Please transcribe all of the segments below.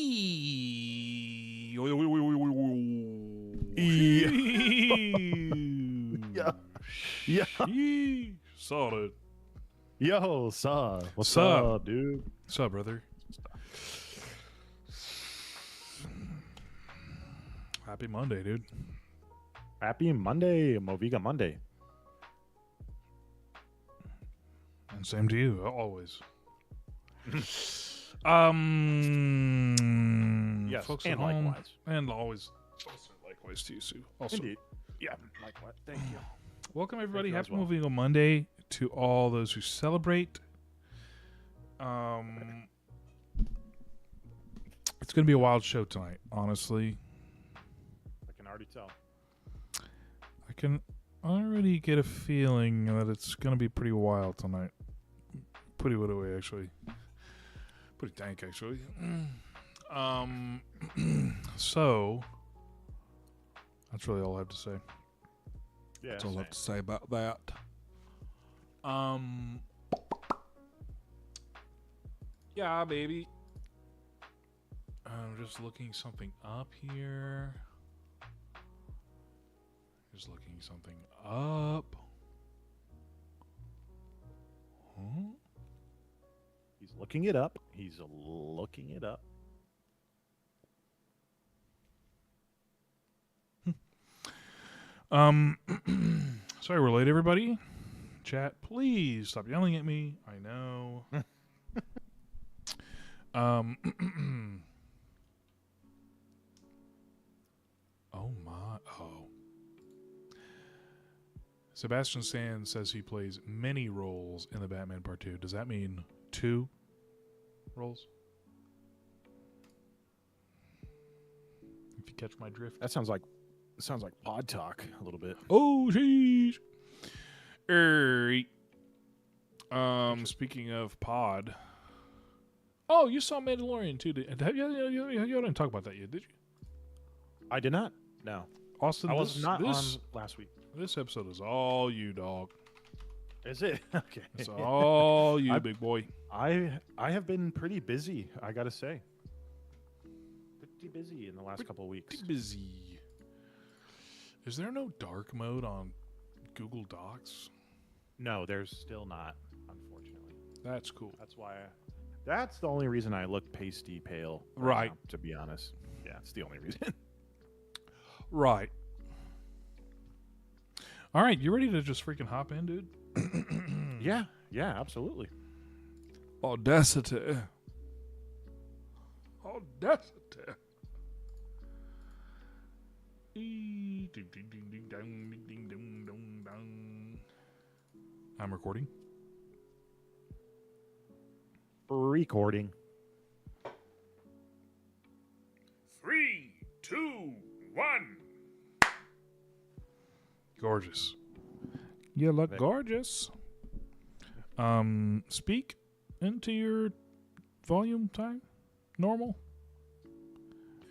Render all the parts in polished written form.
Yeah. Yeah. Solid. Yo, Saw. What's Sup? up, dude? What's up, brother? Happy Monday, dude. Happy Monday, Moviga Monday. And same to you, always. Yes, folks and at home, likewise. and always, also likewise to you, Sue. Also, Indeed. Yeah, likewise. Thank you. welcome everybody. you as Happy well. Moving on Monday to all those who celebrate. It's gonna be a wild show tonight. Honestly, I can already tell. I can already get a feeling that it's gonna be pretty wild tonight. Pretty what away, actually. Pretty dank, actually. So that's really all I have to say. Yeah, That's all I same. have to say about that. Yeah, baby. I'm just looking something up here. Just looking something up. Huh? He's looking it up. He's looking it up. Sorry we're late, everybody. Chat, please stop yelling at me. I know. Oh my. Oh. Sebastian Stan says he plays many roles in the Batman Part 2. Does that mean 2 roles? If you catch my drift. That sounds like pod talk a little bit. Oh, jeez. Speaking of pod. Oh, you saw Mandalorian too. You didn't talk about that yet, did you? I did not. No. Austin, I was not on last week. This episode is all you, dog. Is it? Okay. It's all you, big boy. I have been pretty busy, I gotta say. Pretty busy in the last couple of weeks. Pretty busy. Is there no dark mode on Google Docs? No, there's still not, unfortunately. That's cool. That's the only reason I look pasty pale. Right. Now, to be honest. Yeah, it's the only reason. Right. All right, you ready to just freaking hop in, dude? Yeah, absolutely. Audacity. I'm recording. Recording. 3, 2, 1. Gorgeous. You look gorgeous. Speak into your volume time. Normal.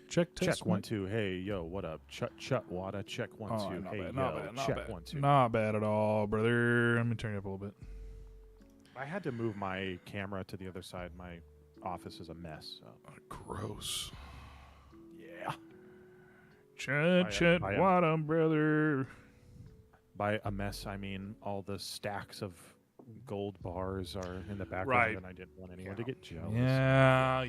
Check test. Check 1 2. Hey, yo, what up? Chut wada. Check 1 2. Not Hey, bad, yo, not bad, not check bad. 1 2. Not bad at all, brother. Let me turn it up a little bit. I had to move my camera to the other side. My office is a mess. So. Gross. Yeah. Chet, what up, brother? By a mess, I mean all the stacks of gold bars are in the background, Right. and I didn't want anyone to get jealous. Yeah.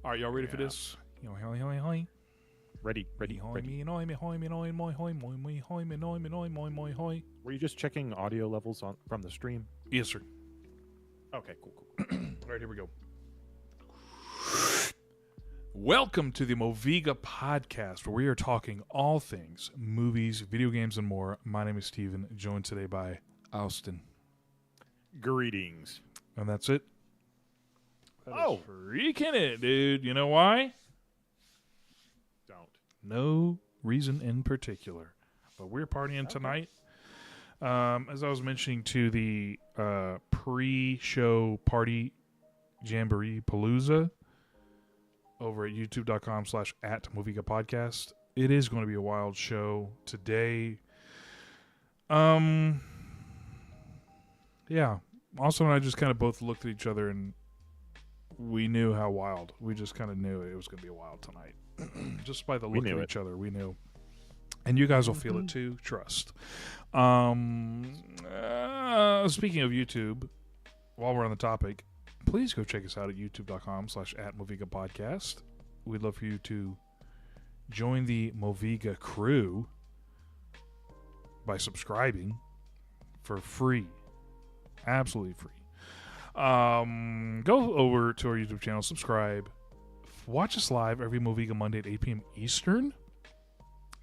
All right, y'all ready for Yeah. this? Ready. Ready. Were you just checking audio levels from the stream? Yes, sir. Okay, cool. All right, here we go. Welcome to the Moviga podcast, where we are talking all things movies, video games, and more. My name is Steven, joined today by Austin. Greetings. And that's it. That Oh. is freaking it, dude. You know why? Don't. No reason in particular. But we're partying tonight. As I was mentioning to the pre-show party Jamboree Palooza over at youtube.com/@Moviga podcast. It is going to be a wild show today. Yeah. Also, and I just kind of both looked at each other and we knew how wild. We just kind of knew it was going to be wild tonight. Just by the look of each other, we knew. And you guys will feel it too. Trust. Speaking of YouTube, while we're on the topic, please go check us out at youtube.com/@Moviga Podcast. We'd love for you to join the Moviga crew by subscribing for free. Absolutely free. Go over to our YouTube channel, subscribe, watch us live every Moviga Monday at 8 p.m. Eastern.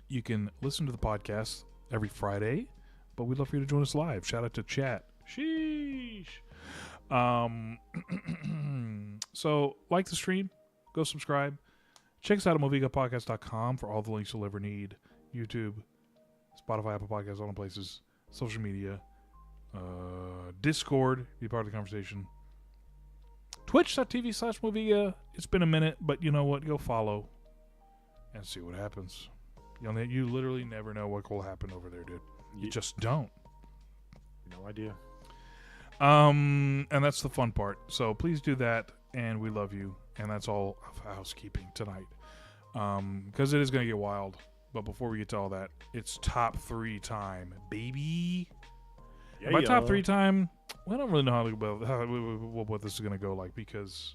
You can listen to the podcast every Friday, but we'd love for you to join us live. Shout out to chat. Sheesh. So like the stream, go subscribe. Check us out at movigapodcast.com for all the links you'll ever need. YouTube, Spotify, Apple Podcasts, all the places, social media, Discord, be part of the conversation. Twitch.tv/Moviga. It's been a minute, but you know what? Go follow and see what happens. You literally never know what will happen over there, dude. You just don't. No idea. And that's the fun part. So please do that, and we love you. And that's all of housekeeping tonight. Because it is going to get wild. But before we get to all that, it's top 3 time, baby. Yeah, by top 3 time, we don't really know what this is going to go like, because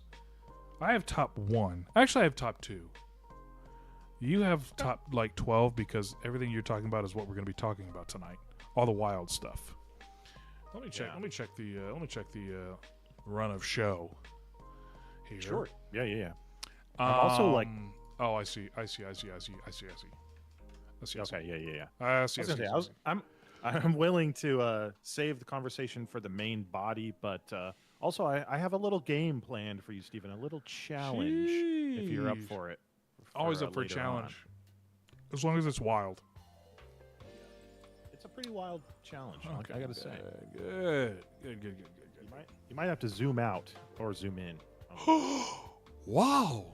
I have top 1. Actually, I have top 2. You have top like 12, because everything you're talking about is what we're going to be talking about tonight. All the wild stuff. Let me check. Yeah. Let me check the run of show here. Sure. Yeah. I'm also like. Oh, I see. Okay. Yeah. I see. I'm willing to save the conversation for the main body, but also I have a little game planned for you, Stephen. A little challenge, if you're up for it. Always up for a challenge, as long as it's wild. It's a pretty wild challenge. Okay, I gotta say. Good. You might have to zoom out or zoom in. Wow.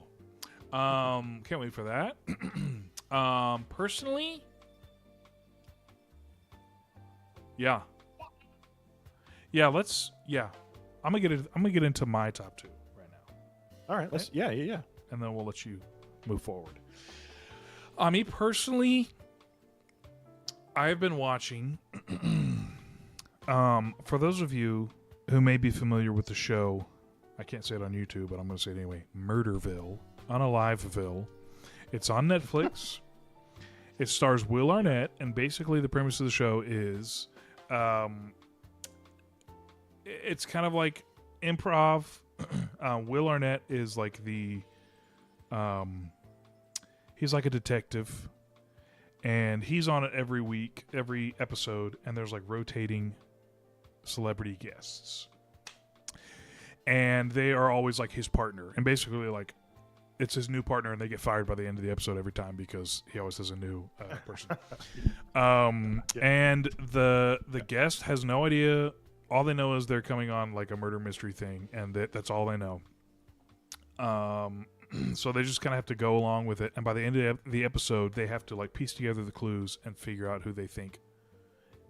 Can't wait for that. Personally, yeah. I'm gonna get into my top 2 right now. All right. Let's. Yeah. And then we'll let you move forward. Me personally, I've been watching. For those of you who may be familiar with the show, I can't say it on YouTube, but I'm going to say it anyway. Murderville, Unaliveville. It's on Netflix. It stars Will Arnett, and basically the premise of the show is, it's kind of like improv. Will Arnett is like he's like a detective, and he's on it every week, every episode, and there's like rotating celebrity guests, and they are always like his partner, and basically like it's his new partner, and they get fired by the end of the episode every time because he always has a new person. And the guest has no idea. All they know is they're coming on like a murder mystery thing, and that's all they know. So they just kind of have to go along with it, and by the end of the episode, they have to like piece together the clues and figure out who they think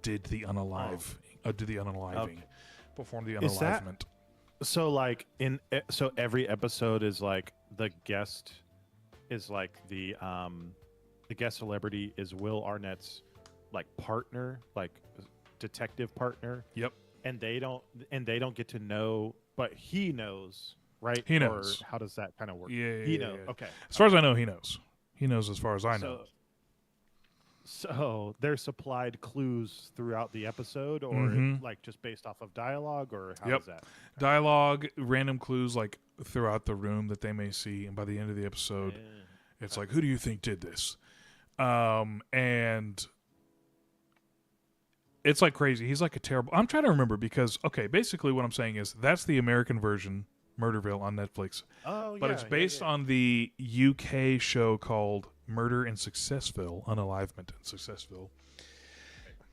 did the unaliving, perform the unalivement. So like so every episode is like the guest is like the guest celebrity is Will Arnett's like partner, like detective partner. Yep. And they don't get to know, but he knows. Right? He knows. Or how does that kind of work? Yeah. He knows. Yeah. Okay. As far as I know, he knows. He knows as far as I know. So they're supplied clues throughout the episode, or like just based off of dialogue, or how does that? Dialogue, random clues like throughout the room that they may see, and by the end of the episode, it's like, who do you think did this? And it's like crazy. He's like a terrible. I'm trying to remember because basically what I'm saying is that's the American version. Murderville on Netflix. Oh, but it's based on the UK show called Murder in Successville, Unalivement in Successville.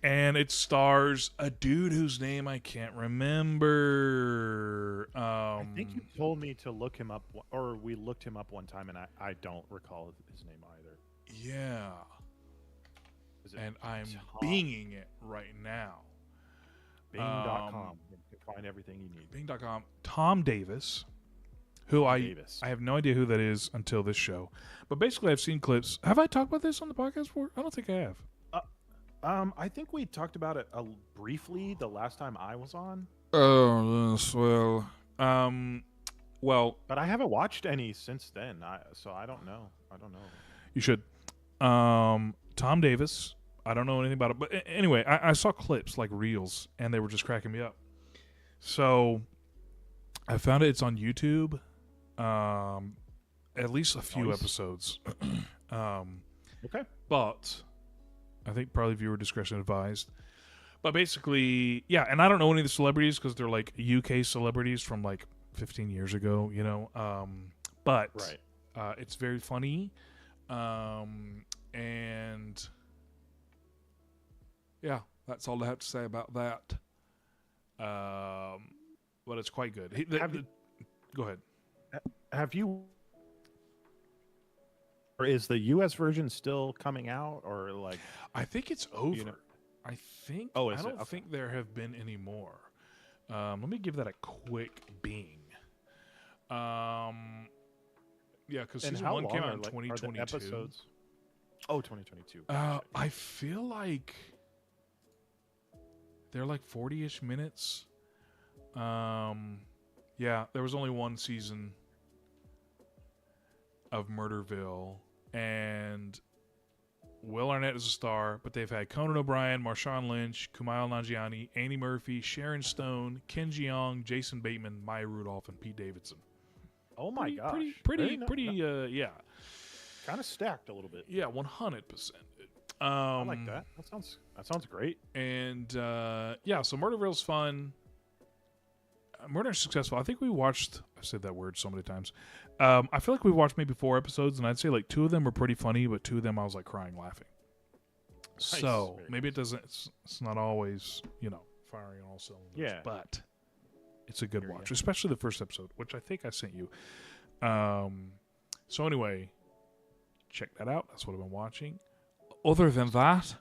And it stars a dude whose name I can't remember. I think you told me to look him up, or we looked him up one time, and I don't recall his name either. Yeah. And I'm binging it right now. Bing.com. You can find everything you need. Bing.com. Tom Davis who Tom I Davis. have no idea who that is until this show. But basically, I've seen clips. Have I talked about this on the podcast before? I don't think I have. I think we talked about it briefly the last time I was on, Oh, yes. Well, but I haven't watched any since then. So I don't know. you should. Tom Davis. I don't know anything about it, but anyway, I saw clips like reels, and they were just cracking me up. So I found it's on YouTube. At least a few Nice. episodes. Okay. But I think probably viewer discretion advised. But basically, yeah, and I don't know any of the celebrities because they're like UK celebrities from like 15 years ago, you know. But Right. it's very funny, and yeah, that's all I have to say about that. But it's quite good. Go ahead. Have you? Or is the U.S. version still coming out, or like? I think it's over. You know- I think. Oh, I is it? don't Okay. think there have been any more. Let me give that a quick bing. Yeah, because And season how 1 long came out are, in like, are the 2022. episodes? Oh, 2022. Gotcha. I feel like they're like 40-ish minutes. Yeah, there was only one season of Murderville, and Will Arnett is a star, but they've had Conan O'Brien, Marshawn Lynch, Kumail Nanjiani, Annie Murphy, Sharon Stone, Ken Jeong, Jason Bateman, Maya Rudolph, and Pete Davidson. Oh my gosh. Pretty, yeah. Kind of stacked a little bit. Yeah, 100%. I like that. That sounds great. And yeah, so Murderville's fun. Murder successful. I think we watched. I've said that word so many times. I feel like we watched maybe 4 episodes, and I'd say like 2 of them were pretty funny, but 2 of them I was like crying laughing. So Very maybe it doesn't. It's not always firing on all cylinders. Yeah. But it's a good Hear ya. watch, especially the first episode, which I think I sent you. So anyway, check that out. That's what I've been watching. Other than that,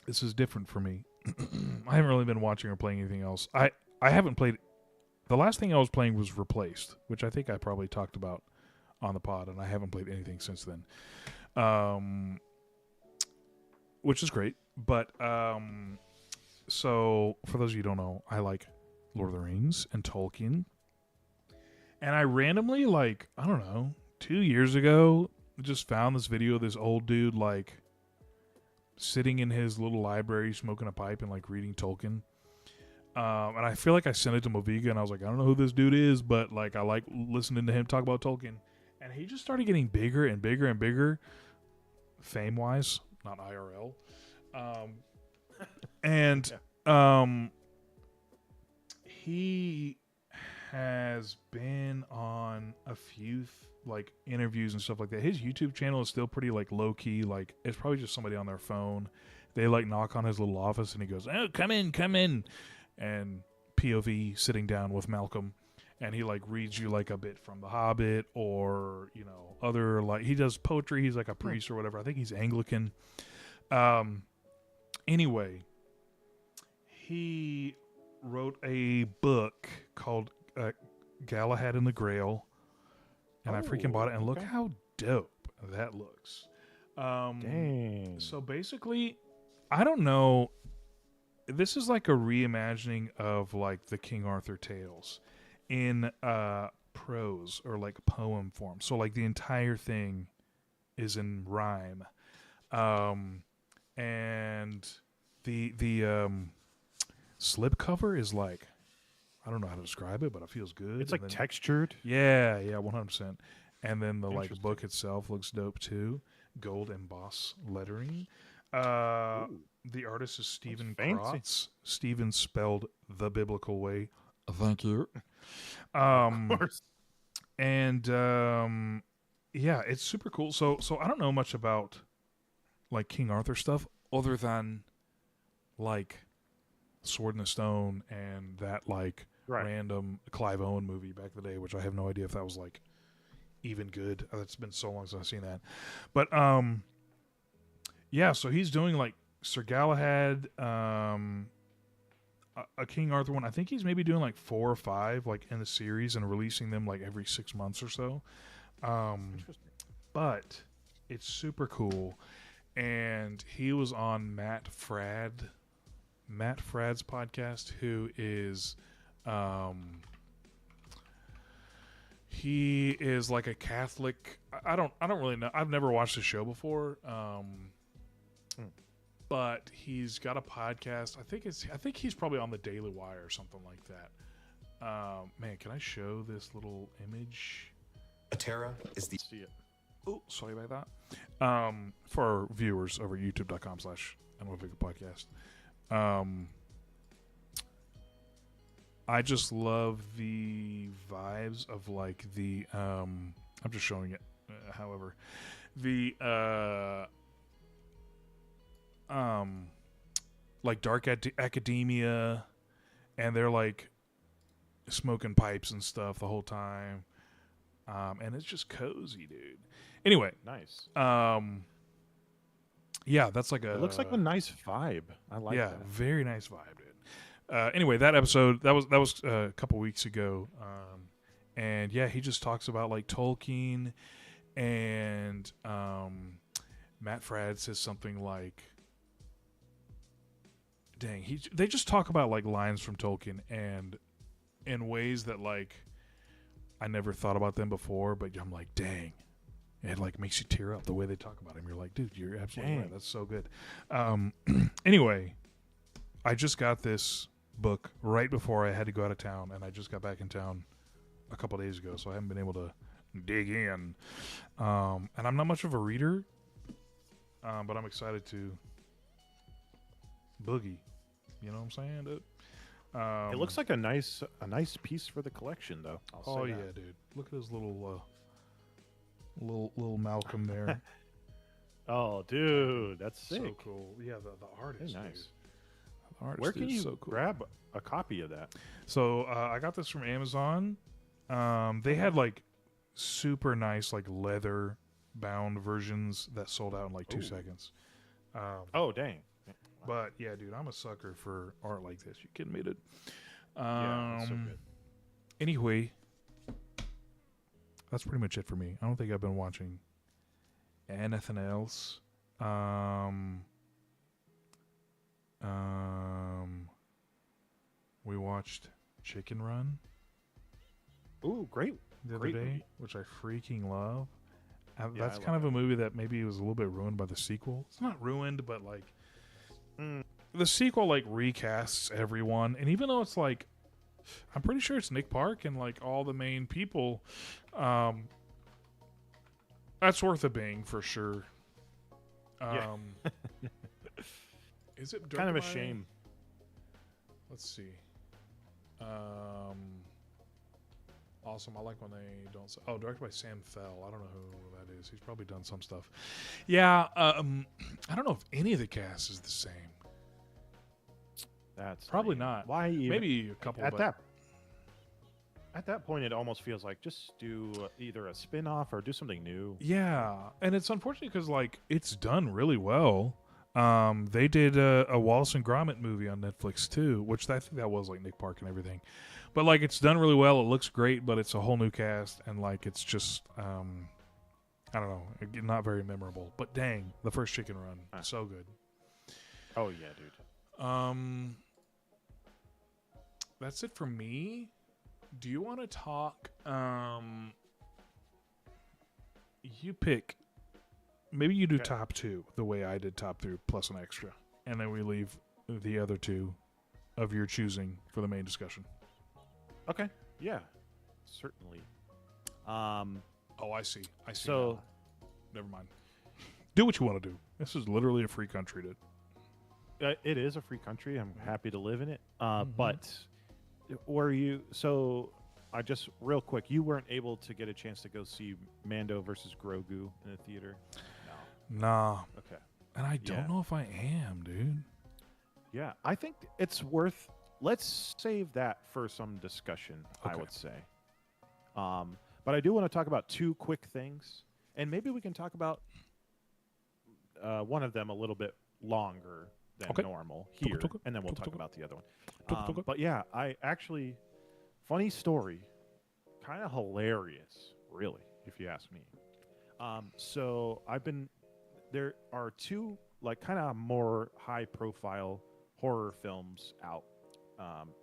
this is different for me. I haven't really been watching or playing anything else. I haven't played. The last thing I was playing was Replaced, which I think I probably talked about on the pod, and I haven't played anything since then. Which is great. But so for those of you who don't know, I like Lord of the Rings and Tolkien. And I randomly, like, I don't know, 2 years ago, just found this video of this old dude, like, sitting in his little library, smoking a pipe and, like, reading Tolkien. And I feel like I sent it to Moviga, and I was like, I don't know who this dude is, but, like, I like listening to him talk about Tolkien. And he just started getting bigger and bigger and bigger, fame-wise, not IRL. He has been on a few like interviews and stuff like that. His YouTube channel is still pretty like low key. Like it's probably just somebody on their phone. They like knock on his little office and he goes, "Oh, come in," and POV sitting down with Malcolm, and he like reads you like a bit from The Hobbit or other like he does poetry. He's like a priest or whatever. I think he's Anglican. Anyway, he wrote a book called Galahad and the Grail, and I freaking bought it, and look how dope that looks. Dang. So basically, I don't know, this is like a reimagining of like the King Arthur tales in prose or like poem form. So like the entire thing is in rhyme. And the slipcover is like, I don't know how to describe it, but it feels good. It's like then, textured. Yeah, 100%. And then the like Interesting. book itself looks dope too. Gold emboss lettering. Ooh. The artist is Stephen fancy. Krotz. Stephen spelled the biblical way. Thank you. Of course. And yeah, it's super cool. So I don't know much about like King Arthur stuff other than like Sword in the Stone and that like Right. random Clive Owen movie back in the day, which I have no idea if that was like even good. It's been so long since I've seen that. But yeah, so he's doing like Sir Galahad. a King Arthur one. I think he's maybe doing like 4 or 5 like in the series and releasing them like every 6 months or so. Interesting. But it's super cool. And he was on Matt Fradd's podcast, who is he is like a Catholic. I don't really know. I've never watched the show before. But he's got a podcast. I think he's probably on the Daily Wire or something like that. Man, can I show this little image? Atera is the... See it. Oh, sorry about that. For our viewers over at youtube.com/Moviga podcast. I just love the vibes of like the I'm just showing it. However, the like dark academia, and they're like smoking pipes and stuff the whole time. And it's just cozy, dude. Anyway, Nice. yeah, that's like a. It looks like a nice vibe. I like that. Very nice vibe, dude. Anyway, that episode that was a couple weeks ago, and yeah, he just talks about like Tolkien, and Matt Fradd says something like, "Dang, they just talk about like lines from Tolkien and in ways that like I never thought about them before, but I'm like, dang." It like makes you tear up the way they talk about him. You're like, dude, you're absolutely right. That's so good. Anyway, I just got this book right before I had to go out of town, and I just got back in town a couple days ago, so I haven't been able to dig in. And I'm not much of a reader, but I'm excited to boogie. You know what I'm saying, dude? It looks like a nice piece for the collection, though. Oh yeah, dude! Look at his little Malcolm there. Oh, dude, that's sick. So cool. Yeah, the artist. Very dude. nice. The artist Where can is you so cool. grab a copy of that? So I got this from Amazon. They had like super nice like leather bound versions that sold out in like 2 seconds. Oh, dang. But yeah, dude, I'm a sucker for art like this. You kidding me, dude? Yeah, that's so good. Anyway, that's pretty much it for me. I don't think I've been watching anything else. We watched Chicken Run Ooh, great. the other Great day, movie. which I freaking love. Yeah, That's I kind love of a movie that maybe was a little bit ruined by the sequel. It's not ruined, but like the sequel like recasts everyone, and even though it's like I'm pretty sure it's Nick Park and like all the main people, that's worth a bang for sure. Yeah. Is it Kind of a directed by- shame. Let's see. Awesome. I like when they don't say. Oh, directed by Sam Fell. I don't know who that is. He's probably done some stuff. Yeah. I don't know if any of the cast is the same. That's Probably lame. not. Why even? Maybe a couple. At but that point, it almost feels like just do either a spin-off or do something new. Yeah, and it's unfortunate because like it's done really well. They did a Wallace and Gromit movie on Netflix too, which I think that was like Nick Park and everything. But like it's done really well. It looks great, but it's a whole new cast, and like it's just I don't know, not very memorable. But dang, the first Chicken Run, so good. Oh yeah, dude. That's it for me. Do you want to talk? You pick. Maybe you do Okay. top 2 the way I did top 3 plus an extra, and then we leave the other 2 of your choosing for the main discussion. Okay. Yeah. Certainly. Oh, I see. So- Never mind. Do what you want to do. This is literally a free country, dude. It is a free country. I'm happy to live in it. But were you so? I just real quick. You weren't able to get a chance to go see Mando versus Grogu in the theater. Nah. Okay. And I don't Yeah. know if I am, dude. Yeah, I think it's worth. Let's save that for some discussion. I Okay. would say. But I do want to talk about 2 quick things, and maybe we can talk about one of them a little bit longer than Okay. normal here, Okay. and then we'll Okay. talk about the other one. Okay. But yeah, I actually, funny story, kind of hilarious, really, if you ask me. So there are two like kind of more high profile horror films out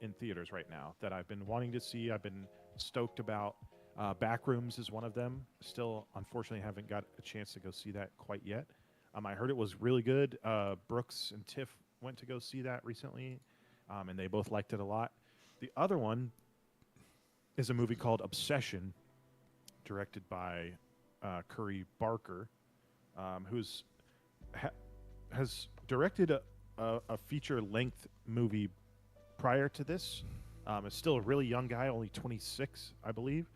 in theaters right now that I've been wanting to see. I've been stoked about. Backrooms is one of them. Still, unfortunately, haven't got a chance to go see that quite yet. I heard it was really good. Brooks and Tiff went to go see that recently, and they both liked it a lot. The other one is a movie called Obsession, directed by Curry Barker, who's has directed a feature length movie prior to this. Is still a really young guy, only 26, I believe.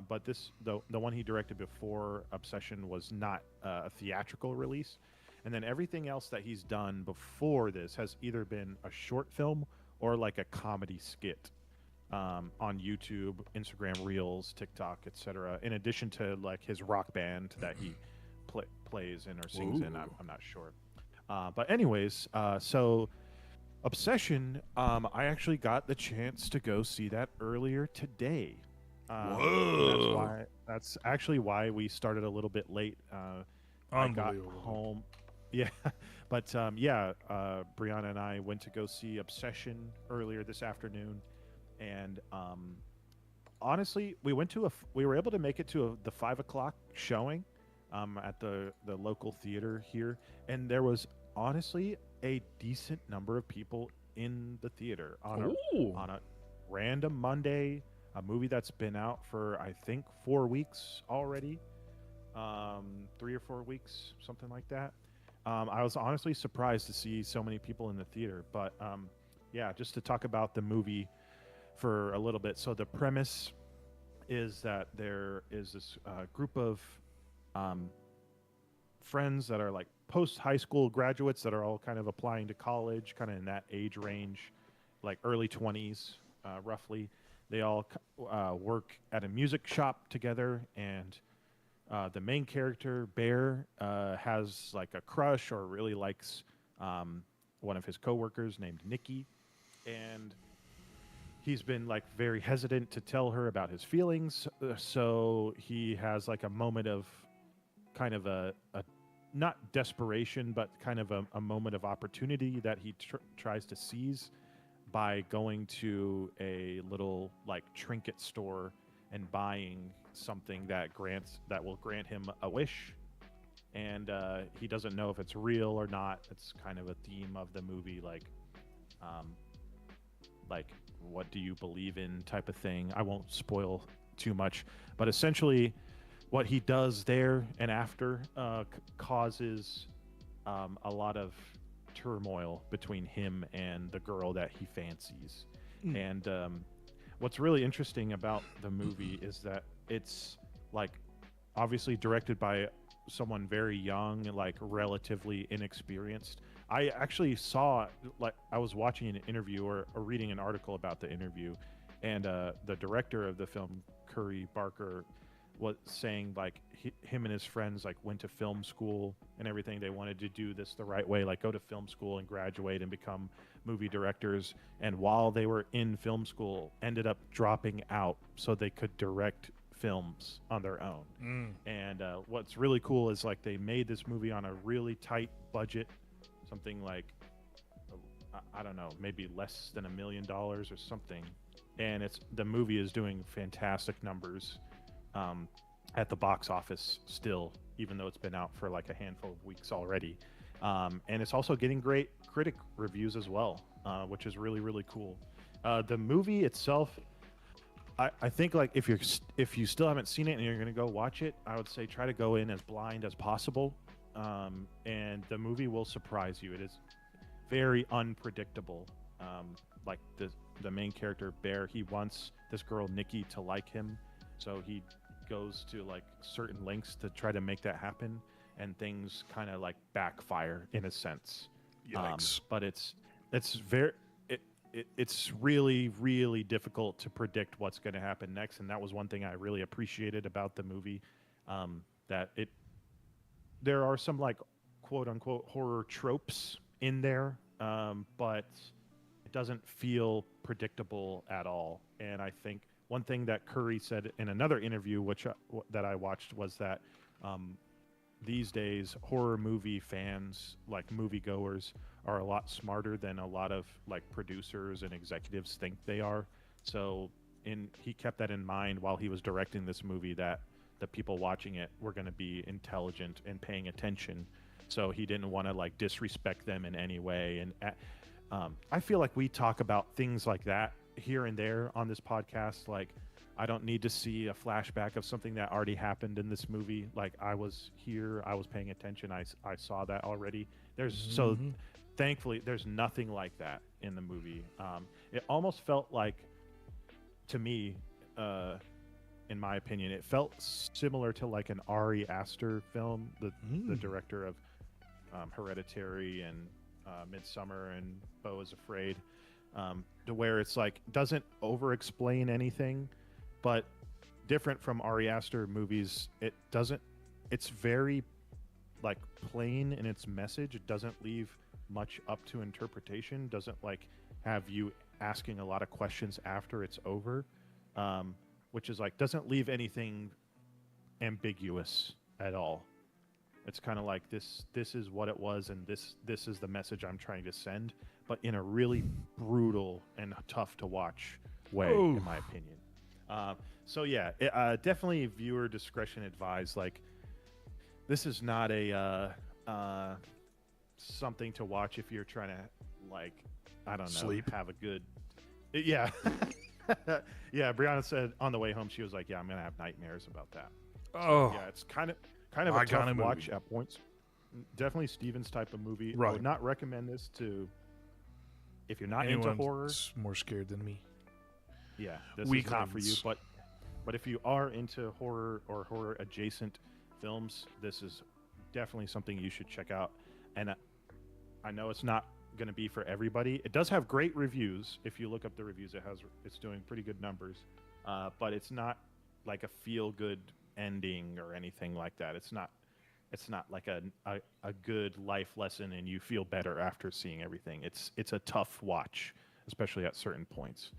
But the one he directed before Obsession was not a theatrical release. And then everything else that he's done before this has either been a short film or like a comedy skit on YouTube, Instagram Reels, TikTok, etc. In addition to like his rock band that he plays in or sings in, I'm not sure. But anyways, so Obsession, I actually got the chance to go see that earlier today. Whoa! That's actually why we started a little bit late. I got home. Yeah, but Brianna and I went to go see Obsession earlier this afternoon, and honestly, we were able to make it to the 5 o'clock showing at the local theater here, and there was honestly a decent number of people in the theater on a random Monday. A movie that's been out for I think 4 weeks already, 3 or 4 weeks, something like that. I was honestly surprised to see so many people in the theater. But just to talk about the movie for a little bit. So the premise is that there is this group of friends that are like post high school graduates that are all kind of applying to college, kind of in that age range, like early 20s, roughly. They all work at a music shop together, and the main character, Bear, has like a crush or really likes one of his coworkers named Nikki, and he's been like very hesitant to tell her about his feelings. So he has like a moment of kind of a not desperation, but kind of a moment of opportunity that he tries to seize by going to a little like trinket store and buying something that will grant him a wish, and he doesn't know if it's real or not. It's kind of a theme of the movie, like what do you believe in type of thing. I won't spoil too much, but essentially what he does there and after causes a lot of turmoil between him and the girl that he fancies. And what's really interesting about the movie is that it's like obviously directed by someone very young, like relatively inexperienced. I actually saw, like, I was watching an interview or reading an article about the interview, and the director of the film, Curry Barker, was saying like him and his friends like went to film school and everything. They wanted to do this the right way, like go to film school and graduate and become movie directors. And while they were in film school, ended up dropping out so they could direct films on their own. And what's really cool is like they made this movie on a really tight budget, something like I don't know, maybe less than $1 million or something. And the movie is doing fantastic numbers at the box office still, even though it's been out for like a handful of weeks already. And it's also getting great critic reviews as well, which is really, really cool. The movie itself, I think like if you still haven't seen it and you're going to go watch it, I would say try to go in as blind as possible. And the movie will surprise you. It is very unpredictable. Like the main character, Bear, he wants this girl, Nikki, to like him. So he goes to like certain lengths to try to make that happen, and things kind of like backfire in a sense. Yikes. But it's really, really difficult to predict what's going to happen next, and that was one thing I really appreciated about the movie. There are some like quote unquote horror tropes in there but it doesn't feel predictable at all. And I think one thing that Curry said in another interview, that I watched, was that these days horror movie fans, like moviegoers, are a lot smarter than a lot of like producers and executives think they are. So he kept that in mind while he was directing this movie, that the people watching it were going to be intelligent and paying attention. So he didn't want to like disrespect them in any way. And I feel like we talk about things like that here and there on this podcast. Like, I don't need to see a flashback of something that already happened in this movie. Like, I was here, I was paying attention, I saw that already. So thankfully there's nothing like that in the movie. It almost felt like, to me, in my opinion, it felt similar to like an Ari Aster film, the director of Hereditary and Midsummer and Beau is Afraid, to where it's like doesn't over explain anything, but different from Ari Aster movies, it's very like plain in its message. It doesn't leave much up to interpretation, doesn't like have you asking a lot of questions after it's over, which is like doesn't leave anything ambiguous at all. It's kind of like this is what it was, and this is the message I'm trying to send, but in a really brutal and tough to watch way, in my opinion. So yeah, definitely viewer discretion advised. Like, this is not a something to watch if you're trying to, like, I don't know, sleep, have a good, yeah. Yeah, Brianna said on the way home, she was like, yeah, I'm gonna have nightmares about that. So, yeah, it's kind of a tough watch at points. Definitely Steven's type of movie. Right. I would not recommend this to, if you're not into horror. More scared than me. Yeah, this is not for you. But if you are into horror or horror adjacent films, this is definitely something you should check out. And I know it's not going to be for everybody. It does have great reviews. If you look up the reviews, it's doing pretty good numbers. But it's not like a feel good ending or anything like that. It's not like a good life lesson and you feel better after seeing everything. It's a tough watch, especially at certain points.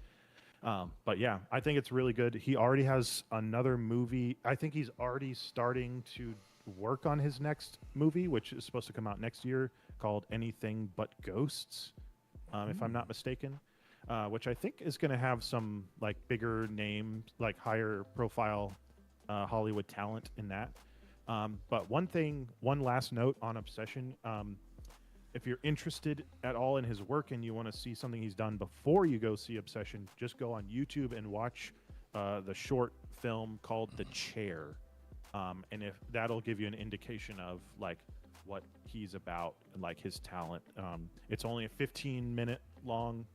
But yeah, I think it's really good. He already has another movie. I think he's already starting to work on his next movie, which is supposed to come out next year, called Anything But Ghosts, if I'm not mistaken, which I think is going to have some like bigger names, like higher profile Hollywood talent in that. But one last note on Obsession. If you're interested at all in his work and you want to see something he's done before you go see Obsession, just go on YouTube and watch the short film called The Chair. And if that'll give you an indication of like what he's about and like his talent. It's only a 15-minute long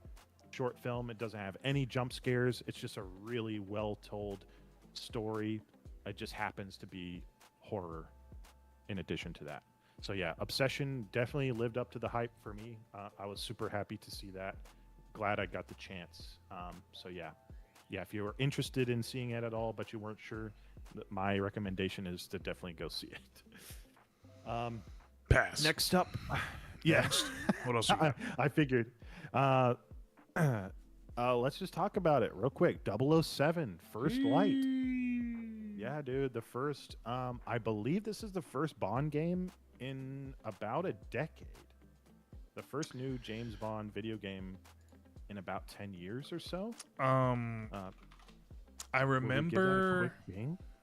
short film. It doesn't have any jump scares. It's just a really well told story. It just happens to be horror in addition to that. So yeah, Obsession definitely lived up to the hype for me. I was super happy to see that. Glad I got the chance. So yeah, if you were interested in seeing it at all, but you weren't sure, my recommendation is to definitely go see it. Pass. Next up, yeah. Next. What else? I figured. Let's just talk about it real quick. 007, First Light. Yeah, dude, the first. I believe this is the first Bond game in about a decade. The first new James Bond video game in about 10 years or so. I remember.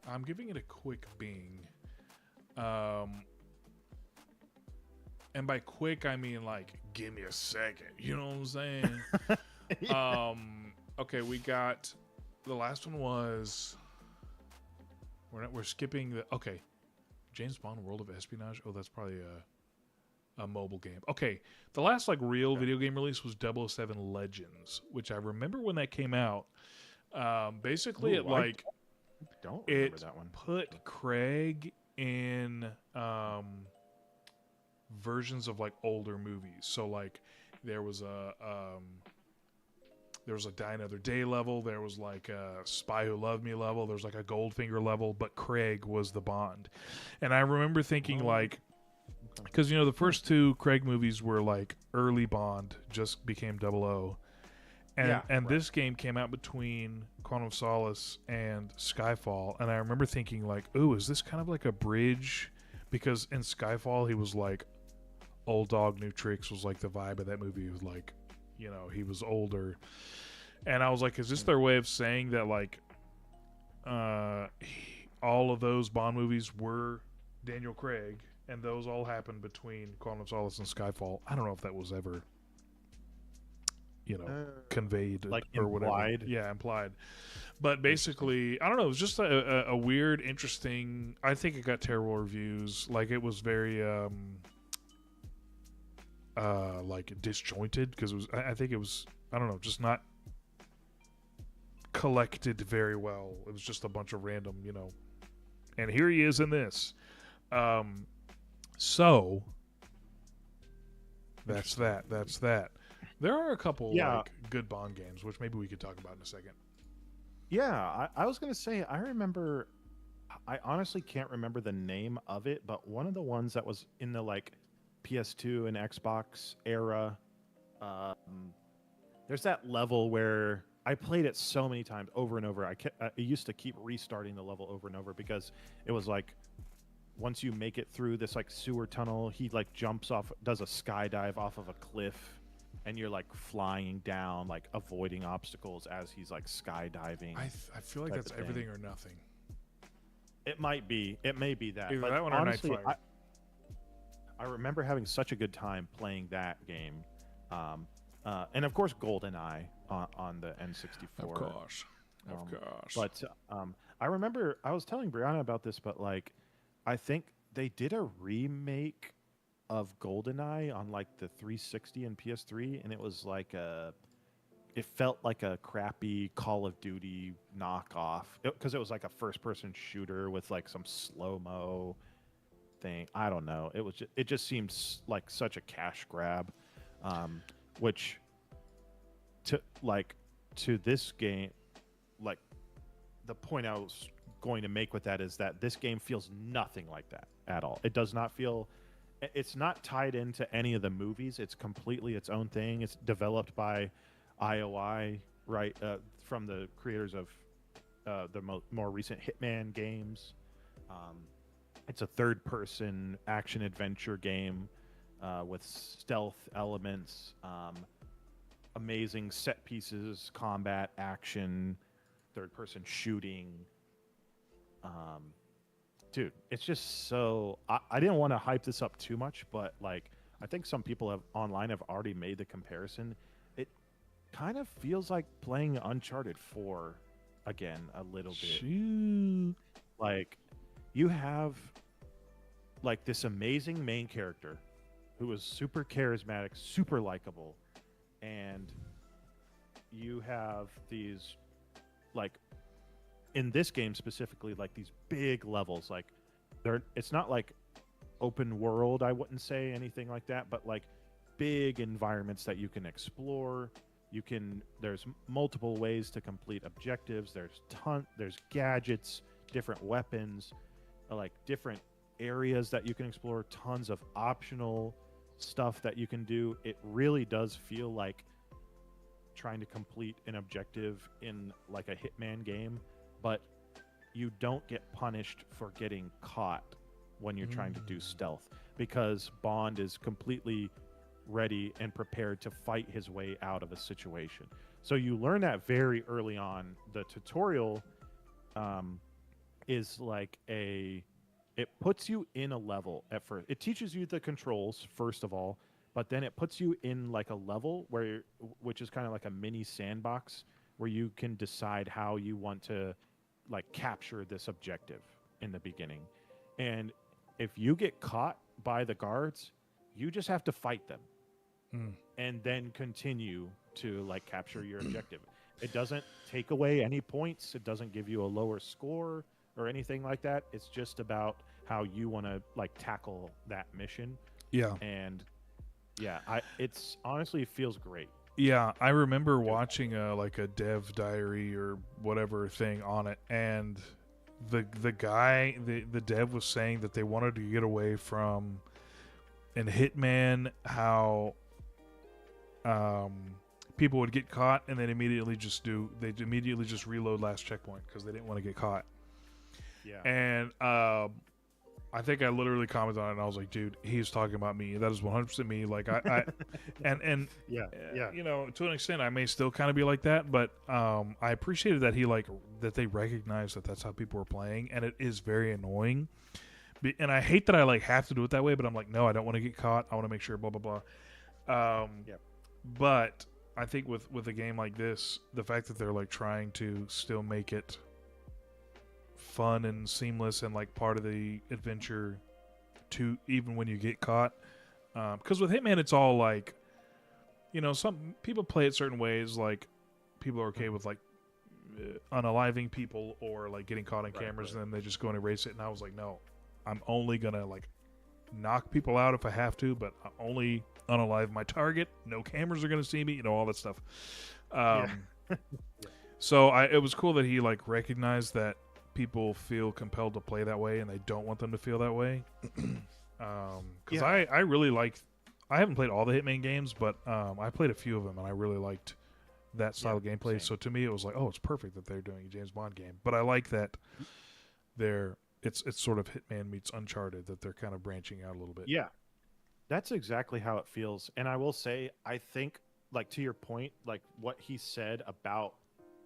I'm giving it a quick bing. And by quick, I mean like, give me a second. You know what I'm saying? Yeah. Okay, we got the last one was. We're skipping the. Okay, James Bond World of Espionage. Oh, that's probably a mobile game. Okay, the last like real video game release was 007 Legends, which I remember when that came out. Basically, Ooh, I don't remember that one. Put Craig in versions of like older movies. So like there was a Die Another Day level. There was like a Spy Who Loved Me level. There was like a Goldfinger level, but Craig was the Bond. And I remember thinking Because, the first two Craig movies were like early Bond, just became 00. And right. this game came out between Quantum of Solace and Skyfall. And I remember thinking, like, ooh, is this kind of like a bridge? Because in Skyfall, he was like, old dog, new tricks was like the vibe of that movie. It was like, he was older. And I was like, is this their way of saying that, like, all of those Bond movies were Daniel Craig, and those all happened between Quantum of Solace and Skyfall? I don't know if that was ever, conveyed like or whatever. implied. Yeah, implied. But basically, I don't know. It was just a weird, interesting. I think it got terrible reviews. Like, it was very like disjointed, because it was. I think it was. I don't know, just not collected very well. It was just a bunch of random, And here he is in this. So that's that. There are a couple like good Bond games, which maybe we could talk about in a second. Yeah, I was gonna say I remember. I honestly can't remember the name of it, but one of the ones that was in the like PS2 and Xbox era. There's that level where I played it so many times over and over. I used to keep restarting the level over and over because it was like, once you make it through this like sewer tunnel, he like jumps off, does a skydive off of a cliff, and you're like flying down, like avoiding obstacles as he's like skydiving. I feel like that's everything or nothing. It might be. It may be that. Either but that one honestly, or Nightfire. I remember having such a good time playing that game. And of course, GoldenEye on the N64. Of course. But I remember I was telling Brianna about this, but like, I think they did a remake of GoldenEye on like the 360 and PS3, and it was like it felt like a crappy Call of Duty knockoff because it was like a first-person shooter with like some slow-mo thing. I don't know. It just seemed like such a cash grab. Which to this game, like, the point I was going to make with that is that this game feels nothing like that at all. It does not feel. It's not tied into any of the movies. It's completely its own thing. It's developed by IOI, right, from the creators of the more recent Hitman games. It's a third-person action-adventure game with stealth elements, amazing set pieces, combat, action, third-person shooting. Dude, it's just so... I didn't want to hype this up too much, but like, I think some people online have already made the comparison. It kind of feels like playing Uncharted 4 again a little bit. Shoot. Like, you have like this amazing main character who is super charismatic, super likable, and you have these, like, in this game specifically, like these big levels. Like, it's not like open world, I wouldn't say anything like that, but like big environments that you can explore. There's multiple ways to complete objectives. There's gadgets, different weapons, like different areas that you can explore, tons of optional stuff that you can do. It really does feel like trying to complete an objective in like a Hitman game, but you don't get punished for getting caught when you're trying to do stealth, because Bond is completely ready and prepared to fight his way out of a situation. So you learn that very early on. The tutorial is like it puts you in a level at first. It teaches you the controls first of all, but then it puts you in like a level which is kind of like a mini sandbox where you can decide how you want to like capture this objective in the beginning. And if you get caught by the guards, you just have to fight them and then continue to like capture your objective. It doesn't take away any points. It doesn't give you a lower score or anything like that. It's just about how you want to like tackle that mission. Yeah. And yeah, it's honestly, it feels great. Yeah, I remember watching like a dev diary or whatever thing on it, and the guy, the dev was saying that they wanted to get away from in Hitman how people would get caught and they'd immediately just reload last checkpoint because they didn't want to get caught. Yeah. And I think I literally commented on it and I was like, dude, he's talking about me. That is 100% me. Like I and yeah. you know, to an extent I may still kind of be like that, but I appreciated that that they recognized that that's how people were playing, and it is very annoying. And I hate that I like have to do it that way, but I'm like, no, I don't want to get caught. I want to make sure blah blah blah. But I think with a game like this, the fact that they're like trying to still make it fun and seamless and like part of the adventure to even when you get caught, because with Hitman it's all like, you know, some people play it certain ways, like people are okay with like unaliving people or like getting caught on cameras and then they just go and erase it, and I was like, no, I'm only gonna like knock people out if I have to, but I only unalive my target. No cameras are gonna see me, you know, all that stuff. So it was cool that he like recognized that people feel compelled to play that way and they don't want them to feel that way. Because I really liked, I haven't played all the Hitman games, but I played a few of them and I really liked that style of gameplay. Same. So to me it was like, oh, it's perfect that they're doing a James Bond game. But I like that it's sort of Hitman meets Uncharted, that they're kind of branching out a little bit. Yeah, that's exactly how it feels. And I will say, I think, like, to your point, like what he said about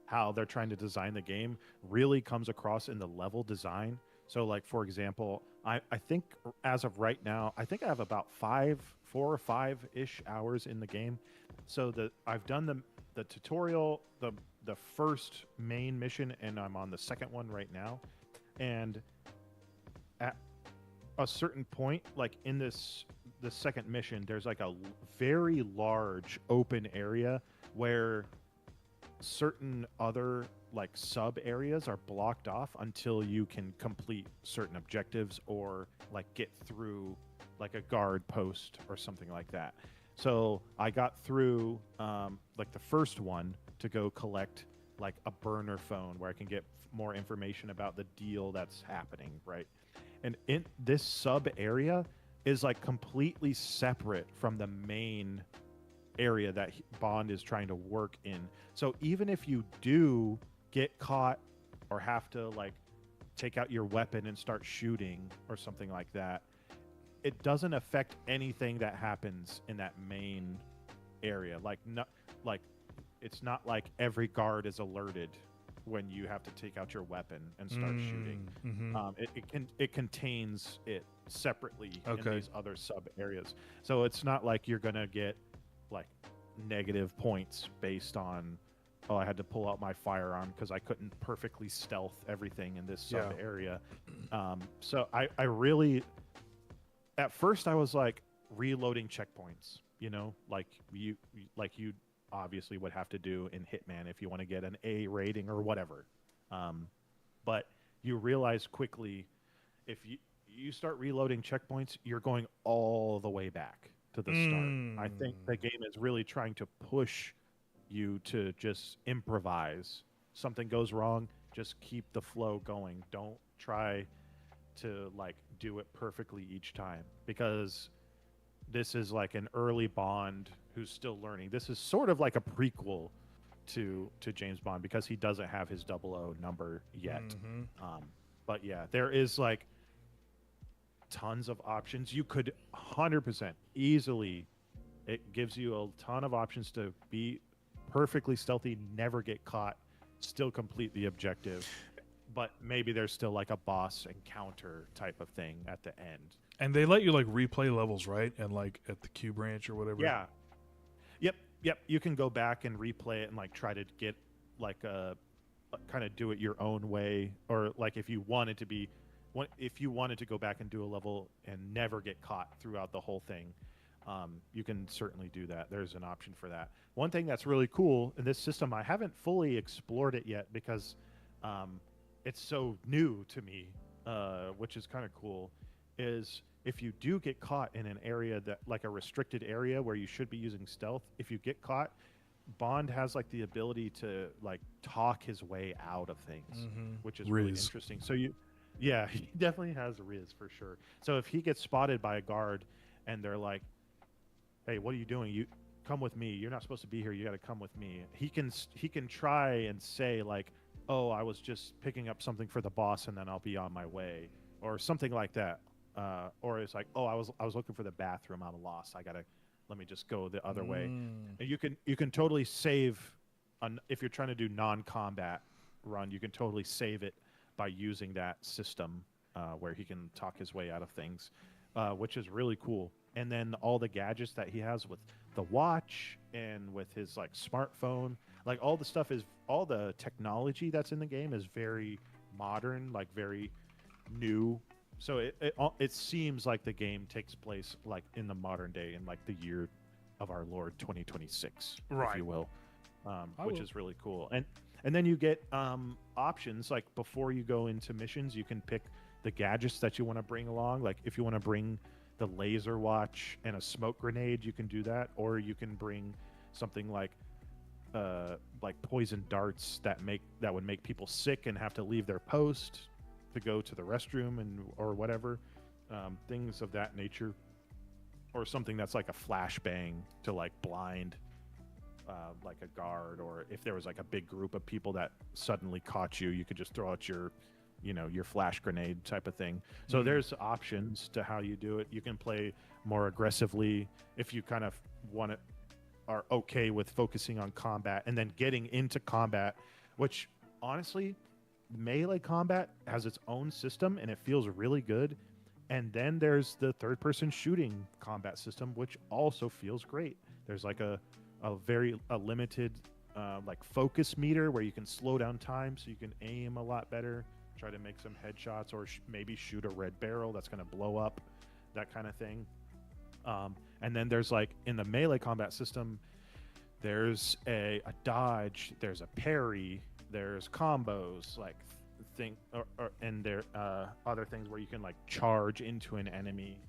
how they're trying to design the game really comes across in the level design. So like, for example, I think as of right now, I think I have about 4 or 5-ish hours in the game. So I've done the tutorial, the first main mission, and I'm on the second one right now. And at a certain point, like in the second mission, there's like a very large open area where certain other like sub areas are blocked off until you can complete certain objectives or like get through like a guard post or something like that. So I got through like the first one to go collect like a burner phone where I can get more information about the deal that's happening, right? And in this sub area is like completely separate from the main area that Bond is trying to work in. So even if you do get caught or have to like take out your weapon and start shooting or something like that, it doesn't affect anything that happens in that main area. Like it's not like every guard is alerted when you have to take out your weapon and start shooting. Mm-hmm. It contains it separately in these other sub areas. So it's not like you're gonna get like negative points based on, oh, I had to pull out my firearm because I couldn't perfectly stealth everything in this sub area. So I really, at first I was like reloading checkpoints, you know, like you obviously would have to do in Hitman if you want to get an A rating or whatever. But you realize quickly, if you start reloading checkpoints, you're going all the way back to the start. I think the game is really trying to push you to just improvise. Something goes wrong, just keep the flow going. Don't try to like do it perfectly each time, because this is like an early Bond who's still learning. This is sort of like a prequel to James Bond because he doesn't have his 00 number yet. But yeah, there is like tons of options. You could 100% easily, it gives you a ton of options to be perfectly stealthy, never get caught, still complete the objective. But maybe there's still like a boss encounter type of thing at the end. And they let you like replay levels, right? And like at the Q branch or whatever. Yeah. Yep. You can go back and replay it and like try to get like a kind of do it your own way, or like if you wanted to go back and do a level and never get caught throughout the whole thing, you can certainly do that. There's an option for that. One thing that's really cool in this system, I haven't fully explored it yet because it's so new to me, which is kind of cool, is if you do get caught in an area that like a restricted area where you should be using stealth, if you get caught, Bond has like the ability to like talk his way out of things, which is really interesting. So he definitely has a Riz for sure. So if he gets spotted by a guard and they're like, "Hey, what are you doing? You come with me. You're not supposed to be here. You got to come with me." He can try and say like, "Oh, I was just picking up something for the boss, and then I'll be on my way," or something like that. Or it's like, "Oh, I was looking for the bathroom. I'm lost. Let me just go the other way." And you can totally save if you're trying to do non-combat run. You can totally save it by using that system where he can talk his way out of things, which is really cool. And then all the gadgets that he has with the watch and with his like smartphone, like all the technology that's in the game is very modern, like very new. So it seems like the game takes place like in the modern day, in like the year of our Lord 2026, Right. if you will, which is really cool. And then you get options like before you go into missions, you can pick the gadgets that you want to bring along. Like if you want to bring the laser watch and a smoke grenade, you can do that, or you can bring something like poison darts that would make people sick and have to leave their post to go to the restroom or whatever, things of that nature, or something that's like a flashbang to like blind like a guard, or if there was like a big group of people that suddenly caught you, you could just throw out your flash grenade type of thing. So there's options to how you do it. You can play more aggressively if you kind of are okay with focusing on combat and then getting into combat, which honestly, melee combat has its own system and it feels really good. And then there's the third person shooting combat system, which also feels great. There's like a limited like focus meter where you can slow down time so you can aim a lot better, try to make some headshots, or maybe shoot a red barrel that's going to blow up, that kind of thing. And then there's like in the melee combat system, there's a dodge, there's a parry, there's combos, like and there other things where you can like charge into an enemy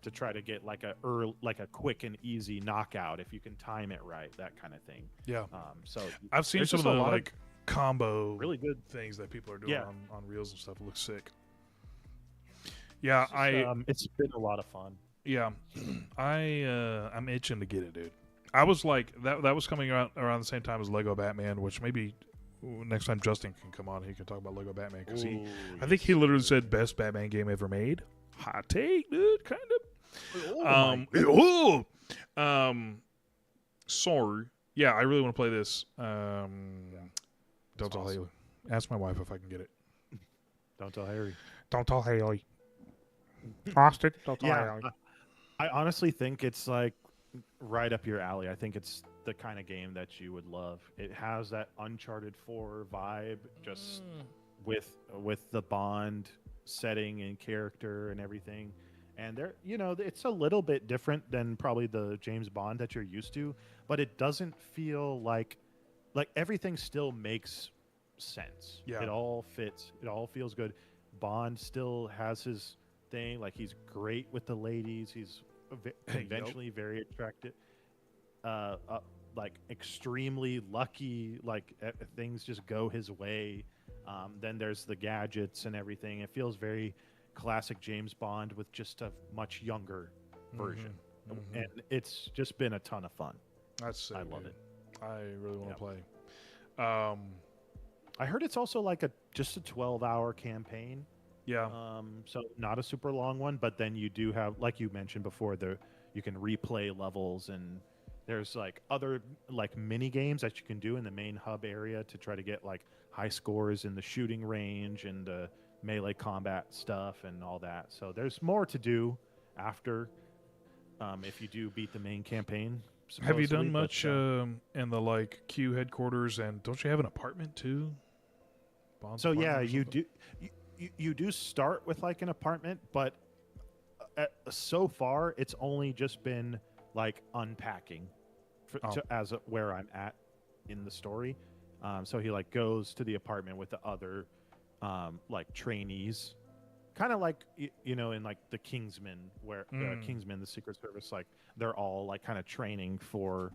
to try to get like a quick and easy knockout if you can time it right, that kind of thing. Yeah. So I've seen there's some of just the a lot like combo really good things that people are doing Yeah. on reels and stuff. It looks sick. Yeah, it's been a lot of fun. Yeah, I'm itching to get it, dude. I was like that was coming out around the same time as Lego Batman, which maybe next time Justin can come on, he can talk about Lego Batman, because I think he literally said best Batman game ever made. Hot take, dude, kind of. Sorry. Yeah, I really want to play this. Don't tell Haley. Ask my wife if I can get it. Don't tell Harry. Don't tell Haley. Austin, don't tell Haley. I honestly think it's like right up your alley. I think it's the kind of game that you would love. It has that Uncharted 4 vibe, just with the Bond setting and character and everything. And it's a little bit different than probably the James Bond that you're used to, but it doesn't feel like everything still makes sense. Yeah. It all fits. It all feels good. Bond still has his thing. Like, he's great with the ladies. He's conventionally very attractive. Like, extremely lucky. Like, things just go his way. Then there's the gadgets and everything. It feels very classic James Bond with just a much younger version. And it's just been a ton of fun. That's sick, I love it. I really want to play. I heard it's also like just a 12-hour campaign. Yeah. So not a super long one, but then you do have, like you mentioned before, you can replay levels, and there's like other like mini games that you can do in the main hub area to try to get like high scores in the shooting range and the melee combat stuff and all that. So there's more to do after if you do beat the main campain. Have you done much in the like Q headquarters, and don't you have an apartment too? Bond's so apartment yeah, or you something? do. You do start with like an apartment, but so far it's only just been like unpacking where I'm at in the story. So he like goes to the apartment with the other like trainees, kind of like in like the Kingsman, where Kingsman, the Secret Service, like they're all like kind of training for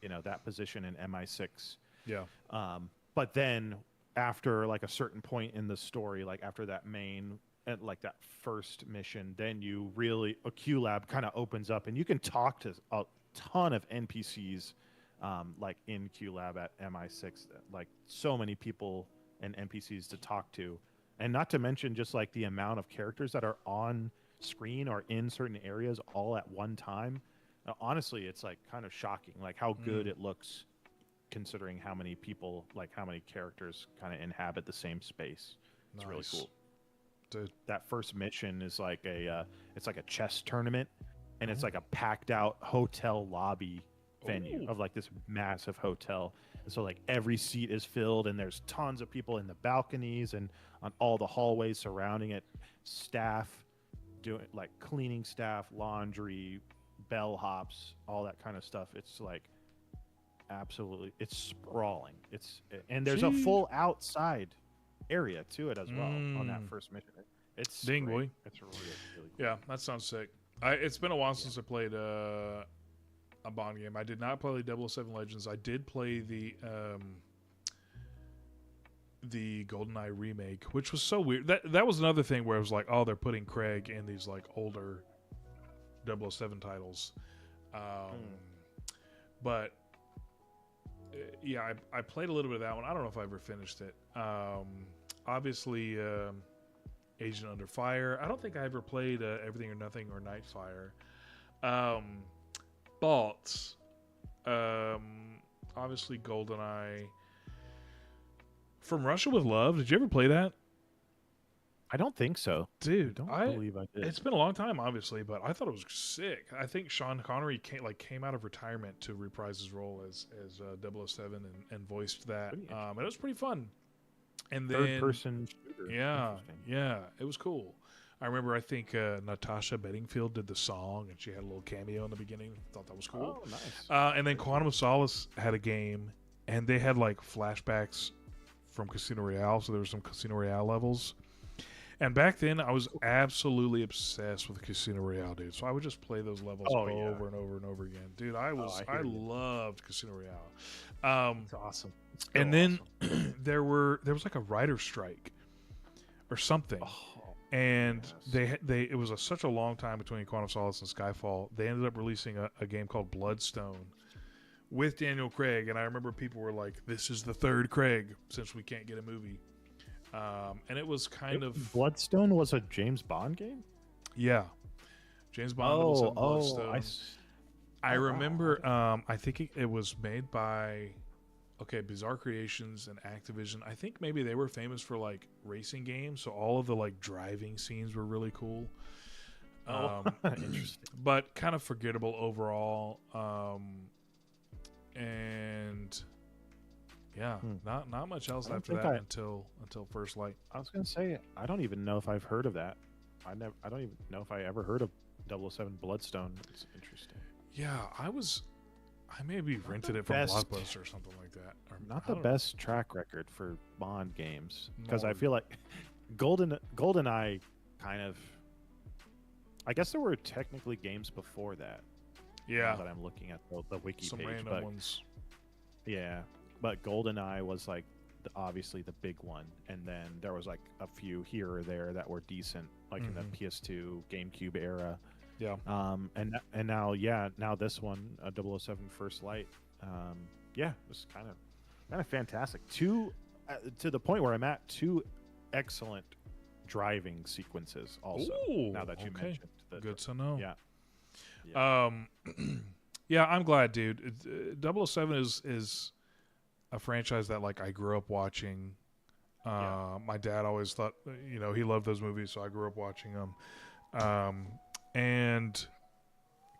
that position in MI6. Yeah. But then after like a certain point in the story, like after that main at like that first mission, then you really a Q lab kind of opens up, and you can talk to a ton of NPCs, like in Q lab at MI6. Like so many people and NPCs to talk to, and not to mention just like the amount of characters that are on screen or in certain areas all at one time. Honestly, it's like kind of shocking, like how good it looks, considering how many people, like how many characters, kind of inhabit the same space. It's really cool. Dude. That first mission is like it's like a chess tournament, and it's like a packed out hotel lobby venue of like this massive hotel. And so like every seat is filled, and there's tons of people in the balconies and on all the hallways surrounding it. Staff doing like cleaning staff, laundry, bellhops, all that kind of stuff. It's like absolutely, it's sprawling. And there's a full outside area to it as well on that first mission. It's Ding great. boy. It's really cool. Yeah, that sounds sick. It's been a while since I played a Bond game. I did not play 007 Legends. I did play the GoldenEye remake, which was so weird. That was another thing where it was like, oh, they're putting Craig in these like older 007 titles. But yeah, I played a little bit of that one. I don't know if I ever finished it. Obviously, Agent Under Fire. I don't think I ever played Everything or Nothing or Nightfire. But obviously GoldenEye. From Russia with Love. Did you ever play that? I don't think so. Dude, I don't believe I did. It's been a long time, obviously, but I thought it was sick. I think Sean Connery came out of retirement to reprise his role as 007 and voiced that. And it was pretty fun. And then third-person shooter. Yeah, it was cool. I remember, I think Natasha Bedingfield did the song, and she had a little cameo in the beginning. Thought that was cool. Oh, nice. And then Quantum of Solace had a game, and they had like flashbacks from Casino Royale, so there were some Casino Royale levels. And back then, I was absolutely obsessed with Casino Royale, dude. So I would just play those levels over and over and over again, dude. I loved Casino Royale. It's awesome. And then there was like a writer's strike or something, and it was such a long time between Quantum of Solace and Skyfall. They ended up releasing a game called Bloodstone with Daniel Craig, and I remember people were like, "This is the third Craig since we can't get a movie." And it was kind of Bloodstone was a James Bond game. Yeah, James Bond. Bloodstone. I remember. I think it was made by Bizarre Creations and Activision. I think maybe they were famous for like racing games, so all of the like driving scenes were really cool. Interesting, but kind of forgettable overall. And yeah, not much else after that until First Light. I was gonna say, I don't even know if I've heard of that. I don't even know if I ever heard of 007 Bloodstone. It's interesting. Yeah, I maybe rented it from Blockbuster or something like that. Not the best track record for Bond games, because I feel like GoldenEye kind of. I guess there were technically games before that. Yeah, now that I'm looking at the wiki some page, random ones. Yeah, but GoldenEye was like obviously the big one, and then there was like a few here or there that were decent, like in the PS2, GameCube era. Yeah. And now this one, 007 First Light, it's kind of fantastic. To the point where I'm at, two excellent driving sequences also. Ooh, now that you mentioned that. Good to know. Yeah. Yeah, I'm glad, dude. 007 is a franchise that like I grew up watching. My dad always thought, he loved those movies, so I grew up watching them. And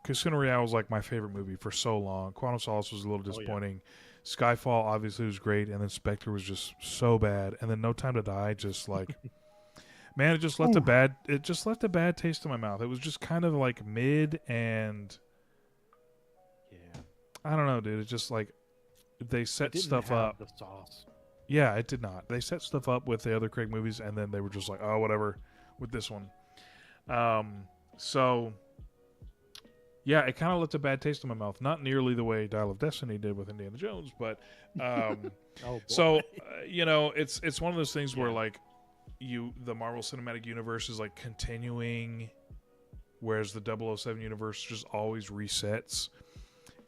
Casino Royale was like my favorite movie for so long. Quantum of Solace was a little disappointing. Skyfall obviously was great, and then Spectre was just so bad. And then No Time to Die just like man, it just left a bad taste in my mouth. It was just kind of like mid, and I don't know, dude. It's just like they set stuff up. The sauce. Yeah, it did not. They set stuff up with the other Craig movies, and then they were just like, oh, whatever with this one. So yeah, it kind of left a bad taste in my mouth. Not nearly the way Dial of Destiny did with Indiana Jones, but it's one of those things where like the Marvel Cinematic Universe is like continuing, whereas the 007 universe just always resets.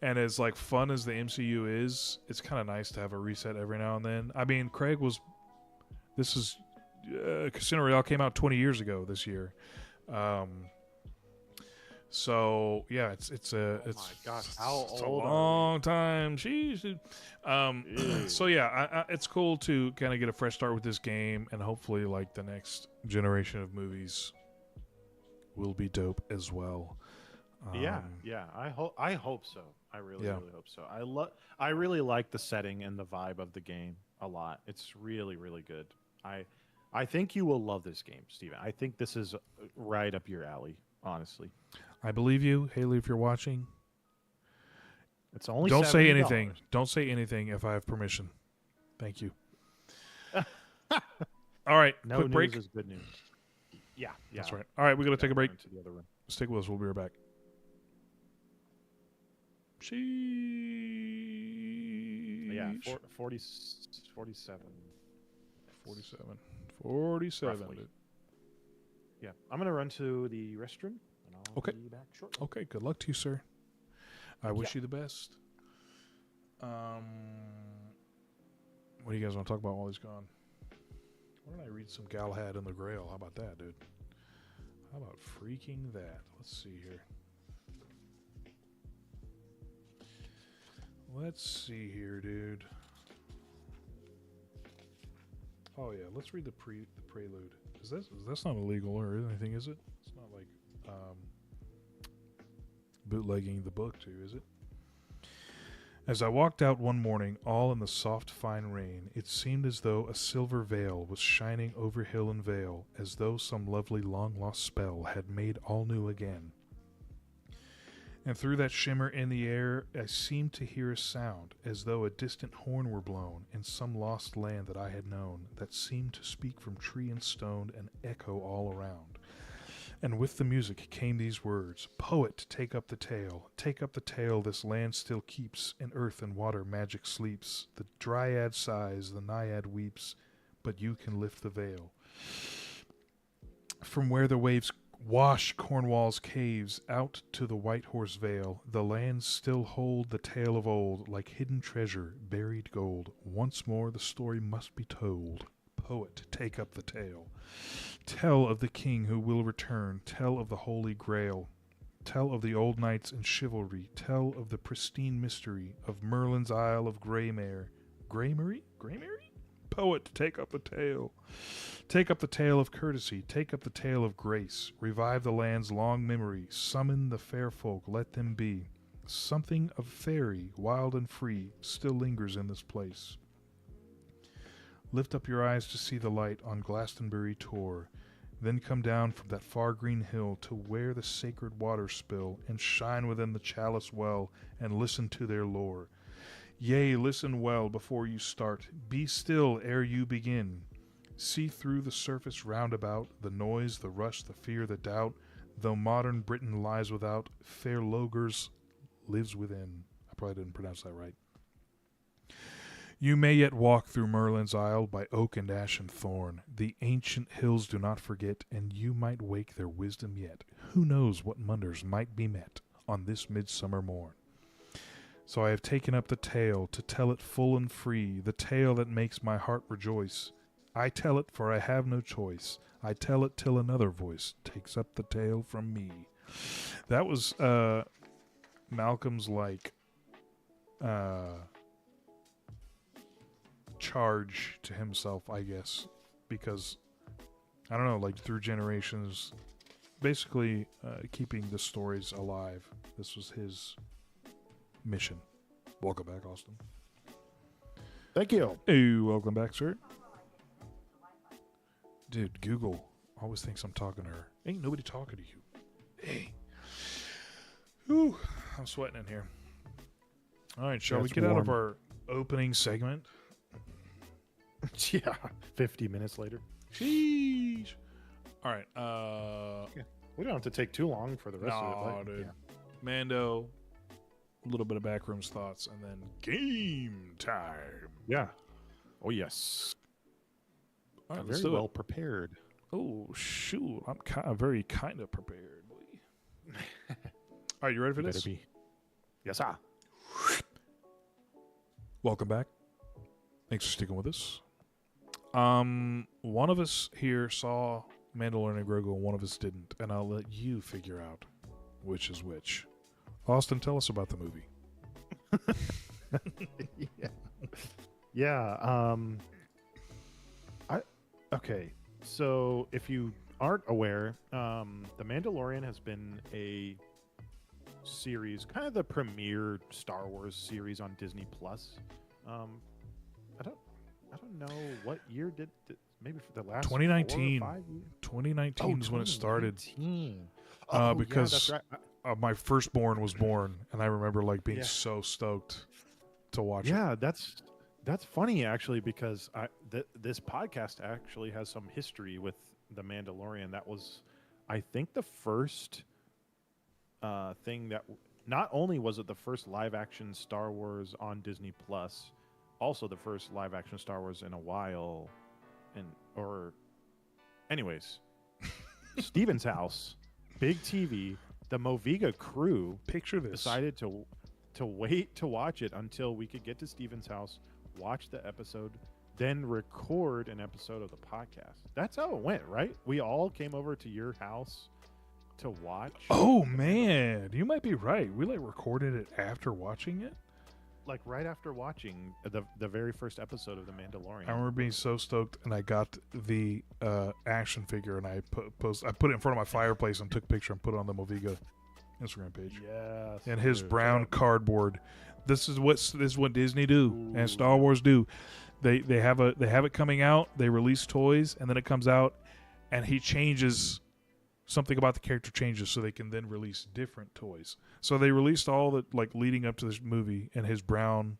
And as like fun as the MCU is, it's kind of nice to have a reset every now and then. I mean, Casino Royale came out 20 years ago this year. So yeah, it's my gosh, how it's a old are we? long time. Jeez. So yeah, it's cool to kind of get a fresh start with this game, and hopefully, like the next generation of movies will be dope as well. Yeah. I hope so. I really Yeah. really hope so. I really like the setting and the vibe of the game a lot. It's really really good. I think you will love this game, Steven. I think this is right up your alley, honestly. I believe you, Haley, if you're watching. It's only Don't say $70. anything. Don't say anything if I have permission. Thank you. All right, No quick news break. is good news. Yeah. That's right. All right, we got to take a break. To the other room. Stick with us. We'll be right back. Yeah, Sheesh. 47. 47. Roughly. Yeah, I'm gonna run to the restroom, and I'll Okay. be back shortly. Okay, good luck to you, sir. I wish you the best. What do you guys want to talk about while he's gone? Why don't I read some Galahad and the Grail? How about that, dude? How about freaking that? Let's see here. Let's see here, dude. Oh yeah, let's read the prelude. That's not illegal or anything, is it? It's not like bootlegging the book too, is it? As I walked out one morning, all in the soft fine rain, it seemed as though a silver veil was shining over hill and vale, as though some lovely long-lost spell had made all new again. And through that shimmer in the air, I seemed to hear a sound, as though a distant horn were blown in some lost land that I had known, that seemed to speak from tree and stone and echo all around. And with the music came these words, "Poet, take up the tale this land still keeps, in earth and water magic sleeps, the dryad sighs, the naiad weeps, but you can lift the veil. From where the waves wash Cornwall's caves out to the White Horse Vale, the lands still hold the tale of old, like hidden treasure, buried gold. Once more the story must be told. Poet, take up the tale. Tell of the king who will return, tell of the Holy Grail, tell of the old knights and chivalry, tell of the pristine mystery of Merlin's Isle of Greymare. Greymery? Poet, take up the tale. Take up the tale of courtesy, take up the tale of grace, revive the land's long memory, summon the fair folk, let them be. Something of fairy, wild and free, still lingers in this place. Lift up your eyes to see the light on Glastonbury Tor, then come down from that far green hill to where the sacred waters spill, and shine within the chalice well, and listen to their lore. Yea, listen well before you start, be still ere you begin. See through the surface round about, the noise, the rush, the fear, the doubt, though modern Britain lies without, fair Logres lives within. I probably didn't pronounce that right. You may yet walk through Merlin's Isle by oak and ash and thorn. The ancient hills do not forget, and you might wake their wisdom yet. Who knows what wonders might be met on this midsummer morn? So I have taken up the tale to tell it full and free, the tale that makes my heart rejoice. I tell it, for I have no choice. I tell it till another voice takes up the tale from me. That was Malcolm's charge to himself, I guess, because I don't know, like through generations, basically keeping the stories alive. This was his mission. Welcome back, Austin. Thank you. Hey, welcome back, sir. Dude, Google always thinks I'm talking to her. Ain't nobody talking to you. Hey. Whew, I'm sweating in here. All right, shall we It's get out of warm. our opening segment? Yeah, 50 minutes later. Sheesh. All right. We don't have to take too long for the rest of it. No, But, dude. yeah. Mando, a little bit of backrooms thoughts, and then game time. Yeah. Oh, yes. All right, I'm let's very do well it. prepared. Oh, shoot. I'm very kind of prepared. All right, you ready for You better this? be. Yes, sir. Welcome back. Thanks for sticking with us. One of us here saw Mandalorian and Grogu, and one of us didn't, and I'll let you figure out which is which. Austin, tell us about the movie. Yeah. Okay. So if you aren't aware, The Mandalorian has been a series, kind of the premier Star Wars series on Disney Plus. I don't know what year maybe for the last 2019. 4 or 5 years. 2019 is when it started. 2019. Because yeah, that's right. my firstborn was born, and I remember like being Yeah. so stoked to watch it. Yeah, that's funny actually, because this podcast actually has some history with The Mandalorian. That was, I think, the first thing that not only was it the first live action Star Wars on Disney Plus, also the first live action Star Wars in a while, anyways, Steven's house, big TV, the Moviga crew Picture this. decided to wait to watch it until we could get to Steven's house, watch the episode, then record an episode of the podcast. That's how it went, right? We all came over to your house to watch. Oh man, you might be right. We like recorded it after watching it. Like right after watching the very first episode of The Mandalorian. I remember being so stoked, and I got the action figure, and I put it in front of my fireplace and took a picture and put it on the Moviga Instagram page. Yes. And his brown cardboard. This is what Disney do and Star Wars do. They have it coming out. They release toys, and then it comes out, and he changes something about the character changes, so they can then release different toys. So they released all the like leading up to this movie in his brown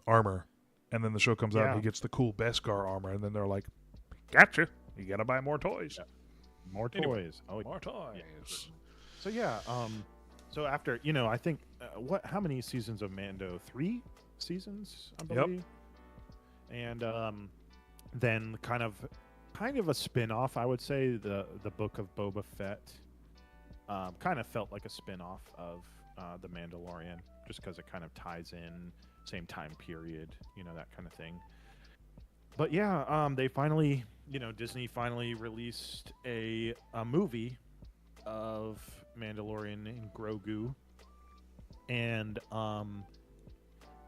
armor, and then the show comes out and he gets the cool Beskar armor, and then they're like, "Gotcha! You gotta buy more toys." Yeah. More toys. Anyway, Oh, more toys. Yeah. So yeah, so after I think how many seasons of Mando? 3 seasons, I believe. And then kind of a spin-off, I would say, the Book of Boba Fett kind of felt like a spin-off of the Mandalorian, just because it kind of ties in same time period, that kind of thing. But yeah, they finally, Disney finally released a movie of Mandalorian and Grogu, and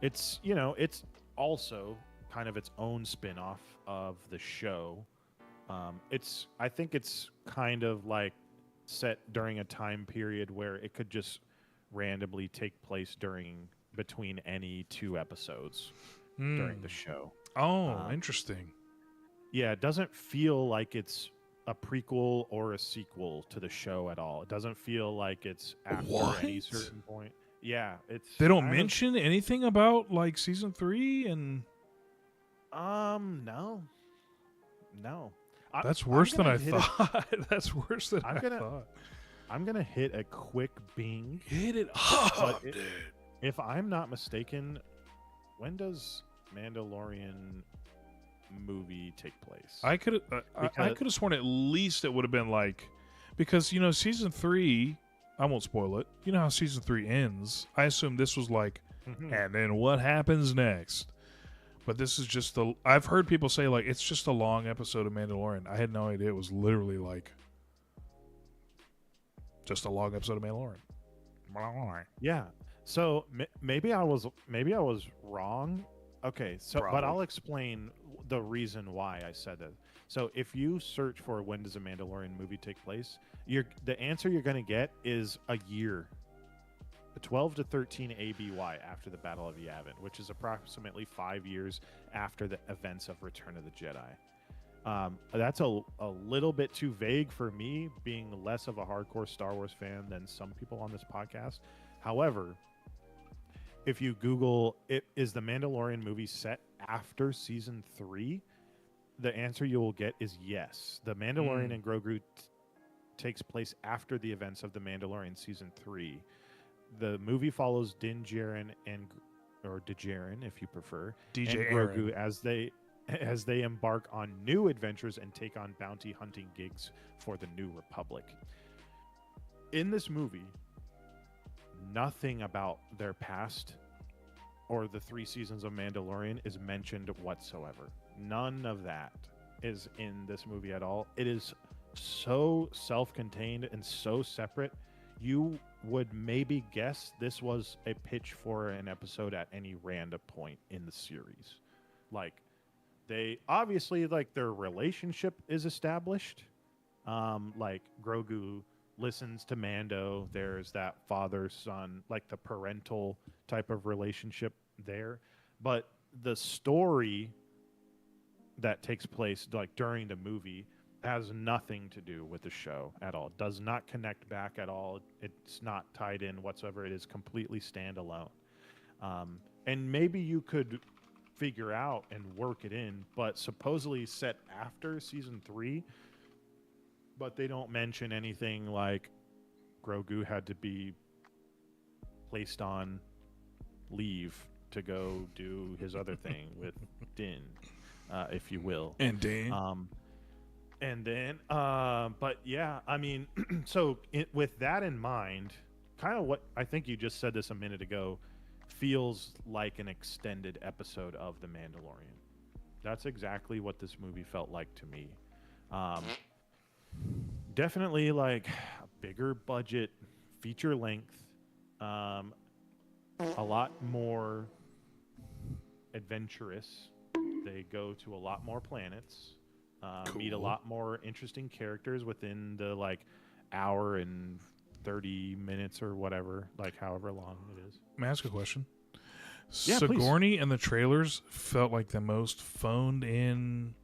it's it's also kind of its own spin-off of the show. I think it's kind of like set during a time period where it could just randomly take place between any 2 episodes during the show. Oh, interesting. Yeah, it doesn't feel like it's a prequel or a sequel to the show at all. It doesn't feel like it's after any certain point. Yeah, They don't mention anything about like season 3 and no. That's worse than I thought. That's worse than I thought. I'm gonna hit a quick Bing. Hit it But up, dude. If I'm not mistaken, when does Mandalorian movie take place? I could have sworn at least it would have been like, because season 3, I won't spoil it. You know how season 3 ends. I assume this was like, and then what happens next? But this is just I've heard people say like it's just a long episode of Mandalorian. I had no idea it was literally like just a long episode of Mandalorian. Yeah. So maybe I was wrong. Okay. So Probably. But I'll explain the reason why I said that. So if you search for when does a Mandalorian movie take place, the answer you're going to get is a year. 12 to 13 ABY after the Battle of Yavin, which is approximately 5 years after the events of Return of the Jedi. That's a little bit too vague for me, being less of a hardcore Star Wars fan than some people on this podcast. However, if you Google is the Mandalorian movie set after season 3, the answer you will get is yes. The Mandalorian and Grogu takes place after the events of the Mandalorian season 3. The movie follows Din Djarin or Djarin, if you prefer, DJ and Grogu Aaron. as they embark on new adventures and take on bounty hunting gigs for the New Republic. In this movie, nothing about their past or the 3 seasons of Mandalorian is mentioned whatsoever. None of that is in this movie at all. It is so self-contained and so separate. You would maybe guess this was a pitch for an episode at any random point in the series. Like, they obviously, like, their relationship is established. Like, Grogu listens to Mando. There's that father-son, like the parental type of relationship there. But the story that takes place, like, during the movie has nothing to do with the show at all. Does not connect back at all. It's not tied in whatsoever. It is completely standalone. And maybe you could figure out and work it in, but supposedly set after season 3. But they don't mention anything like Grogu had to be placed on leave to go do his other thing with Din, if you will. And Din. But yeah, I mean, so with that in mind, kind of what I think you just said this a minute ago, feels like an extended episode of The Mandalorian. That's exactly what this movie felt like to me. Definitely like a bigger budget, feature length, a lot more adventurous. They go to a lot more planets. Meet a lot more interesting characters within the like hour and 30 minutes or whatever, like however long it is. May I ask a question? Yeah, Sigourney in the trailers felt like the most phoned in.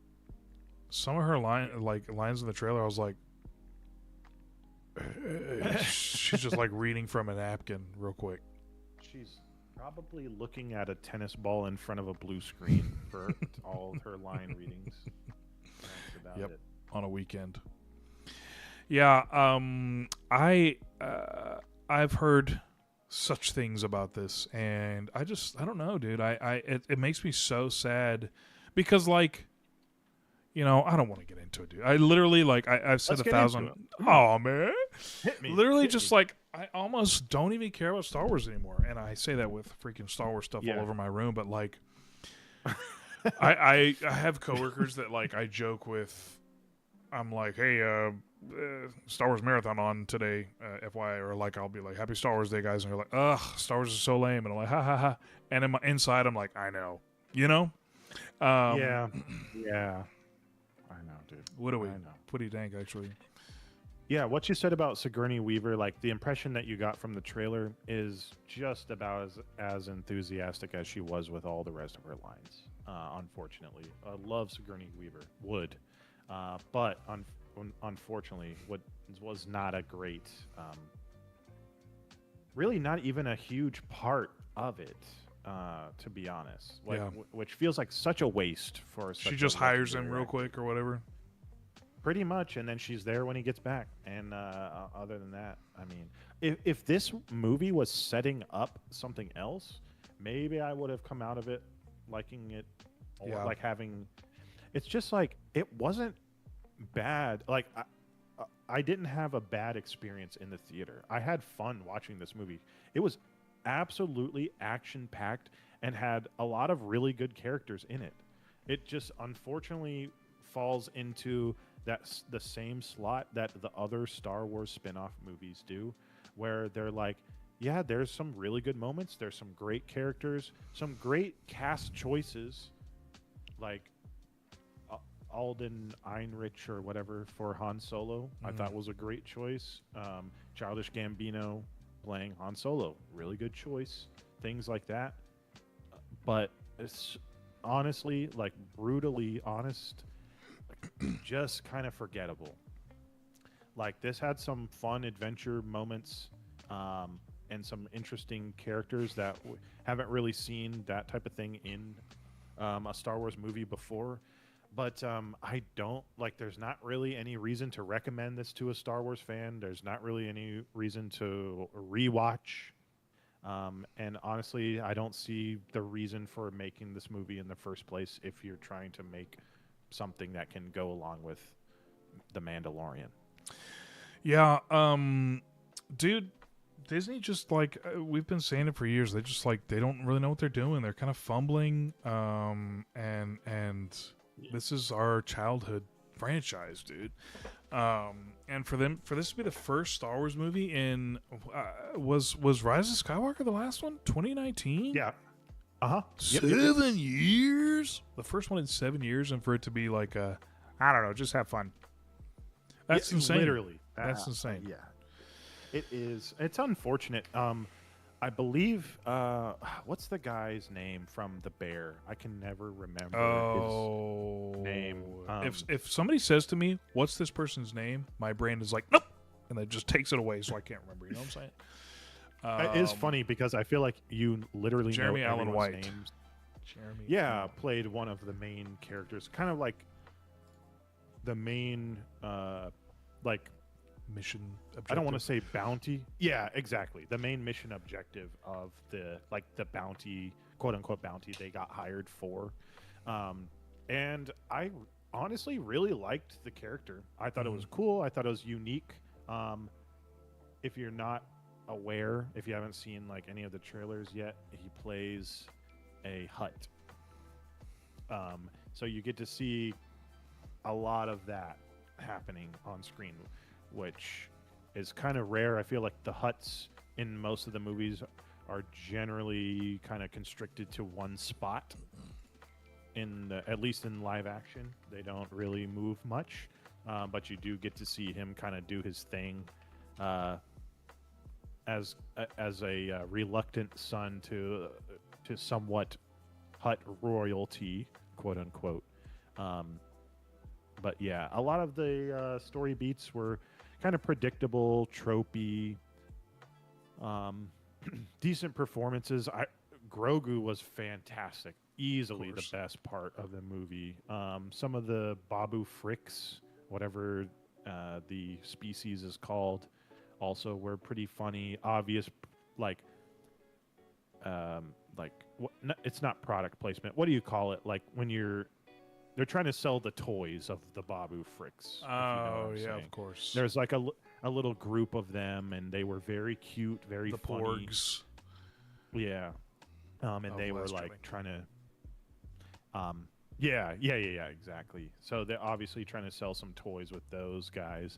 Some of her lines in the trailer, I was like, she's just like reading from a napkin real quick. She's probably looking at a tennis ball in front of a blue screen for all of her line readings. That's about it. On a weekend. Yeah, I've heard such things about this, and I don't know, dude. It makes me so sad because, like, you know, I don't want to get into it, dude. I literally, like, I've said 1,000. Oh man, hit me. Literally, hit just me. like I almost don't even care about Star Wars anymore, and I say that with freaking Star Wars stuff all over my room. But like, I have coworkers that like I joke with. I'm like, hey, Star Wars marathon on today, FYI, or like I'll be like, Happy Star Wars Day, guys, and they're like, ugh, Star Wars is so lame, and I'm like, ha ha ha, and in my inside, I'm like, I know, you know, yeah, I know, dude. What do we? I know. What do you think, actually? Yeah, what you said about Sigourney Weaver, like the impression that you got from the trailer is just about as enthusiastic as she was with all the rest of her lines. Unfortunately, I love Sigourney Weaver, but unfortunately, what was not a great, really not even a huge part of it, to be honest. Like, which feels like such a waste for. She just hires him real quick or whatever. Pretty much, and then she's there when he gets back. And other than that, I mean, if this movie was setting up something else, maybe I would have come out of it liking it, or like having. It's just like it wasn't bad. Like I didn't have a bad experience in the theater. I had fun watching this movie. It was absolutely action-packed and had a lot of really good characters in it. It just unfortunately falls into the same slot that the other Star Wars spin-off movies do, where they're like, yeah, there's some really good moments, there's some great characters, some great cast choices, like Alden Ehrenreich or whatever for Han Solo. I thought was a great choice. Childish Gambino playing Han Solo, really good choice. Things like that. But it's honestly, like, brutally honest, just kind of forgettable. Like, this had some fun adventure moments, and some interesting characters that haven't really seen that type of thing in a Star Wars movie before. But I don't, like, there's not really any reason to recommend this to a Star Wars fan. There's not really any reason to rewatch. And honestly, I don't see the reason for making this movie in the first place if you're trying to make something that can go along with The Mandalorian. Yeah, dude, Disney just like we've been saying it for years. They just like they don't really know what they're doing. They're kind of fumbling. And this is our childhood franchise, dude. And for this to be the first Star Wars movie in was Rise of Skywalker the last one, 2019? Yeah. Uh-huh. 7 years. The first one in 7 years, and for it to be like I don't know, just have fun. That's insane. Literally. That's insane. Yeah. It is. It's unfortunate. I believe what's the guy's name from The Bear? I can never remember his name. If somebody says to me, "What's this person's name?" my brain is like, "Nope," and it just takes it away, so I can't remember. You know what I'm saying? It is funny because I feel like you literally Jeremy know Allen everyone's White. names. Jeremy. Yeah, played one of the main characters, kind of like the main like Mission objective. I don't want to say bounty. Yeah, exactly. The main mission objective of the bounty, quote unquote bounty they got hired for. And I honestly really liked the character. I thought it was cool. I thought it was unique. If you're not aware, if you haven't seen like any of the trailers yet, he plays a Hutt. So you get to see a lot of that happening on screen, which is kind of rare. I feel like the Hutts in most of the movies are generally kind of constricted to one spot. At least in live action, they don't really move much, but you do get to see him kind of do his thing as a reluctant son to somewhat Hutt royalty, quote unquote. But yeah, a lot of the story beats were kind of predictable, tropey, decent performances. Grogu was fantastic, easily the best part of the movie. Some of the Babu Fricks, whatever the species is called, also were pretty funny. Obvious, it's not product placement. What do you call it? Like when they're trying to sell the toys of the Babu Fricks. Oh, yeah, of course. There's like a little group of them, and they were very cute, very funny. The porgs. Yeah. And they were like trying to... Yeah, exactly. So they're obviously trying to sell some toys with those guys.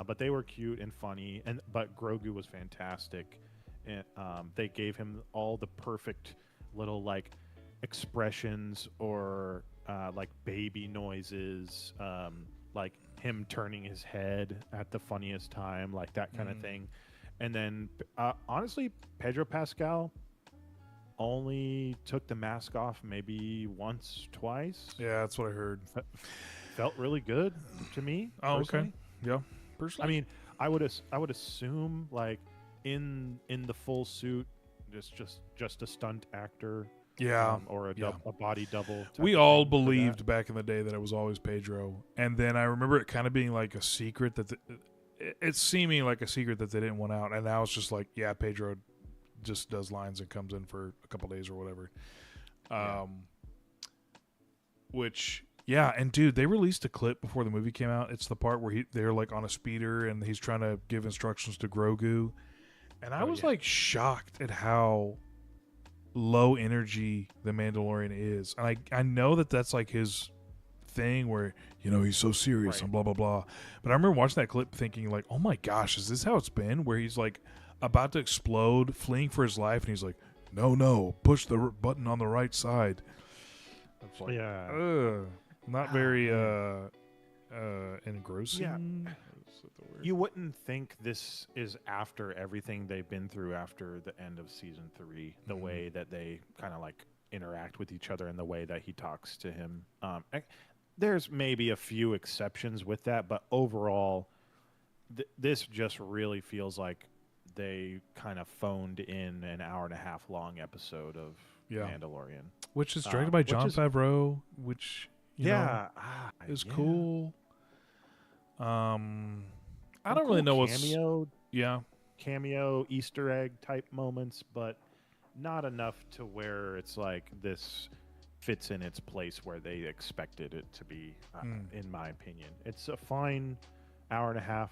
But they were cute and funny, but Grogu was fantastic. And they gave him all the perfect little like expressions or like baby noises, like him turning his head at the funniest time, like that kind of thing. And then honestly, Pedro Pascal only took the mask off maybe once, twice. Yeah, that's what I heard. Felt really good to me. Oh, personally. okay. Yeah, personally. I mean, I would assume like in the full suit, just a stunt actor. Yeah, or a body double. We all believed back in the day that it was always Pedro, and then I remember it kind of being like a secret that it's seeming like a secret that they didn't want out, and now it's just like, yeah, Pedro just does lines and comes in for a couple days or whatever. Which, yeah, and dude, they released a clip before the movie came out. It's the part where they're like on a speeder and he's trying to give instructions to Grogu, and I was like shocked at how low energy the Mandalorian is. And I know that's like his thing where, you know, he's so serious and blah blah blah. But I remember watching that clip thinking like, oh my gosh, is this how it's been? Where he's like about to explode, fleeing for his life, and he's like, no, push the button on the right side. It's like, not very engrossing. Yeah. You wouldn't think this is after everything they've been through after the end of season 3, the way that they kind of like interact with each other and the way that he talks to him. There's maybe a few exceptions with that, but overall, this just really feels like they kind of phoned in an hour and a half long episode of Mandalorian, which is directed by Jon Favreau, which is cool. I don't really know what's cameo Easter egg type moments, but not enough to where it's like this fits in its place where they expected it to be, in my opinion. It's a fine hour and a half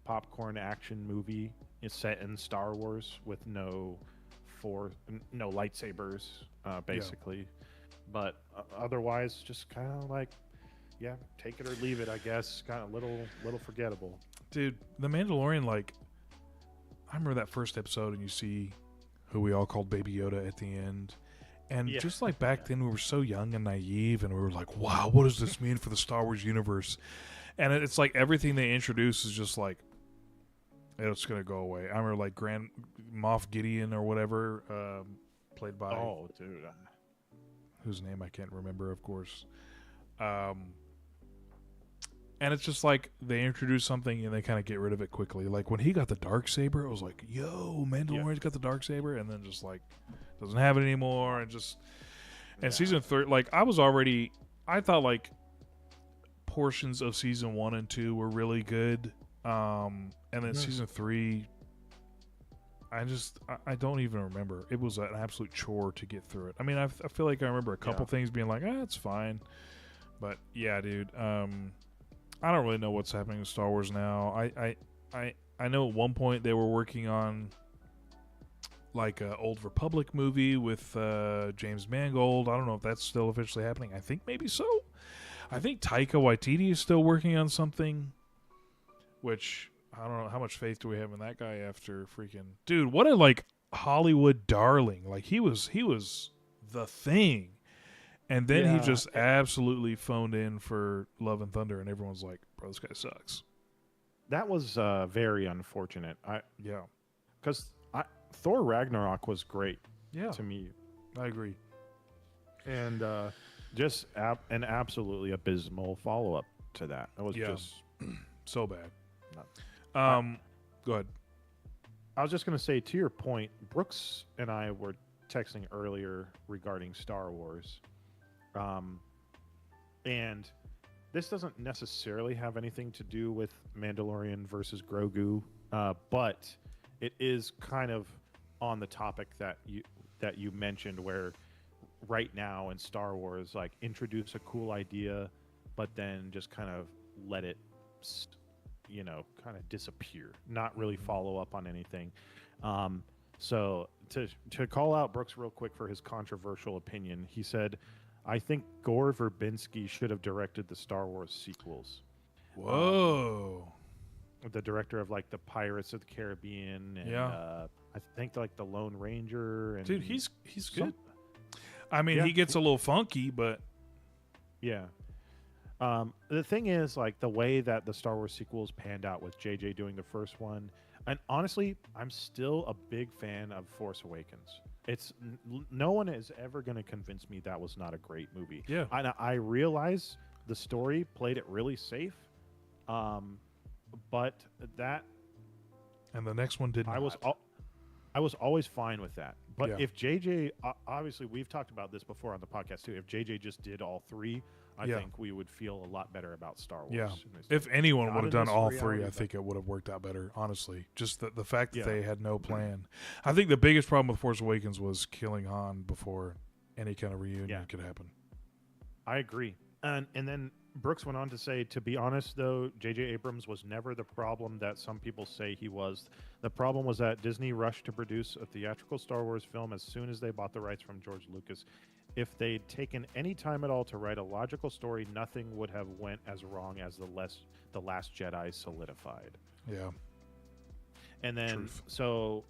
popcorn action movie. It's set in Star Wars with no lightsabers, basically. But otherwise, just kind of like, yeah, take it or leave it, I guess. Kind of little forgettable. Dude, The Mandalorian, like, I remember that first episode and you see who we all called Baby Yoda at the end. And just like back then, we were so young and naive, and we were like, wow, what does this mean for the Star Wars universe? And it's like everything they introduce is just like, it's going to go away. I remember like Grand Moff Gideon or whatever, played by... Oh, dude. Whose name I can't remember, of course. And it's just like they introduce something and they kind of get rid of it quickly. Like when he got the Darksaber, it was like, yo, Mandalorian's got the Darksaber, and then just like doesn't have it anymore, and just season 3, like I thought like portions of season 1 and 2 were really good, and then season 3, I don't even remember. It was an absolute chore to get through it. I mean, I feel like I remember a couple things being like, it's fine, but yeah, dude. I don't really know what's happening with Star Wars now. I know at one point they were working on like an Old Republic movie with James Mangold. I don't know if that's still officially happening. I think maybe so. I think Taika Waititi is still working on something, which I don't know how much faith do we have in that guy after freaking dude. What a like Hollywood darling. Like he was the thing. And then he just absolutely phoned in for Love and Thunder, and everyone's like, bro, this guy sucks. That was very unfortunate. Because Thor Ragnarok was great to me. I agree. And just an absolutely abysmal follow-up to that. It was just... so bad. Go ahead. I was just going to say, to your point, Brooks and I were texting earlier regarding Star Wars. And this doesn't necessarily have anything to do with Mandalorian versus Grogu, but it is kind of on the topic that you mentioned, where right now in Star Wars, like introduce a cool idea, but then just kind of let it, kind of disappear, not really follow up on anything. So to call out Brooks real quick for his controversial opinion, he said, I think Gore Verbinski should have directed the Star Wars sequels. Whoa. The director of like the Pirates of the Caribbean and I think like the Lone Ranger. And dude, he's good. I mean, he gets a little funky, but yeah. The thing is, like the way that the Star Wars sequels panned out with JJ doing the first one, and honestly, I'm still a big fan of Force Awakens. It's no one is ever going to convince me that was not a great movie. Yeah, I realize the story played it really safe, but that and the next one did not. I was always fine with that. But if JJ, obviously we've talked about this before on the podcast too. If JJ just did all three, I think we would feel a lot better about Star Wars. Yeah. If anyone would have done all three, I think it would have worked out better, honestly. Just the fact that they had no plan. I think the biggest problem with Force Awakens was killing Han before any kind of reunion could happen. I agree. And then Brooks went on to say, to be honest, though, J.J. Abrams was never the problem that some people say he was. The problem was that Disney rushed to produce a theatrical Star Wars film as soon as they bought the rights from George Lucas. If they'd taken any time at all to write a logical story, nothing would have went as wrong as The Last Jedi solidified. Yeah. And then so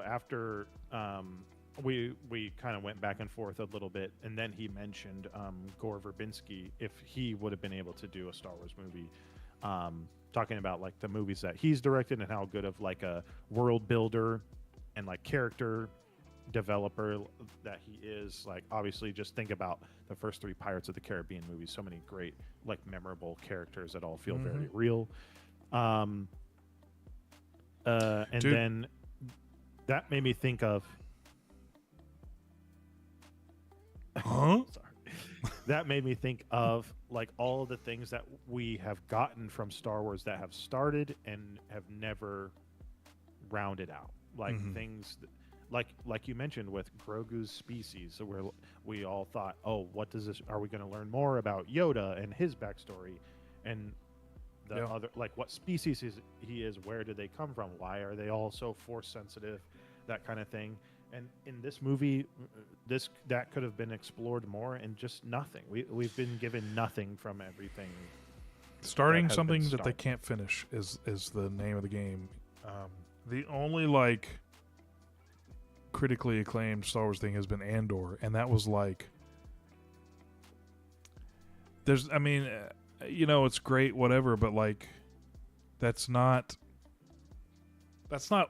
after we kind of went back and forth a little bit, and then he mentioned Gore Verbinski, if he would have been able to do a Star Wars movie, talking about like the movies that he's directed and how good of like a world builder and like character developer that he is. Like obviously just think about the first three Pirates of the Caribbean movies, so many great like memorable characters that all feel very real. And then that made me think of sorry. That made me think of like all of the things that we have gotten from Star Wars that have started and have never rounded out, like things like you mentioned with Grogu's species, so we all thought, oh, what does this? Are we going to learn more about Yoda and his backstory, and the other, like what species he is? Where did they come from? Why are they all so force sensitive? That kind of thing. And in this movie, that could have been explored more, and just nothing. We've been given nothing from everything. Starting something that they can't finish is the name of the game. The only like critically acclaimed Star Wars thing has been Andor, and that was like, there's, I mean, it's great, whatever, but like, that's not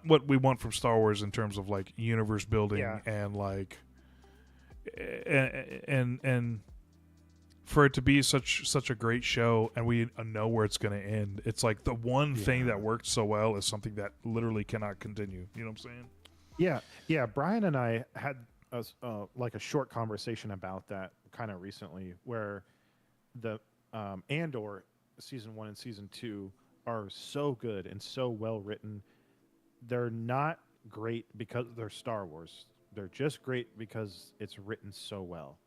what we want from Star Wars in terms of like universe building and like, and for it to be such a great show, and we know where it's going to end. It's like the one thing that worked so well is something that literally cannot continue. You know what I'm saying? Yeah. Brian and I had like a short conversation about that kind of recently, where the Andor season 1 and season 2 are so good and so well written. They're not great because they're Star Wars. They're just great because it's written so well.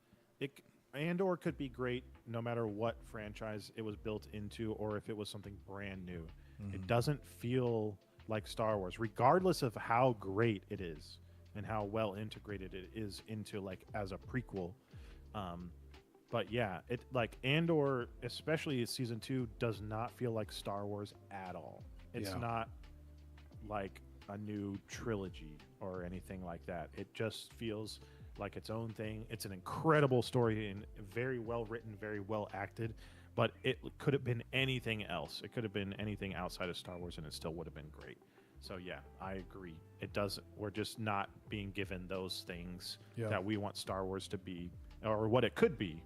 Andor could be great no matter what franchise it was built into, or if it was something brand new. Mm-hmm. It doesn't feel like Star Wars, regardless of how great it is and how well integrated it is into like as a prequel. But yeah, it like Andor, especially season 2, does not feel like Star Wars at all. It's not like a new trilogy or anything like that. It just feels like its own thing. It's an incredible story and very well written, very well acted, but it could have been anything else. It could have been anything outside of Star Wars, and it still would have been great. So yeah, I agree. It doesn't. We're just not being given those things that we want Star Wars to be, or what it could be.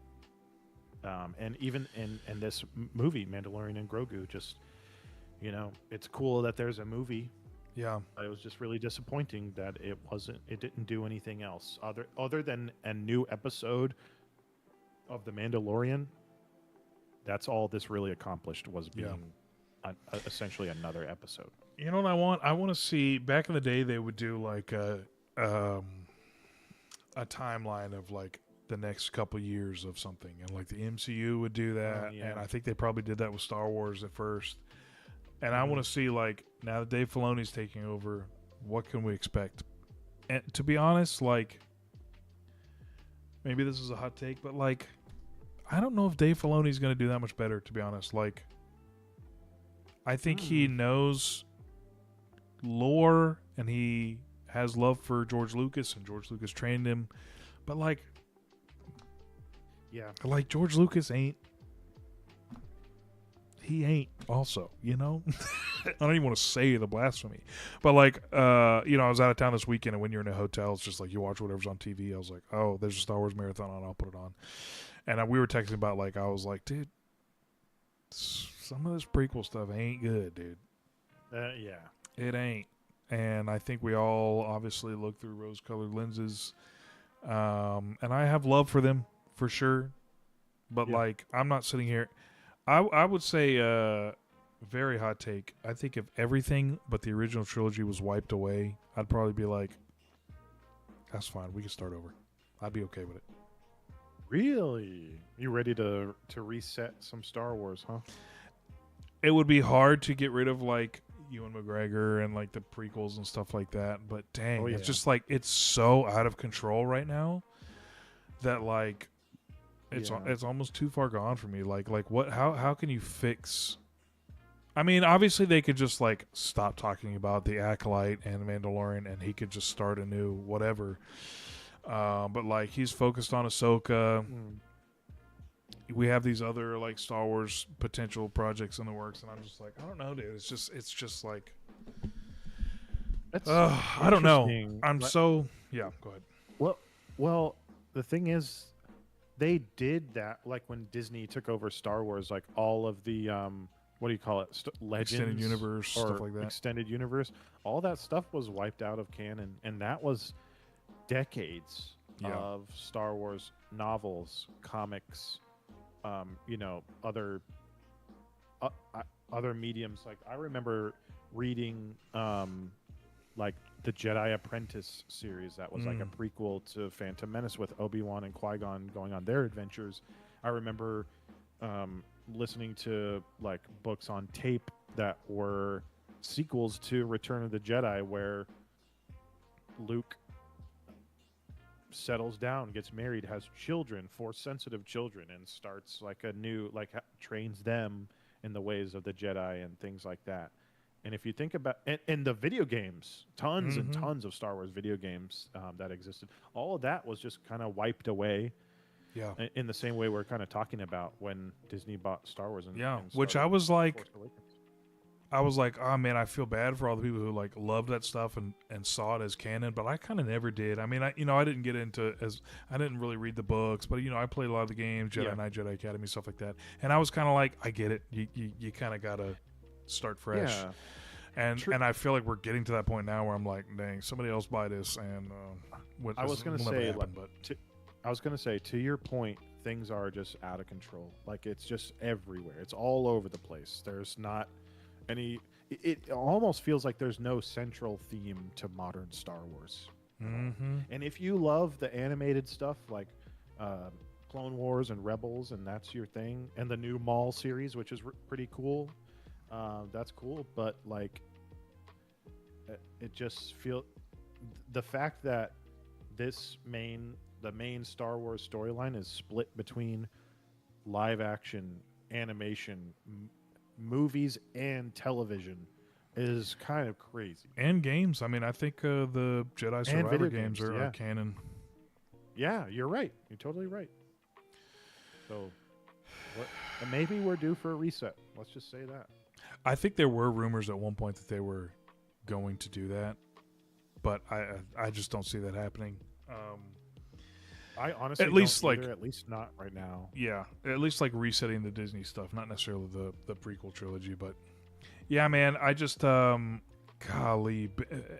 And even in this movie, Mandalorian and Grogu, just it's cool that there's a movie. Yeah, it was just really disappointing that it didn't do anything else other than a new episode of The Mandalorian. That's all this really accomplished, was being essentially another episode. You know what I want? I want to see, back in the day they would do like a timeline of like the next couple years of something, and like the MCU would do that, and I think they probably did that with Star Wars at first. And I want to see, like, now that Dave Filoni's taking over, what can we expect? And to be honest, like, maybe this is a hot take, but, like, I don't know if Dave Filoni's going to do that much better, to be honest. Like, I think he knows lore, and he has love for George Lucas, and George Lucas trained him. But, like, George Lucas ain't. He ain't also, I don't even want to say the blasphemy, but like, I was out of town this weekend, and when you're in a hotel, it's just like you watch whatever's on TV. I was like, oh, there's a Star Wars marathon on, I'll put it on. And we were texting about, like, I was like, dude, some of this prequel stuff ain't good, dude. It ain't. And I think we all obviously look through rose-colored lenses. And I have love for them, for sure. But like, I'm not sitting here. I would say, very hot take, I think if everything but the original trilogy was wiped away, I'd probably be like, that's fine, we can start over. I'd be okay with it. Really? You ready to reset some Star Wars, huh? It would be hard to get rid of, like, Ewan McGregor and, like, the prequels and stuff like that, but dang, it's just, like, it's so out of control right now that, like, it's almost too far gone for me. Like what? How can you fix? I mean, obviously they could just like stop talking about the Acolyte and the Mandalorian, and he could just start a new whatever. But like he's focused on Ahsoka. We have these other like Star Wars potential projects in the works, and I'm just like, I don't know, dude. It's just like, I don't know. I'm so Go ahead. Well, the thing is, they did that like when Disney took over Star Wars, like all of the what do you call it, Legends, extended universe, or stuff like that. Extended universe, all that stuff was wiped out of canon, and that was decades of Star Wars novels, comics, other other mediums. Like I remember reading like the Jedi Apprentice series that was like a prequel to Phantom Menace with Obi-Wan and Qui-Gon going on their adventures. I remember listening to like books on tape that were sequels to Return of the Jedi, where Luke settles down, gets married, has children, Force-sensitive children, and starts like a new, like trains them in the ways of the Jedi and things like that. And if you think about, and the video games, tons and tons of Star Wars video games that existed, all of that was just kind of wiped away. Yeah. In the same way we're kind of talking about when Disney bought Star Wars. And which I was like, oh man, I feel bad for all the people who like loved that stuff and saw it as canon, but I kind of never did. I mean, I didn't get into I didn't really read the books, but I played a lot of the games, Jedi Knight, Jedi Academy, stuff like that, and I was kind of like, I get it. You kind of gotta start fresh. Yeah. And I feel like we're getting to that point now where I'm like, dang, somebody else buy this, and I was going to say, I was going to say, to your point, things are just out of control. Like, it's just everywhere. It's all over the place. There's not any. It almost feels like there's no central theme to modern Star Wars. And if you love the animated stuff like Clone Wars and Rebels, and that's your thing, and the new Maul series, which is pretty cool. That's cool, but like, it just the fact that the main Star Wars storyline is split between live action, animation, movies, and television is kind of crazy. And games. I mean, I think the Jedi Survivor games are canon. Yeah, you're right. You're totally right. So, maybe we're due for a reset. Let's just say that. I think there were rumors at one point that they were going to do that, but I just don't see that happening. I honestly at least not right now. Yeah, at least like resetting the Disney stuff, not necessarily the prequel trilogy, but yeah, man, I just golly,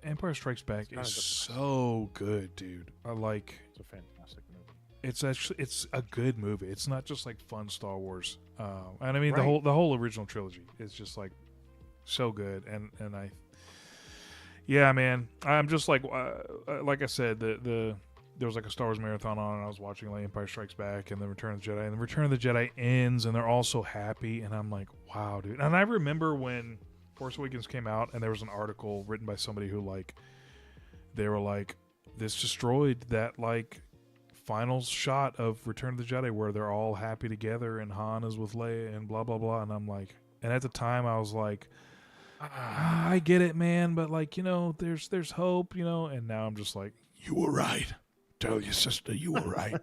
Empire Strikes Back is so good, dude. It's a fantastic movie. It's a good movie. It's not just like fun Star Wars. And I mean the whole original trilogy is just like so good, and yeah, man, I'm just like I said, there was like a Star Wars marathon on, and I was watching like Empire Strikes Back and then Return of the Jedi, and the Return of the Jedi ends, and they're all so happy, and I'm like, wow, dude. And I remember when Force Awakens came out, and there was an article written by somebody who like they were like, this destroyed that like final shot of Return of the Jedi where they're all happy together and Han is with Leia and blah blah blah, and I'm like, and at the time I was like, I get it, man, but like, there's hope, and now I'm just like, you were right. Tell your sister you were right,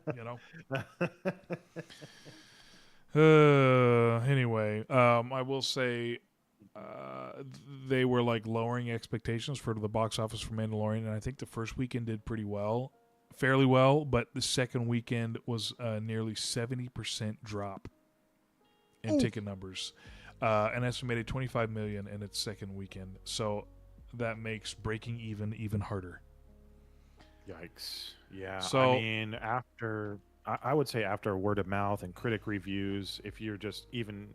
Anyway, I will say they were like lowering expectations for the box office for Mandalorian, and I think the first weekend did fairly well, but the second weekend was nearly 70% drop in ticket numbers. An estimated 25 million in its second weekend. So that makes breaking even harder. Yikes. Yeah. So, I mean, I would say after word of mouth and critic reviews, if you're just even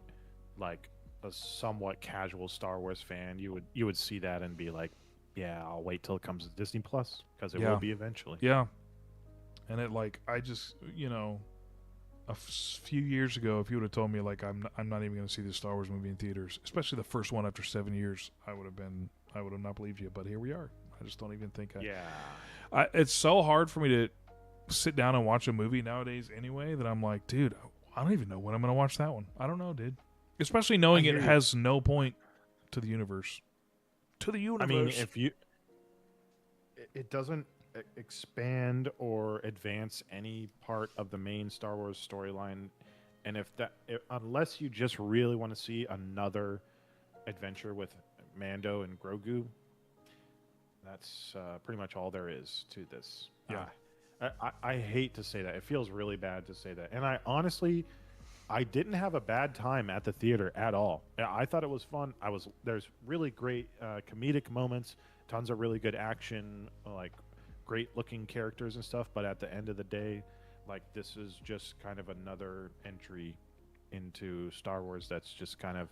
like a somewhat casual Star Wars fan, you would see that and be like, yeah, I'll wait till it comes to Disney Plus, because it will be eventually. Yeah. And it I just, a few years ago, if you would have told me like I'm not even going to see the Star Wars movie in theaters, especially the first one after 7 years, I would have not believed you. But here we are. I just don't even think. It's so hard for me to sit down and watch a movie nowadays anyway that I'm like, dude, I don't even know when I'm going to watch that one. I don't know, dude. Especially knowing it has no point to the universe. To the universe. I mean, it doesn't expand or advance any part of the main Star Wars storyline, and unless you just really want to see another adventure with Mando and Grogu, that's pretty much all there is to this. Yeah. I hate to say that. It feels really bad to say that, and I didn't have a bad time at the theater at all. I thought it was fun. There's really great comedic moments, tons of really good action, like great looking characters and stuff, but at the end of the day, like, this is just kind of another entry into Star Wars that's just kind of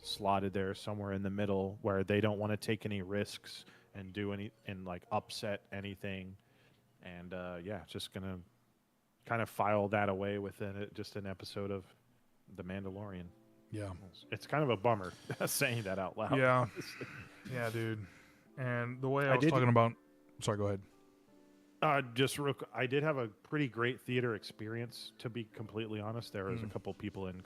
slotted there somewhere in the middle, where they don't want to take any risks and do any and like upset anything, and yeah, just gonna kind of file that away within it, just an episode of The Mandalorian. Yeah. It's kind of a bummer saying that out loud. Yeah. honestly. Yeah, dude. And the way I I was did- talking about. Sorry, go ahead. I did have a pretty great theater experience. To be completely honest, there was a Mm. couple people in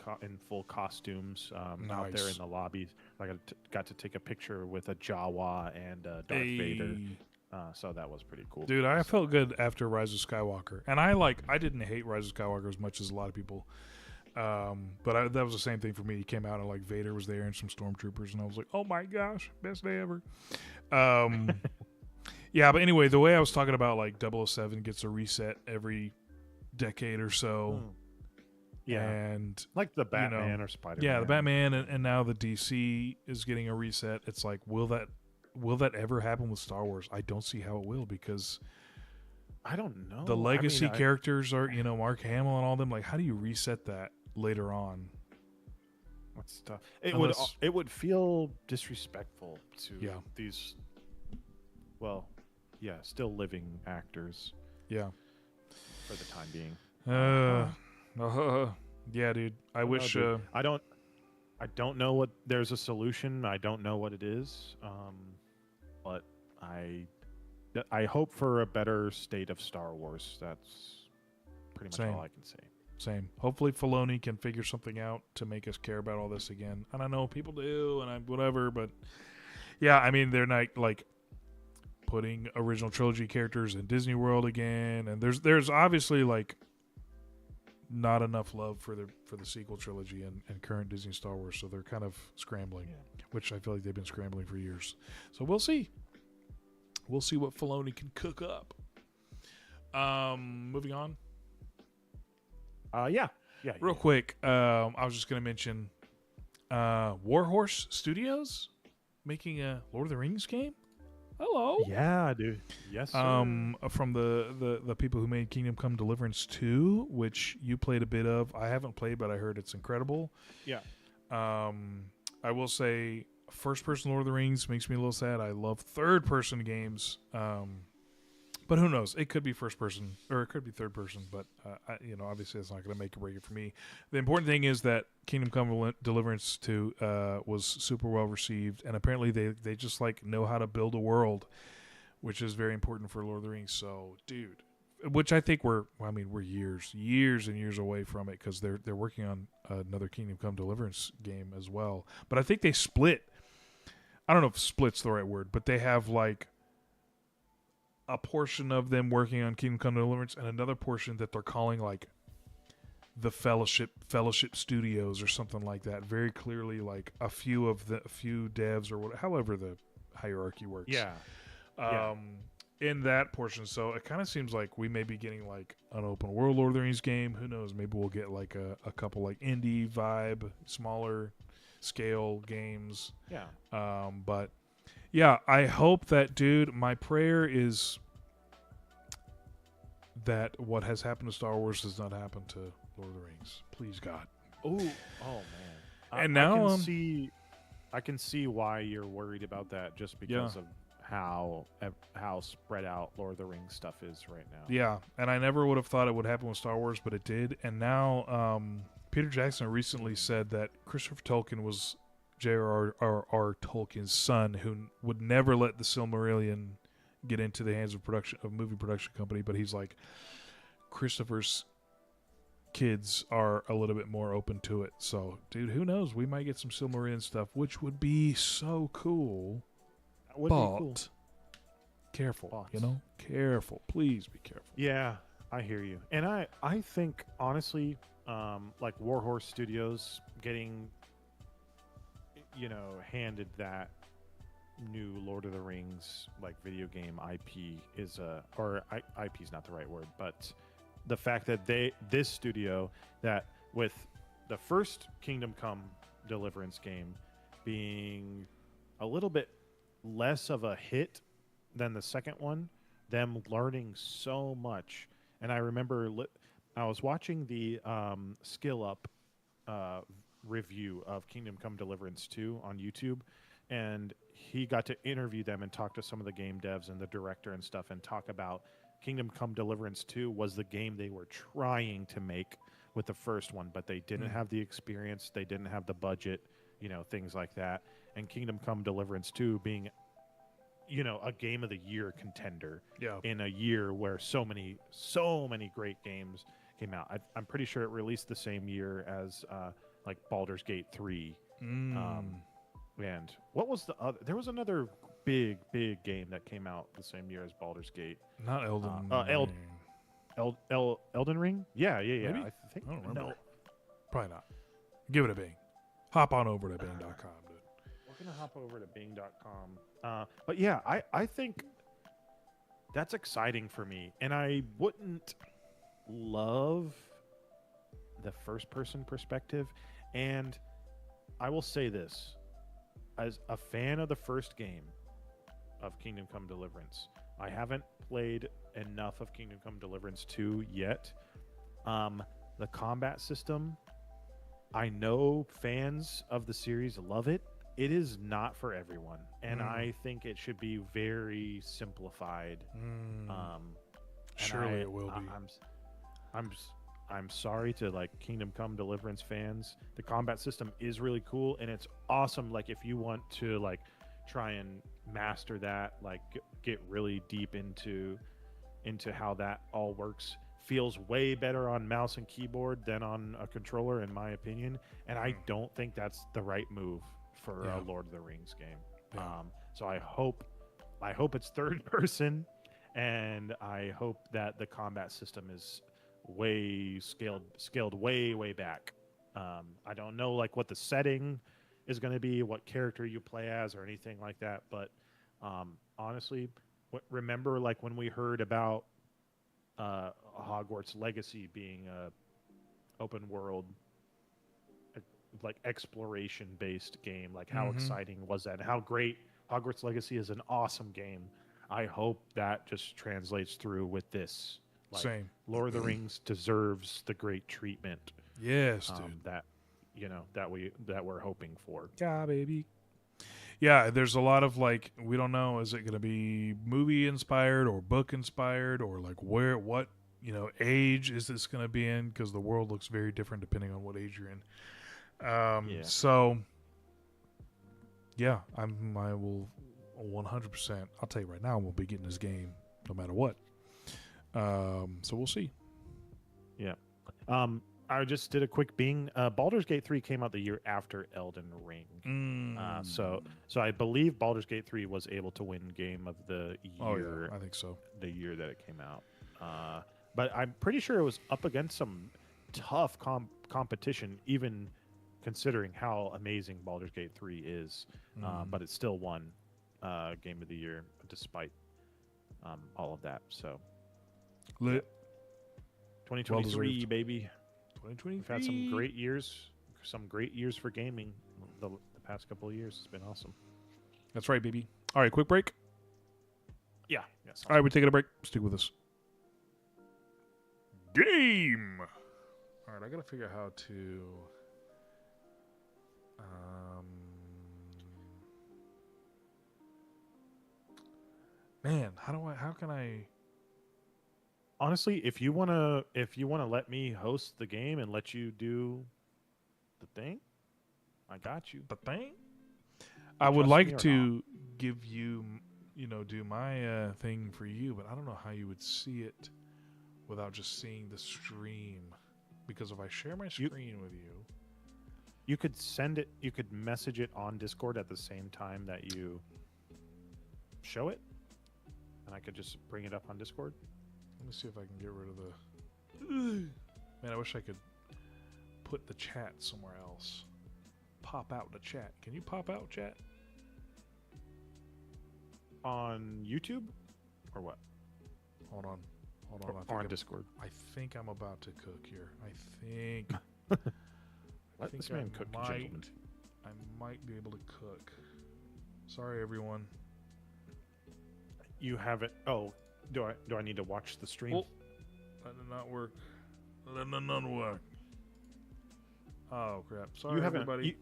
full costumes out there Nice. in the lobby. I got to take a picture with a Jawa and Darth Vader, Hey. so that was pretty cool. Dude, I felt good after Rise of Skywalker, and I didn't hate Rise of Skywalker as much as a lot of people, but that was the same thing for me. He came out and like Vader was there and some stormtroopers, and I was like, oh my gosh, best day ever. Yeah, but anyway, the way I was talking about like 007 gets a reset every decade or so, Yeah, and like the Batman or Spider-Man. yeah, the Batman and now the DC is getting a reset. It's like, will that ever happen with Star Wars? I don't see how it will, because I don't know. the legacy I mean, characters are, Mark Hamill and all them. Like, how do you reset that later on? What's tough? Unless- It would feel disrespectful to Yeah. these. Well, yeah, still living actors Yeah. for the time being. Yeah, dude. I don't know, wish. dude. I don't know what. There's a solution. I don't know what it is. But I hope for a better state of Star Wars. That's pretty much Same. all I can say. Same. Hopefully, Filoni can figure something out to make us care about all this again. And I know people do, and whatever. But yeah, I mean, they're not like putting original trilogy characters in Disney World again, and there's obviously like not enough love for the sequel trilogy and current Disney Star Wars, so they're kind of scrambling, which I feel like they've been scrambling for years. So we'll see. We'll see what Filoni can cook up. Moving on. Yeah. Real quick, I was just going to mention Warhorse Studios making a Lord of the Rings game. Hello. Yeah, dude. Yes. Sir. From the people who made Kingdom Come Deliverance 2, which you played a bit of. I haven't played, but I heard it's incredible. Yeah. I will say first person Lord of the Rings makes me a little sad. I love third person games. But who knows? It could be first person or it could be third person, but obviously that's not going to make or break it for me. The important thing is that Kingdom Come Deliverance 2 was super well received, and apparently they just like know how to build a world, which is very important for Lord of the Rings. So, dude, which I think we're years and years away from it, because they're working on another Kingdom Come Deliverance game as well. But I think they split. I don't know if split's the right word, but they have like a portion of them working on Kingdom Come Deliverance and another portion that they're calling like the Fellowship Studios or something like that. Very clearly, like a few devs or however the hierarchy works. Yeah. In that portion, so it kind of seems like we may be getting like an open world Lord of the Rings game. Who knows? Maybe we'll get like a couple like indie vibe, smaller scale games. Yeah. But yeah, I hope that, dude, my prayer is that what has happened to Star Wars does not happen to Lord of the Rings. Please, God. Oh man. And now, I can see why you're worried about that, just because of how spread out Lord of the Rings stuff is right now. Yeah, and I never would have thought it would happen with Star Wars, but it did. And now Peter Jackson recently said that Christopher Tolkien was J.R.R. Tolkien's son, who would never let the Silmarillion get into the hands of movie production company, but he's like, Christopher's kids are a little bit more open to it. So, dude, who knows? We might get some Silmarillion stuff, which would be so cool. That would But be cool. Careful, But. careful. Please be careful. Yeah, I hear you. And I think honestly, like Warhorse Studios getting handed that new Lord of the Rings like video game IP is IP is not the right word, but the fact that this studio that with the first Kingdom Come Deliverance game being a little bit less of a hit than the second one, them learning so much. And I remember I was watching the Skill Up review of Kingdom Come Deliverance 2 on YouTube, and he got to interview them and talk to some of the game devs and the director and stuff, and talk about Kingdom Come Deliverance 2 was the game they were trying to make with the first one, but they didn't have the experience, they didn't have the budget, things like that. And Kingdom Come Deliverance 2 being, a game of the year contender in a year where so many great games came out. I'm pretty sure it released the same year as like Baldur's Gate 3. And what was the other? There was another big game that came out the same year as Baldur's Gate. Not Elden Ring. Elden Ring? Yeah. Maybe? I think. I don't remember. No. Probably not. Give it a Bing. Hop on over to Bing.com, dude. We're going to hop over to Bing.com. But yeah, I think that's exciting for me. And I wouldn't love the first-person perspective. And I will say this. As a fan of the first game of Kingdom Come Deliverance, I haven't played enough of Kingdom Come Deliverance 2 yet. The combat system, I know fans of the series love it. It is not for everyone, and I think it should be very simplified. Surely it will be. I'm sorry to like Kingdom Come Deliverance fans. The combat system is really cool and it's awesome. Like if you want to like try and master that, like get really deep into how that all works, feels way better on mouse and keyboard than on a controller, in my opinion. And I don't think that's the right move for a Lord of the Rings game. So I hope it's third person, and I hope that the combat system is way scaled way back. I don't know like what the setting is going to be, what character you play as, or anything like that. But honestly, remember like when we heard about Hogwarts Legacy being a open world, like exploration based game, like how exciting was that, and how great Hogwarts Legacy is. An awesome game. I hope that just translates through with this. Like, Same. Lord of the Rings deserves the great treatment. Yes, dude. That we're hoping for. Yeah, baby. Yeah, there's a lot of like, we don't know, is it going to be movie inspired or book inspired, or like what age is this going to be in? Because the world looks very different depending on what age you're in. So yeah, I will 100%. I'll tell you right now, we'll be getting this game no matter what. So we'll see. Yeah. I just did a quick Bing. Baldur's Gate 3 came out the year after Elden Ring. So I believe Baldur's Gate 3 was able to win Game of the Year. Oh, yeah, I think so. The year that it came out. But I'm pretty sure it was up against some tough competition, even considering how amazing Baldur's Gate 3 is. But it still won Game of the Year despite all of that. So lit. 2023, baby. 2023. We've had some great years for gaming the past couple of years. It's been awesome. That's right, baby. All right, quick break. Yeah. Yes. All right, we're taking a break. Stick with us. Game. All right, I gotta figure out how to. Man, how can I? Honestly, if you wanna let me host the game and let you do the thing, I got you. The thing? I would like to give you, do my thing for you, but I don't know how you would see it without just seeing the stream. Because if I share my screen with you, you could send it. You could message it on Discord at the same time that you show it, and I could just bring it up on Discord. Let me see if I can get rid of the... Man, I wish I could put the chat somewhere else. Pop out the chat. Can you pop out chat? On YouTube? Or what? Hold on. Or on Discord. I think I'm about to cook here. Let this man cook, gentlemen. I might be able to cook. Sorry, everyone. You have it... Oh... Do I need to watch the stream? Oh, that did not work. That did not work. Oh crap! Sorry, everybody.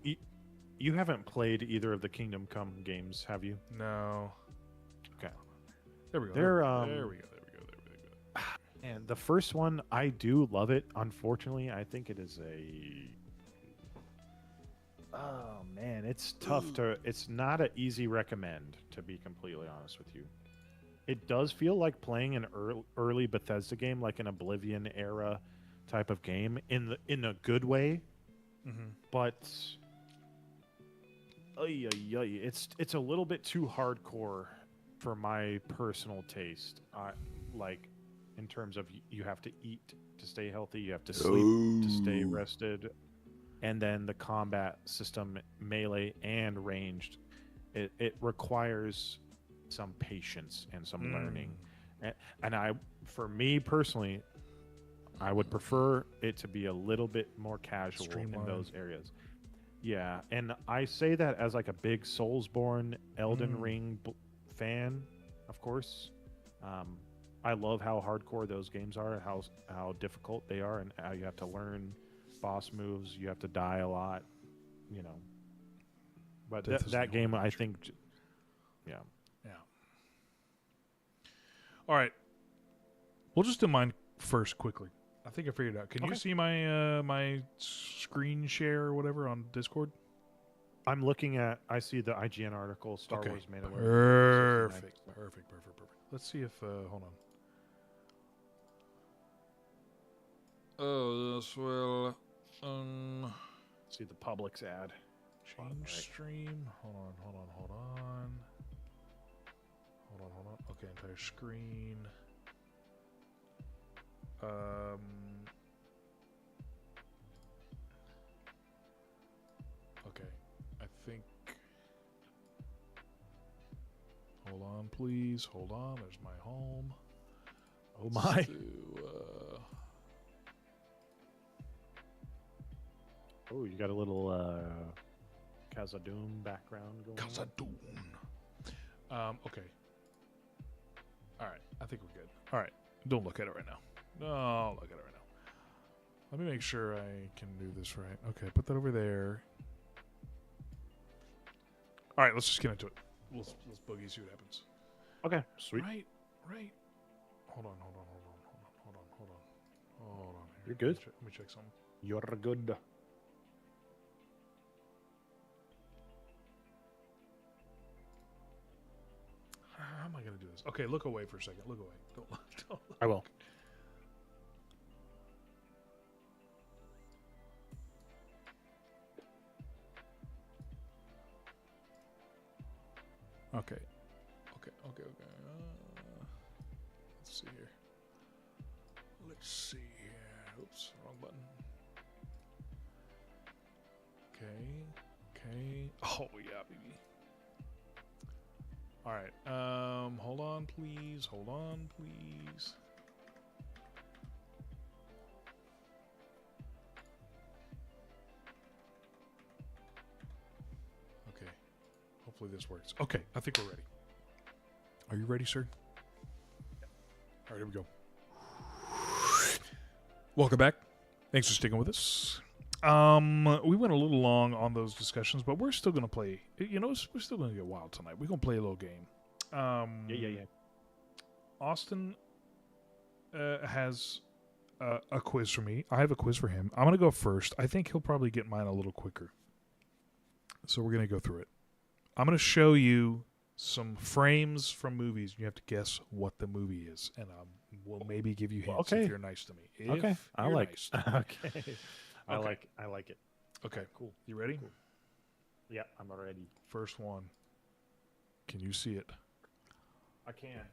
You haven't played either of the Kingdom Come games, have you? No. Okay. There we go. They're, there we go. And the first one, I do love it. Unfortunately, I think it is a. Oh man, it's tough to. It's not an easy recommend, to be completely honest with you. It does feel like playing an early Bethesda game, like an Oblivion era type of game, in a good way. Mm-hmm. But it's a little bit too hardcore for my personal taste. Like in terms of you have to eat to stay healthy, you have to sleep to stay rested, and then the combat system, melee and ranged, it requires some patience and some learning. And for me personally, I would prefer it to be a little bit more casual in those areas. Yeah, and I say that as like a big Soulsborne, Elden Ring fan, of course. I love how hardcore those games are, how difficult they are, and how you have to learn boss moves. You have to die a lot, you know. But that game, I think, yeah. Yeah. All right. We'll just do mine first quickly. I think I figured it out. Can you see my my screen share or whatever on Discord? I'm looking at. I see the IGN article. Star Wars Mandalorian. Perfect. Let's see if. Hold on. Oh, this will. See the Publix ad. Change stream. Hold on. Okay, entire screen. Okay, I think. Hold on, please. Hold on. There's my home. Oh my. Oh, you got a little Khazad-dûm background going on. Khazad-dûm. Okay. All right. I think we're good. All right. Don't look at it right now. No, look at it right now. Let me make sure I can do this right. Okay, put that over there. All right, let's just get into it. Let's boogie, see what happens. Okay, sweet. Right. Hold on. Here. You're good. Let me check something. You're good. How am I going to do this? Okay, look away for a second. Look away. Don't look. I will. Okay. Let's see here. Oops, wrong button. Okay. Oh yeah, baby. All right. Hold on, please. Okay. Hopefully this works. Okay, I think we're ready. Are you ready, sir? All right, here we go. Welcome back. Thanks for sticking with us. We went a little long on those discussions, but we're still going to play. You know, we're still going to get wild tonight. We're going to play a little game. Yeah. Austin has a quiz for me. I have a quiz for him. I'm going to go first. I think he'll probably get mine a little quicker. So we're going to go through it. I'm going to show you some frames from movies. You have to guess what the movie is, and we'll maybe give you hints if you're nice to me. Okay, I like. Nice. Okay, I like it. Okay, cool. You ready? Cool. Yeah, I'm ready. First one. Can you see it? I can.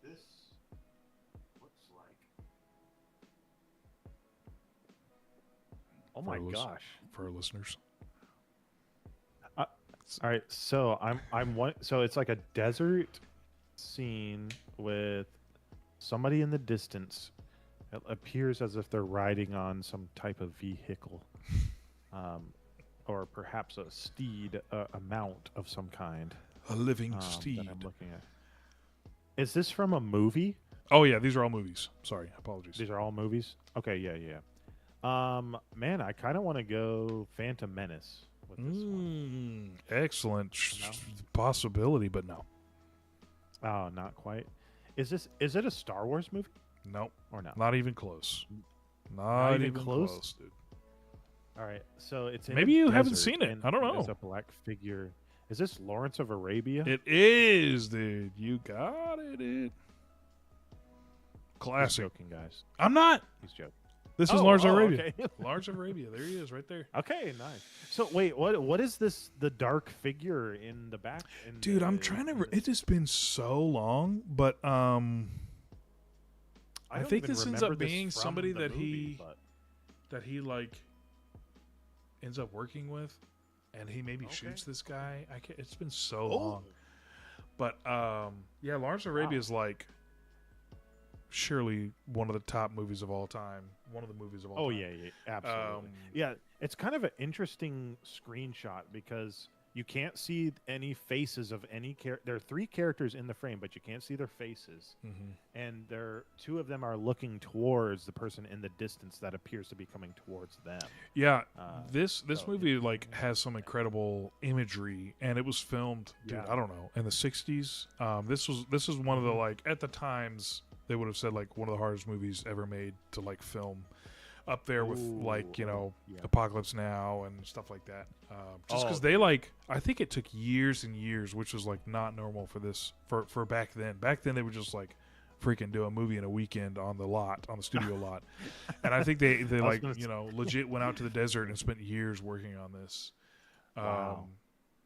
This looks like. Oh my gosh! For our listeners. All right, so so it's like a desert scene with somebody in the distance. It appears as if they're riding on some type of vehicle, or perhaps a steed, a mount of some kind. A living steed. That I'm looking at. Is this from a movie? Oh yeah, these are all movies. Sorry, apologies. These are all movies. Okay, yeah. Man, I kind of want to go Phantom Menace. with this one. Excellent No? possibility, but no. Oh, not quite. Is it a Star Wars movie Nope. or no? Not even close. Not even close, dude. All right, so it's in Maybe a you haven't desert, seen it. and I don't There's know. a black figure. Is this Lawrence of Arabia? It is, dude. You got it, dude. He's Classic. joking, guys. I'm not. He's joking. This is Lars Arabia. Okay. Lars Arabia. There he is, right there. Okay, nice. So wait, what is this? The dark figure in the back? Dude, I'm trying to. It has been so long, but I don't think even this ends remember up this being from somebody the that movie, he like ends up working with, and he maybe shoots this guy. I can't, it's been so long, but yeah, Lars Arabia is like surely one of the top movies of all time. One of the movies of all time. Yeah, absolutely. Yeah, it's kind of an interesting screenshot because you can't see any faces of any character. There are 3 characters in the frame, but you can't see their faces. And two of them are looking towards the person in the distance that appears to be coming towards them. Yeah, this movie like has some incredible imagery, and it was filmed, dude. I don't know, in the '60s. This was one of the like at the times they would have said like one of the hardest movies ever made to like film. Up there with like Apocalypse Now and stuff like that, just because they like I think it took years and years, which was like not normal for this for back then. Back then they would just like freaking do a movie in a weekend on the studio lot, and I think they like legit went out to the desert and spent years working on this. Wow.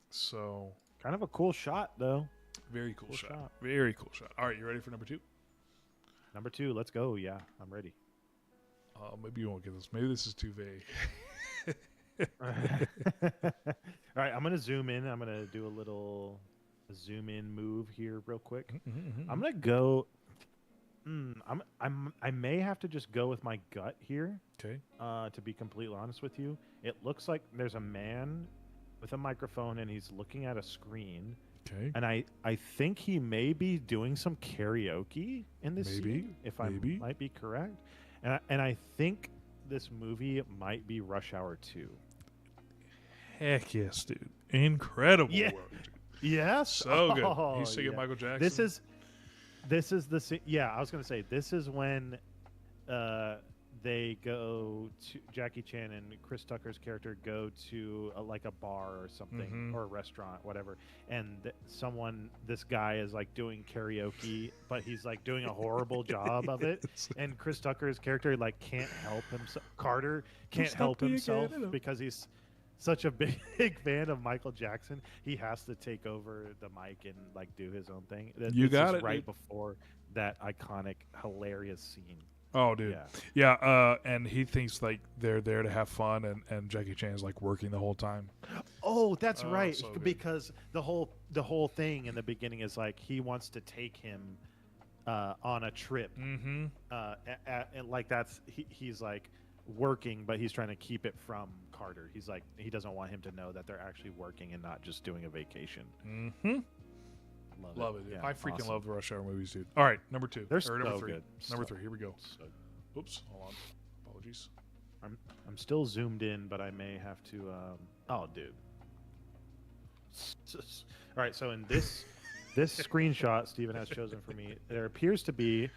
So kind of a cool shot though. Very cool shot. Very cool shot. All right, you ready for number 2? Number 2, let's go. Yeah, I'm ready. Maybe you won't get this. Maybe this is too vague. All right, I'm gonna zoom in. I'm gonna do a little zoom in move here, real quick. I'm gonna go. I may have to just go with my gut here. Okay. To be completely honest with you, it looks like there's a man with a microphone and he's looking at a screen. Okay. And I think he may be doing some karaoke in this scene, if I might be correct. And I think this movie might be Rush Hour 2. Heck yes, dude. Incredible Yeah. work, dude. Yes. So good. He's singing Michael Jackson. This is the scene. Yeah, I was going to say, this is when they go to Jackie Chan and Chris Tucker's character go to like a bar or something or a restaurant, whatever, and this guy is like doing karaoke, but he's like doing a horrible job of it, and Chris Tucker's character like can't help himself. Carter can't help himself because he's such a big fan of Michael Jackson. He has to take over the mic and like do his own thing. You got it, right dude. before that iconic, hilarious scene. Oh, dude. Yeah. And he thinks like they're there to have fun, and Jackie Chan's like working the whole time. Oh, that's right. So good. Because the whole thing in the beginning is like he wants to take him on a trip. And like he's like working, but he's trying to keep it from Carter. He's like he doesn't want him to know that they're actually working and not just doing a vacation. Love it. Dude. Yeah, I freaking awesome. love the Rush Hour movies, dude. All right, number 2. They're number so 3. good. Number So- 3. Here we go. so- Oops. Hold on. Apologies. I'm still zoomed in, but I may have to. Oh, dude. All right. So in this screenshot Steven has chosen for me, there appears to be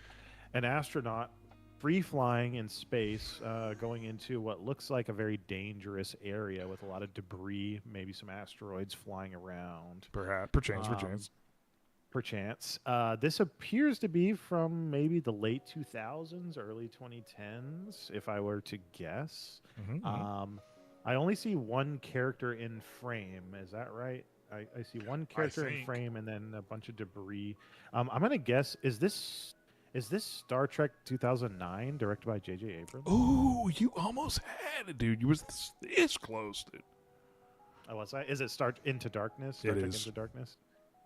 an astronaut free flying in space, going into what looks like a very dangerous area with a lot of debris, maybe some asteroids flying around. Perchance. Perchance. This appears to be from maybe the late 2000s, early 2010s, if I were to guess. I only see one character in frame. Is that right? I see one character in frame and then a bunch of debris. I'm going to guess, is this Star Trek 2009, directed by J.J. Abrams? Ooh, you almost had it, dude. You was this close, dude. Oh, was I? Is it Into Darkness? It is. Into Darkness?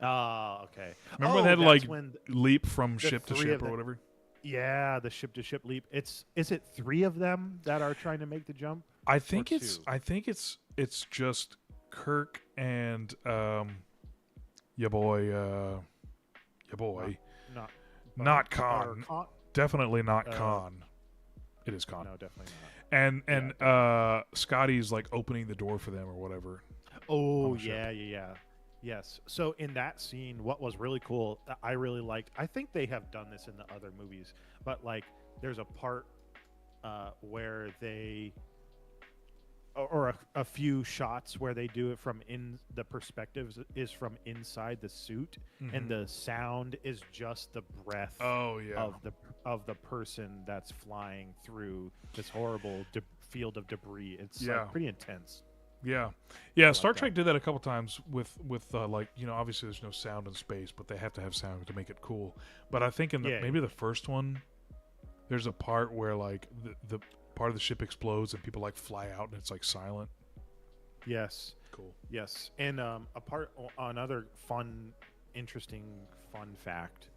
Oh, okay. Remember when they had to like leap from ship to ship or whatever? Yeah, the ship-to-ship leap. Is it 3 of them that are trying to make the jump? I think Or it's 2? I think it's just Kirk and your boy. Not Khan. Definitely not Khan. It is Khan. No, definitely not. And Scotty's like opening the door for them or whatever. Oh the ship. yeah. Yes. So in that scene, what was really cool, I really liked. I think they have done this in the other movies, but like, there's a part where they, or a few shots where they do it from in the perspectives is from inside the suit, and the sound is just the breath Oh yeah. of the person that's flying through this horrible field of debris. It's Yeah. like pretty intense. Yeah, Star like Trek did that a couple times with like, you know, obviously there's no sound in space, but they have to have sound to make it cool. But I think in maybe the first one, there's a part where like the part of the ship explodes and people like fly out and it's like silent. Yes. Cool. Yes, and another interesting fun fact.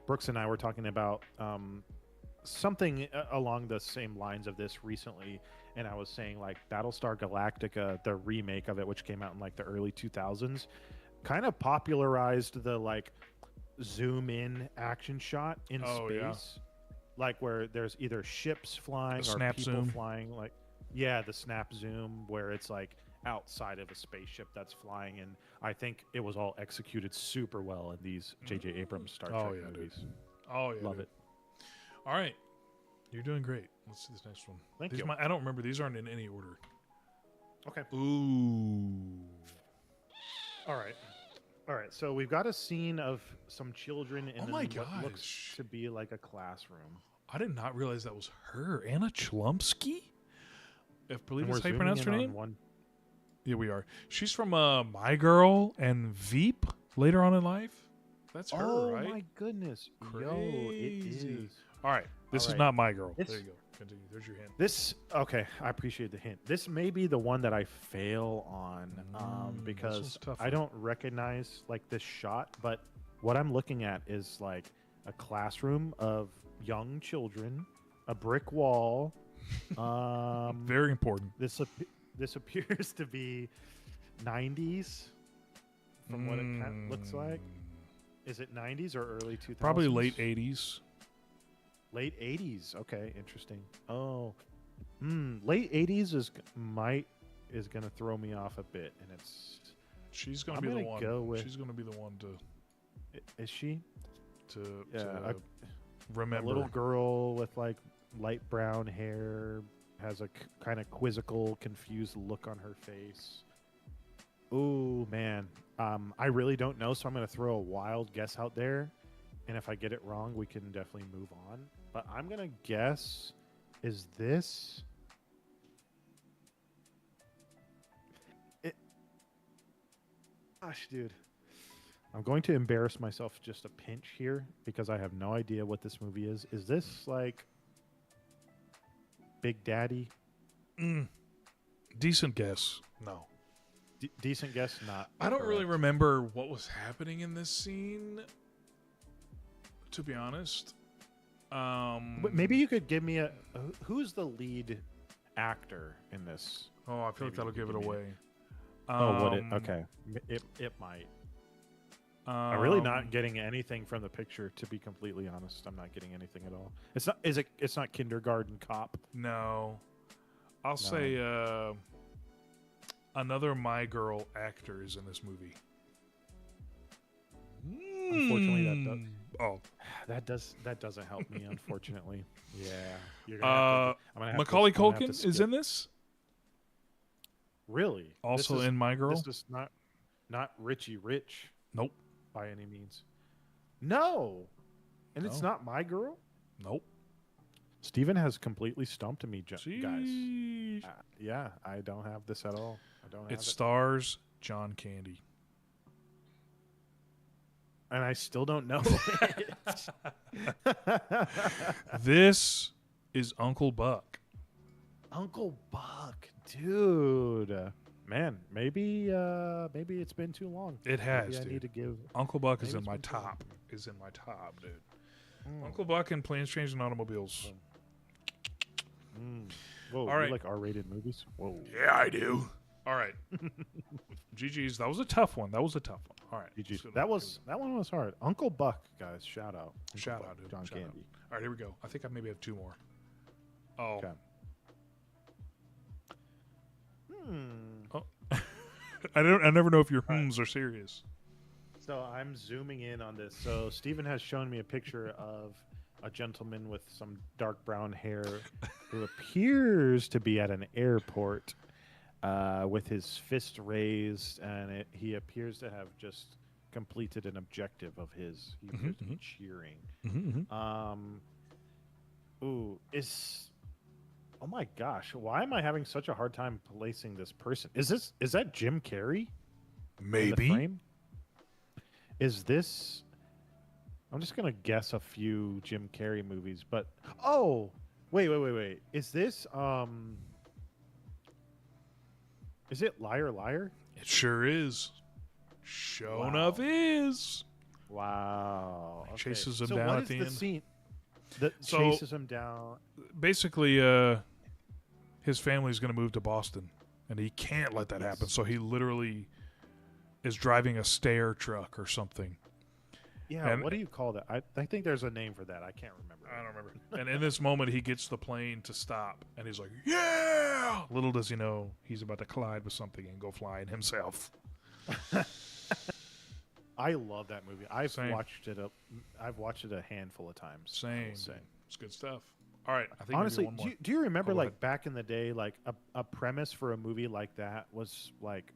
Brooks and I were talking about something along the same lines of this recently, and I was saying like Battlestar Galactica, the remake of it, which came out in like the early 2000s, kind of popularized the like zoom in action shot in space. Yeah. Like where there's either ships flying or people zoom. flying, like the snap zoom where it's like outside of a spaceship that's flying, and I think it was all executed super well in these J.J. Abrams Star Trek movies. Dude. Oh yeah, love it. All right, you're doing great. Let's see this next one. Thank you. I don't remember. These aren't in any order. Okay. Ooh. All right. So we've got a scene of some children in what gosh. looks to be like a classroom. I did not realize that was her, Anna Chlumsky. If I believe And that's we're how you zooming pronounce in her on name. one. Yeah, we are. She's from My Girl and Veep later on in life. That's her, right? Oh my goodness. Yo, it Crazy. is. All right. This All is right. not My Girl. It's- There you go. Continue. There's your hint. Okay, I appreciate the hint. This may be the one that I fail on this because one's tough I one. don't recognize like this shot, but what I'm looking at is like a classroom of young children, a brick wall. Very important. This appears to be 90s from what it looks like. Is it 90s or early 2000s? Probably late 80s. Late 80s. Okay, interesting. Oh, late 80s is going to throw me off a bit, and it's. She's going I'm to be the gonna one. go with- She's going to be the one Is she to a remember. little girl with like light brown hair, has a kind of quizzical, confused look on her face? Ooh, man. I really don't know, so I'm going to throw a wild guess out there. And if I get it wrong, we can definitely move on. But I'm going to guess, is this... Gosh, dude. I'm going to embarrass myself just a pinch here because I have no idea what this movie is. Is this like Big Daddy? Decent guess. No. Decent guess, not. I don't really correct. remember what was happening in this scene, to be honest. But maybe you could give me who's the lead actor in this? Oh, I feel like maybe that'll you give could it give me away. Okay, it might. I'm really not getting anything from the picture, to be completely honest. I'm not getting anything at all. It's not. Is it? It's not Kindergarten Cop. No. I'll say another My Girl actor is in this movie. Unfortunately, that doesn't help me. Unfortunately, yeah. You're gonna Macaulay Culkin is in this. Really? Also in My Girl. This is not Richie Rich. Nope. By any means. No. And it's No. not My Girl? Nope. Steven has completely stumped me, guys. Sheesh. Yeah, I don't have this at all. I don't have It it. stars John Candy. And I still don't know it. This is Uncle Buck. Uncle Buck, dude. Man, maybe it's been too long. It has, Maybe I dude. need to give. Uncle Buck is Maybe in it's my been too long. top. Is in my top, dude. Uncle Buck and Planes, Trains, and Automobiles. Whoa, All you right. like R-rated movies? Whoa. Yeah, I do. All right. GG's. That was a tough one. All right. GG. So That one was hard. Uncle Buck, guys. Shout out. Uncle Shout Buck, out, dude. John Shout out. Candy. All right, here we go. I think I maybe have two more. Oh. Okay. Oh. I never know if your hmms are serious. So I'm zooming in on this. So Steven has shown me a picture of a gentleman with some dark brown hair who appears to be at an airport with his fist raised, and he appears to have just completed an objective of his. He appears to be cheering. Oh my gosh, why am I having such a hard time placing this person? Is that Jim Carrey? Maybe. In the frame? Is this? I'm just gonna guess a few Jim Carrey movies, but wait. Is this Is it Liar Liar? It sure is. Show Wow. enough is. Wow. Okay. Chases him so down what at is the the end. scene that So- chases him down? Basically, his family's going to move to Boston, and he can't let that happen. So he literally is driving a stair truck or something. Yeah, And- what do you call that? I think there's a name for that. I can't remember. I don't remember. And in this moment, he gets the plane to stop, and he's like, "Yeah!" Little does he know, he's about to collide with something and go flying himself. I love that movie. I've Same. watched it a handful of times. I will Same. say. It's good stuff. All right. I think Honestly, maybe one more. do you remember Oh, go like ahead. back in the day, like a premise for a movie like that was like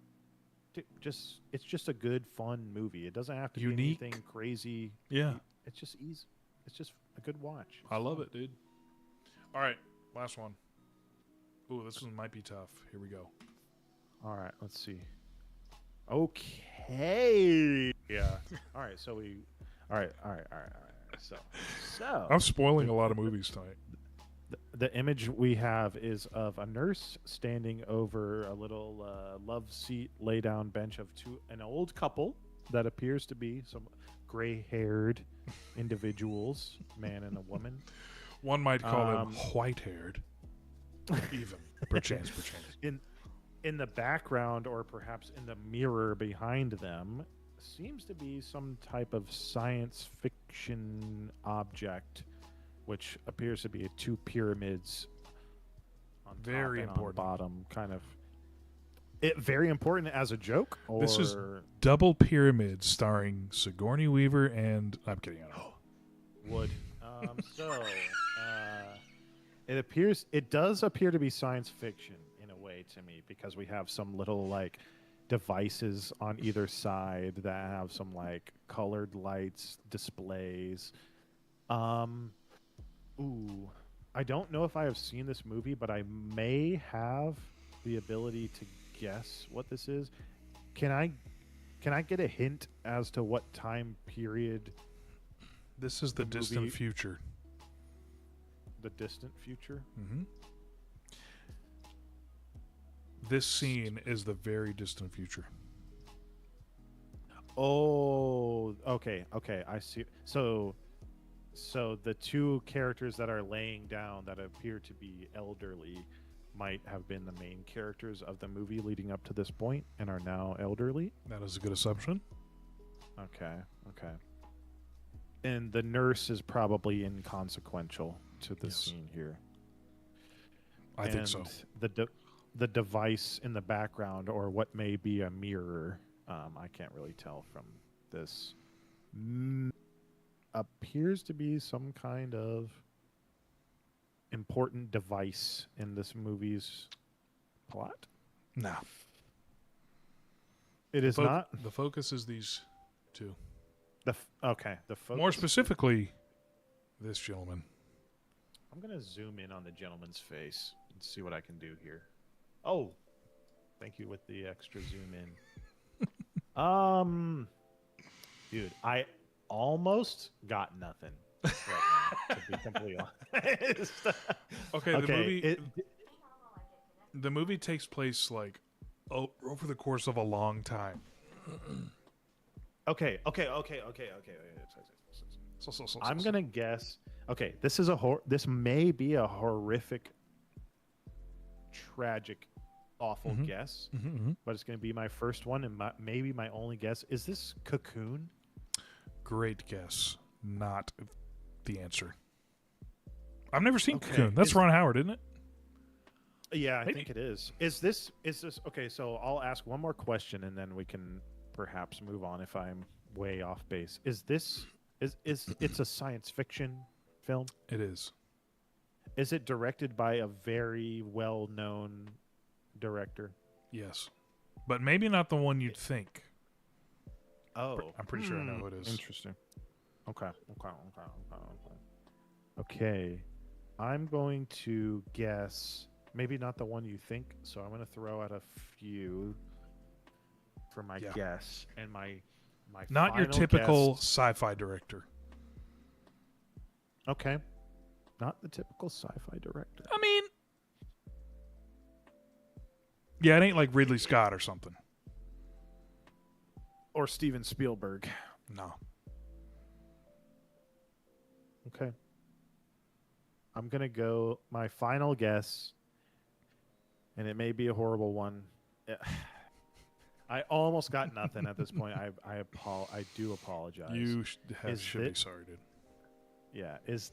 it's just a good fun movie. It doesn't have to Unique. be anything crazy. Yeah. It's just easy. It's just a good watch. I love it, dude. All right. Last one. Ooh, this one might be tough. Here we go. All right, let's see. Okay. Yeah. All right. So we. All right. So. I'm spoiling a lot of movies tonight. The image we have is of a nurse standing over a little love seat, lay down bench of an old couple that appears to be some gray-haired individuals, man and a woman. One might call them white-haired. Even. Perchance. In the background, or perhaps in the mirror behind them, seems to be some type of science fiction object, which appears to be two pyramids on top Very and important. on bottom, kind of. Very important as a joke. Or This is Double Pyramid starring Sigourney Weaver and... I'm kidding. I don't know. wood. It does appear to be science fiction in a way to me, because we have some little like devices on either side that have some like colored lights, displays. I don't know if I have seen this movie, but I may have the ability to guess what this is. Can I get a hint as to what time period? This is the The distant movie- future. The distant future? Mm-hmm. This scene is the very distant future. Oh, okay, I see. So the two characters that are laying down that appear to be elderly might have been the main characters of the movie leading up to this point and are now elderly. That is a good assumption. Okay. And the nurse is probably inconsequential to the Yes. scene here. I think so. The device in the background, or what may be a mirror, I can't really tell from this, appears to be some kind of important device in this movie's plot. No. It is not The focus is these two. the focus. More specifically, this gentleman. I'm gonna zoom in on the gentleman's face and see what I can do here. Oh, thank you with the extra zoom in. Dude, I almost got nothing right now, to be completely honest. Okay, the movie takes place like over the course of a long time. Okay. So. I'm gonna guess. Okay, this is this may be a horrific, tragic, awful guess, but it's gonna be my first one and maybe my only guess. Is this Cocoon? Great guess. Not the answer. I've never seen Okay, Cocoon. That's is- Ron Howard, isn't it? Yeah, I Maybe. think it is. Is this okay? So I'll ask one more question, and then we can perhaps move on if I'm way off base. Is this is it's a science fiction film? It is. Is it directed by a very well-known director? Yes. But maybe not the one you'd think. Oh, I'm pretty sure I know who it is. Interesting. Okay. Okay. I'm going to guess maybe not the one you think, so I'm going to throw out a few for my Yeah. guess, and my Not your final typical guess- sci-fi director. Okay. Not the typical sci-fi director. I mean, yeah, it ain't like Ridley Scott or something. Or Steven Spielberg. No. Okay. I'm going to go my final guess, and it may be a horrible one. I almost got nothing at this point. I do apologize. You Is should be it- sorry, dude. Yeah, is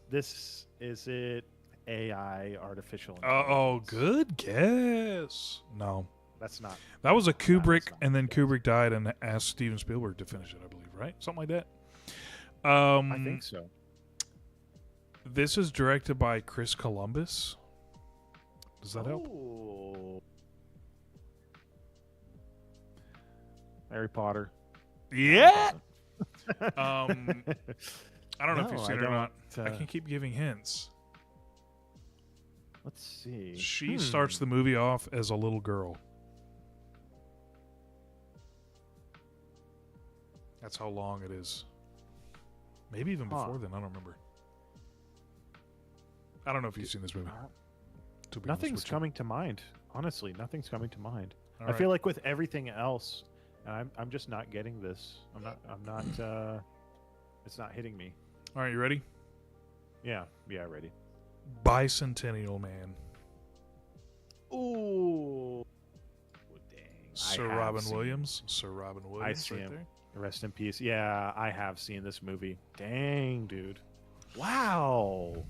it AI, artificial Oh, intelligence? good guess. No. That's not. That was a Kubrick, that's not and then good guess. Kubrick died and asked Steven Spielberg to finish it, I believe, right? Something like that. I think so. This is directed by Chris Columbus. Does that help? Oh. Harry Potter. Yeah. I don't know if No, you've I seen it or not. don't, I can keep giving hints. Let's see. She starts the movie off as a little girl. That's how long it is. Maybe even Huh. before then. I don't remember. I don't know if you've seen this movie. To be honest Nothing's with you. coming to mind. Honestly, nothing's coming to mind. All I right. feel like with everything else, and I'm just not getting this. I'm not. It's not hitting me. All right, you ready? Yeah. Ready. Bicentennial Man. Ooh. Dang. Sir Robin Williams. Sir Robin Williams. see right him. there. Rest in peace. Yeah, I have seen this movie. Dang, dude. Wow.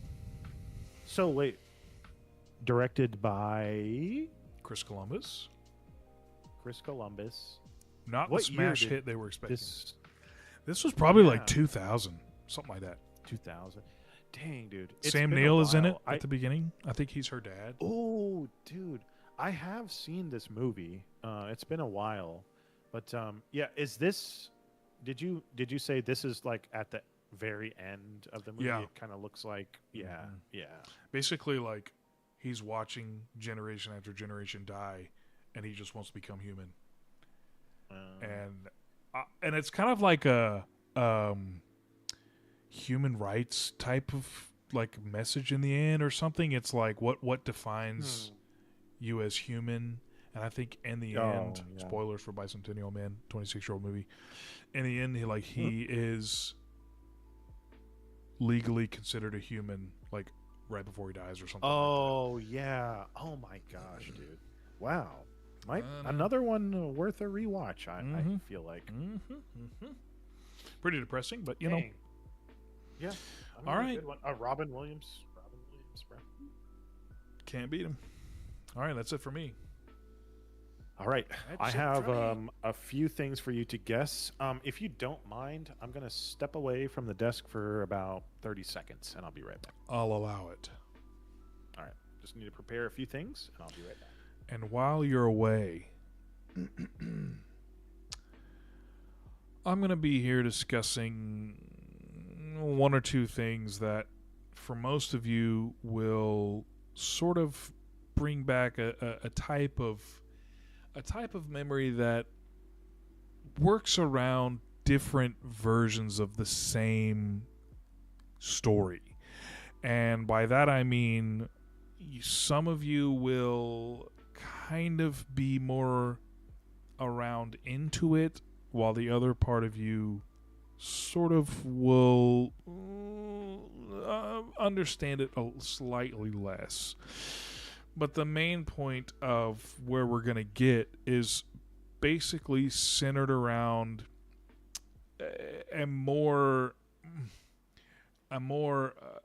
So wait, directed by Chris Columbus. Chris Columbus. Not What the year smash did hit they were expecting. This This was probably Yeah. like 2000, something like that. 2000. Dang, dude. It's Sam been a Neill is in it while. at the beginning. I think he's her dad. Oh, dude. I have seen this movie. It's been a while. But yeah, is this did you say this is like at the very end of the movie? Yeah. It kind of looks like Mhm. yeah. Basically, like he's watching generation after generation die, and he just wants to become human. And it's kind of like a human rights type of like message in the end or something. It's like what defines you as human. And I think in the end, yeah. spoilers for Bicentennial Man, 26-year-old movie. In the end, he is legally considered a human, like right before he dies or something. Oh yeah. Oh my gosh, dude. Wow. I know. Another one worth a rewatch. I Mhm. feel like. Pretty depressing, but you know. Dang. Yeah. All right. Good one. Robin Williams. Bro. Can't beat him. All right, that's it for me. All right. I That's it have for me. a few things for you to guess. If you don't mind, I'm going to step away from the desk for about 30 seconds, and I'll be right back. I'll allow it. All right. Just need to prepare a few things, and I'll be right back. And while you're away, I'm going to be here discussing one or two things that, for most of you, will sort of bring back a type of memory that works around different versions of the same story. And by that I mean some of you will kind of be more around into it, while the other part of you sort of will understand it slightly less. But the main point of where we're going to get is basically centered around a more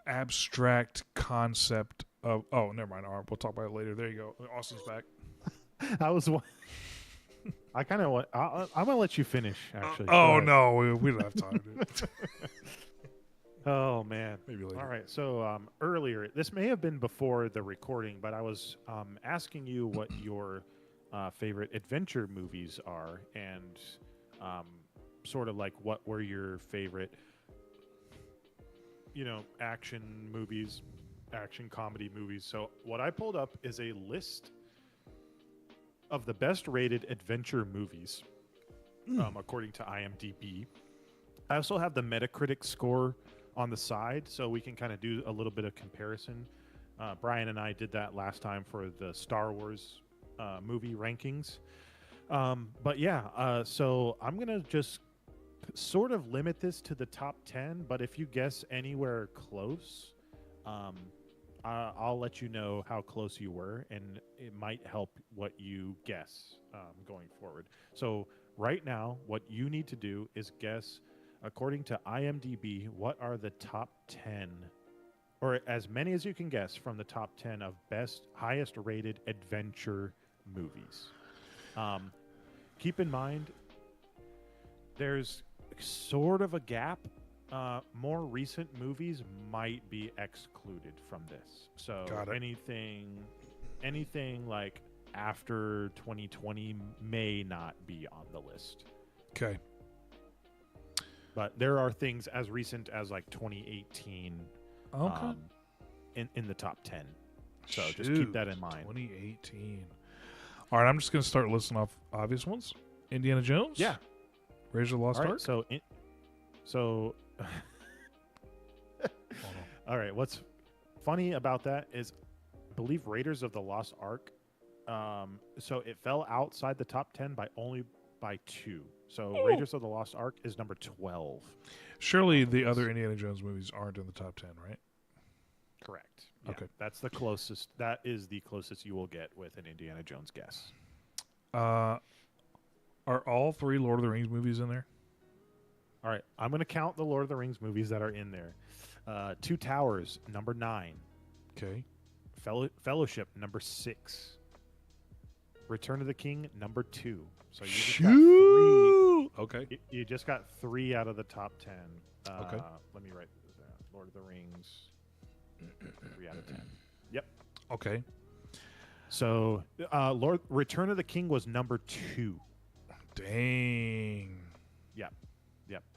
abstract concept Oh, never mind. All right, we'll talk about it later. There you go. Austin's back. I was. I kind of want. I'm gonna let you finish. Actually. Go Oh ahead. no, we don't have time. Dude. Oh man. Maybe later. All right. So earlier, this may have been before the recording, but I was asking you what your favorite adventure movies are, and sort of like what were your favorite, action movies, action comedy movies. So what I pulled up is a list of the best rated adventure movies, according to IMDb. I also have the Metacritic score on the side, so we can kind of do a little bit of comparison. Brian and I did that last time for the Star Wars movie rankings. But yeah, so I'm going to just sort of limit this to the top 10, but if you guess anywhere close, I'll let you know how close you were, and it might help what you guess going forward. So right now, what you need to do is guess, according to IMDb, what are the top 10, or as many as you can guess from the top 10 of highest rated adventure movies. Keep in mind, there's sort of a gap. More recent movies might be excluded from this. So Got it. anything like after 2020 may not be on the list. Okay. But there are things as recent as like 2018 Okay. in the top 10. So just keep that in mind. 2018. All right, I'm just going to start listing off obvious ones. Indiana Jones? Yeah. Raiders of the Lost All right, Ark? so all right, what's funny about that is I believe Raiders of the Lost Ark, so it fell outside the top 10 only by 2. So Raiders of the Lost Ark is number 12. Surely the other Indiana Jones movies aren't in the top 10, right? Correct. Yeah, Okay. that's the closest. That is the closest you will get with an Indiana Jones guess. Are all 3 Lord of the Rings movies in there? All right, I'm going to count the Lord of the Rings movies that are in there. Two Towers, number 9. Okay. Fellowship, number 6. Return of the King, number 2. So you just got 3. Okay. You just got 3 out of the top 10. Okay. Let me write this down. Lord of the Rings, 3 out of 10. Yep. Okay. So Return of the King was number 2. Dang. Yep.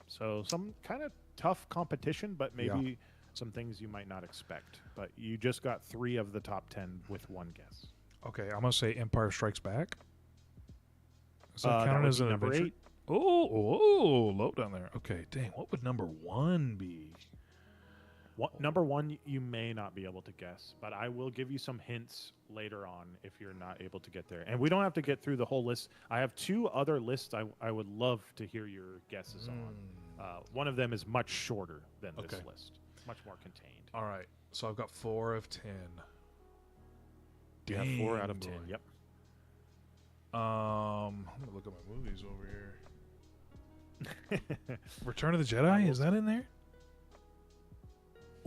So some kind of tough competition, but maybe some things you might not expect. But you just got 3 of the top 10 with one guess. Okay, I'm going to say Empire Strikes Back. Is that That counted would as be an number adventure? 8. Oh, low down there. Okay, dang. What would number 1 be? Number 1, you may not be able to guess, but I will give you some hints later on if you're not able to get there. And we don't have to get through the whole list. I have 2 other lists I would love to hear your guesses on. One of them is much shorter than this list, much more contained. All right, so I've got 4 of 10. You have 4 out of 10. Boy. Yep. I'm gonna look at my movies over here. Return of the Jedi, is that in there?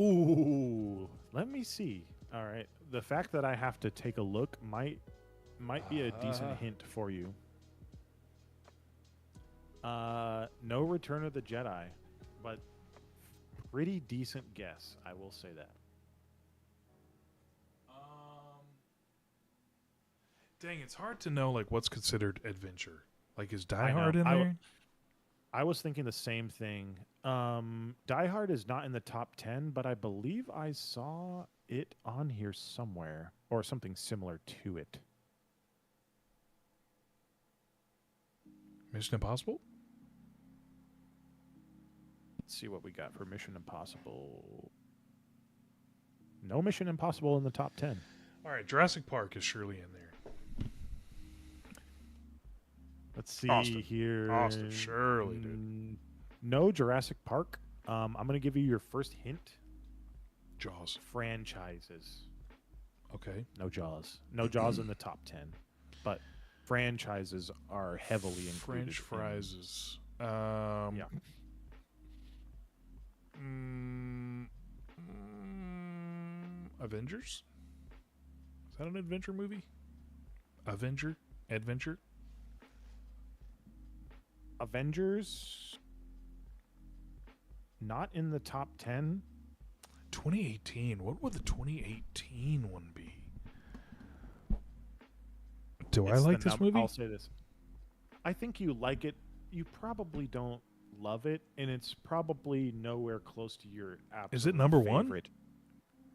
Ooh, let me see. All right, the fact that I have to take a look might be a decent hint for you. No Return of the Jedi, but pretty decent guess. I will say that. Dang, it's hard to know like what's considered adventure. Like, is Die Hard in there? I was thinking the same thing. Die Hard is not in the top 10, but I believe I saw it on here somewhere, or something similar to it. Mission Impossible? Let's see what we got for Mission Impossible. No Mission Impossible in the top 10. All right, Jurassic Park is surely in there. Let's see Austin. here. Austin, surely, dude. No Jurassic Park. I'm going to give you your first hint. Jaws. Franchises. Okay. No Jaws. No Jaws in the top 10. But franchises are heavily included. French fries. Yeah. Avengers? that an adventure movie? Adventure? Avengers, not in the top 10. 2018. What would the 2018 one be? Do I It's like the this movie? I'll say this. I think you like it. You probably don't love it, and it's probably nowhere close to your absolute Is it number one? favorite.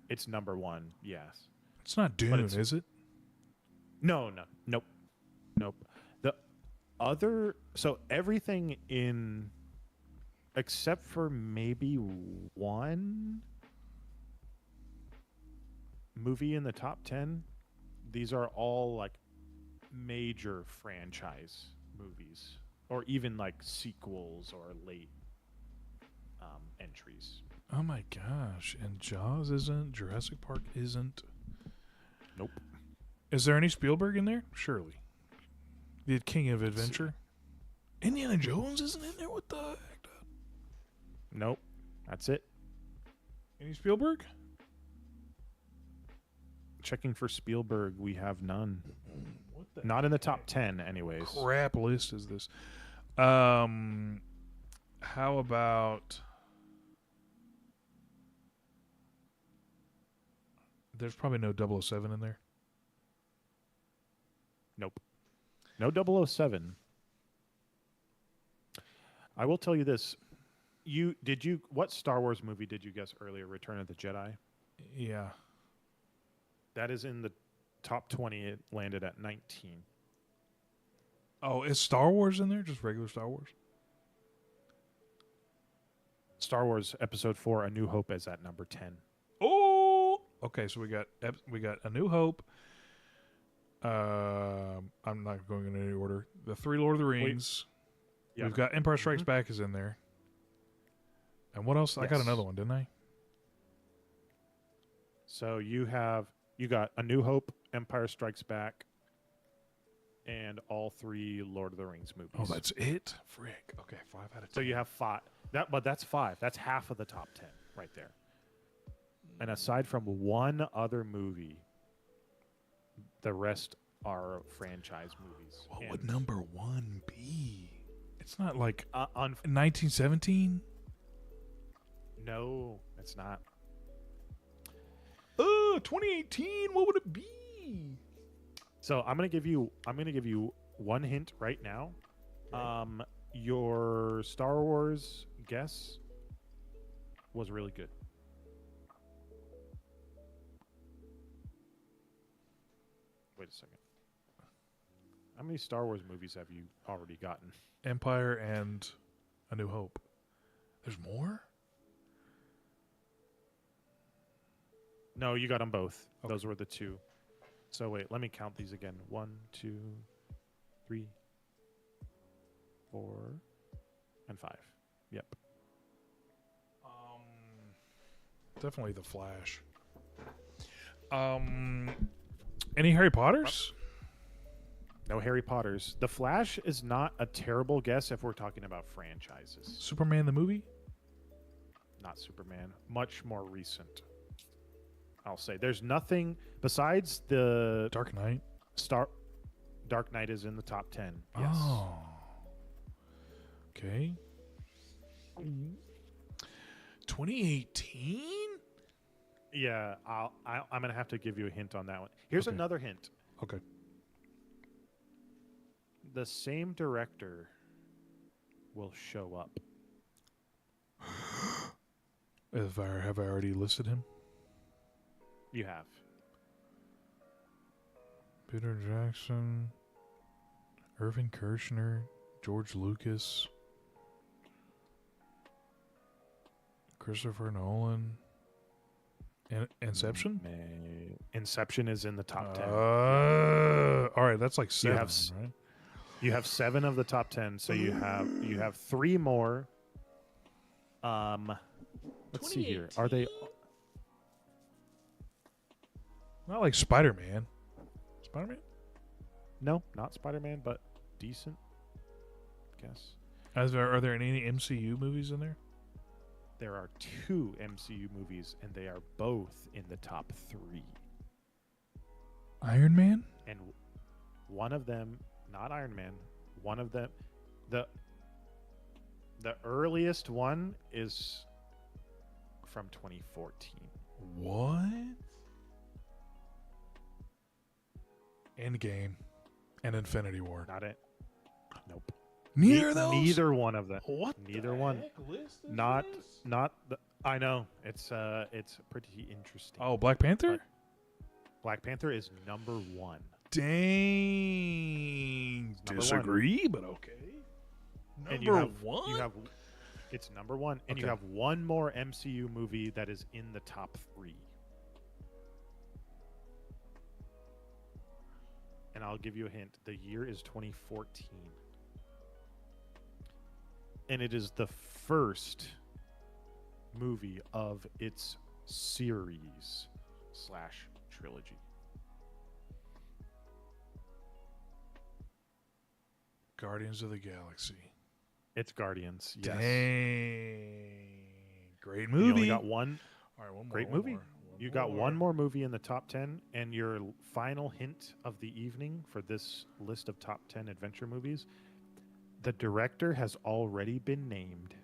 It's number one, yes. It's not Dune, is it? No, nope. The other, so everything in, except for maybe one movie in the top 10, these are all like major franchise movies, or even like sequels or late entries. Oh my gosh. And Jaws isn't. Jurassic Park isn't. Nope. Is there any Spielberg in there? Surely. The King of Adventure? Indiana Jones isn't in there? What the heck? Nope. That's it. Any Spielberg? Checking for Spielberg, we have none. What the Not in the top 10, anyways. crap list is this? How about... There's probably no 007 in there. Nope. No 007. I will tell you this. What Star Wars movie did you guess earlier? Return of the Jedi? Yeah. That is in the top 20. It landed at 19. Oh, is Star Wars in there? Just regular Star Wars? Star Wars Episode 4: A New Hope is at number 10. Oh! Okay, so we got A New Hope. I'm not going in any order. The 3 Lord of the Rings. Yeah. We've got Empire Strikes Back is in there. And what else? I got Yes. another one, didn't I? So you got A New Hope, Empire Strikes Back, and all 3 Lord of the Rings movies. Oh, that's it? Frick. Okay, 5 out of 10. So you have 5. But that's 5. That's half of the top 10 right there. And aside from one other movie, the rest are franchise movies. What would number 1 be? It's not like on 1917? No, it's not. 2018. What would it be? So I'm gonna give you one hint right now. Okay. Your Star Wars guess was really good. Wait a second. How many Star Wars movies have you already gotten? Empire and A New Hope. There's more? No, you got them both. Okay. Those were the 2. So wait, let me count these again. 1, 2, 3, 4, and 5. Yep. Definitely The Flash. Any Harry Potters? No Harry Potters. The Flash is not a terrible guess if we're talking about franchises. Superman the movie? Not Superman. Much more recent. I'll say there's nothing besides the Dark Knight? Dark Knight is in the top 10. Yes. Oh. Okay. 2018? Yeah, I'm gonna have to give you a hint on that one. Here's Okay. another hint. Okay. The same director will show up. Have I already listed him? You have. Peter Jackson, Irving Kershner, George Lucas, Christopher Nolan, Inception? Inception is in the top 10. All right, that's like 7, have right? You have 7 of the top 10, so you have 3 more. Let's see here. Are they? Not like Spider-Man. Spider-Man? No, not Spider-Man, but decent. Guess Are there any MCU movies in there? there are 2 MCU movies, and they are both in the top 3. Iron Man? and one of them, not Iron Man, one of them, the earliest one is from 2014. What? Endgame and Infinity War. Not it. Nope. Neither of those? Neither one of them. What Neither the one. heck list is Not this? the. I know it's pretty interesting. Oh, Black Panther? But Black Panther is number 1. Dang. Number Disagree, but okay. And Number one? You have it's number 1, and you Okay. have one more MCU movie that is in the top 3. And I'll give you a hint. The year is 2014. And it is the first movie of its series / trilogy. Guardians of the Galaxy. It's Guardians. Yes. Dang. Great You movie. only got one. All right, one more. Great one movie. more, You got one more movie in the top 10, and your final hint of the evening for this list of top 10 adventure movies, the director has already been named.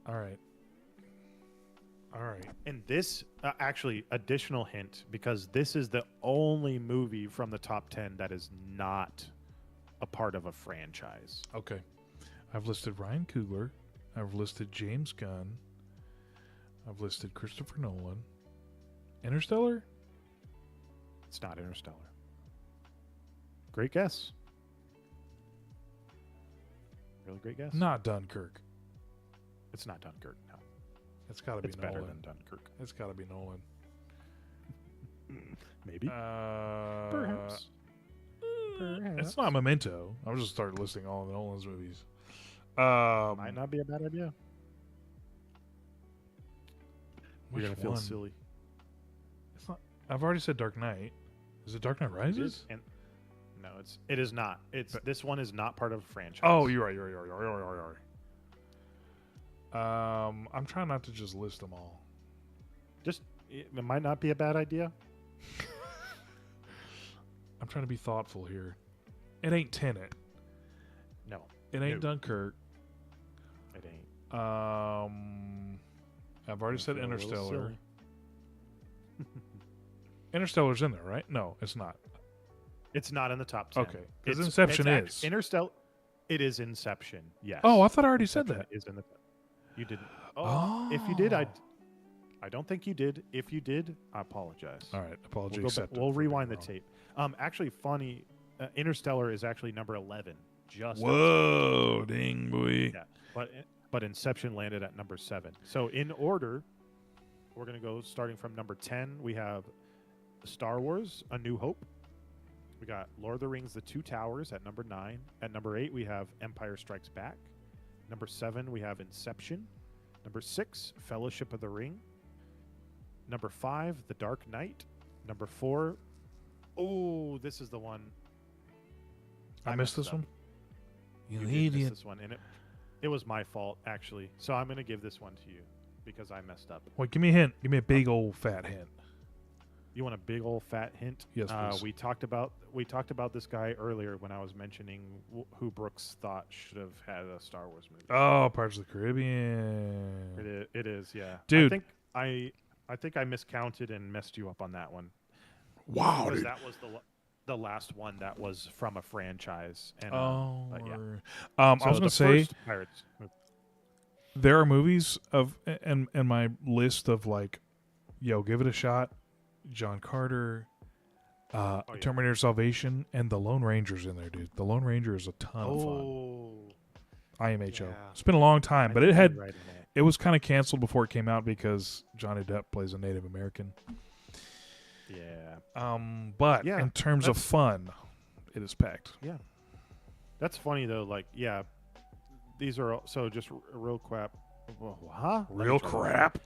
All right. All right. And this, actually, additional hint, because this is the only movie from the top 10 that is not a part of a franchise. Okay. I've listed Ryan Coogler. I've listed James Gunn. I've listed Christopher Nolan. Interstellar? It's not Interstellar. Great guess. Really great guess. Not Dunkirk. It's not Dunkirk, no. It's got to be It's Nolan. better than Dunkirk. It's got to be Nolan. Maybe. Perhaps. Perhaps. It's not Memento. I'll just start listing all of Nolan's movies. Might not be a bad idea. Which You're going to feel one? silly. It's not. I've already said Dark Knight. Is it Dark Knight Rises? And no, it is not. This one is not part of a franchise. Oh, you're right. You're right. I'm trying not to just list them all. It might not be a bad idea. I'm trying to be thoughtful here. It ain't Tenet. No, It ain't No. Dunkirk. it ain't. I've already said Feel a little Interstellar. silly. Interstellar's in there, right? No, it's not. It's not in the top 10. Okay, 'cause It's- Inception it's is. Interstellar. It is Inception. Yes. Oh, I thought I already said Inception that. is in the. You didn't. Oh, if you did, I don't think you did. If you did, I apologize. All right, apology We'll, go back, accepted. we'll for being rewind the wrong. tape. Actually, funny. Interstellar is actually number 11. Just Whoa, ding boy. Yeah, but Inception landed at number 7. So in order, we're gonna go starting from number 10. We have Star Wars: A New Hope. We got Lord of the Rings: The Two Towers at number 9. At number 8, we have Empire Strikes Back. Number 7, we have Inception. Number 6, Fellowship of the Ring. Number 5, The Dark Knight. Number 4, oh, this is the one. I missed this up. one. You did miss this one, and it was my fault actually. So I'm gonna give this one to you because I messed up. Wait, give me a hint. Give me a big old fat hint. You want a big old fat hint? Yes, please. We talked about this guy earlier when I was mentioning who Brooks thought should have had a Star Wars movie. Oh, Pirates of the Caribbean. It is, yeah. Dude. I think I miscounted and messed you up on that one. Wow, Because dude. that was the last one that was from a franchise. And, but yeah. I So was the gonna say first Pirates movie. there are movies of and my list of like, yo, give it a shot. John Carter, yeah. Terminator Salvation, and The Lone Ranger's in there, dude. The Lone Ranger is a ton of fun. Oh, IMHO. yeah. It's been a long time, I but think it had you're right in that. it was kind of canceled before it came out because Johnny Depp plays a Native American. Yeah. But Yeah, in terms of fun, it is packed. Yeah. That's funny though. Like, yeah, these are so just real crap. Huh? Let me Real try that. crap.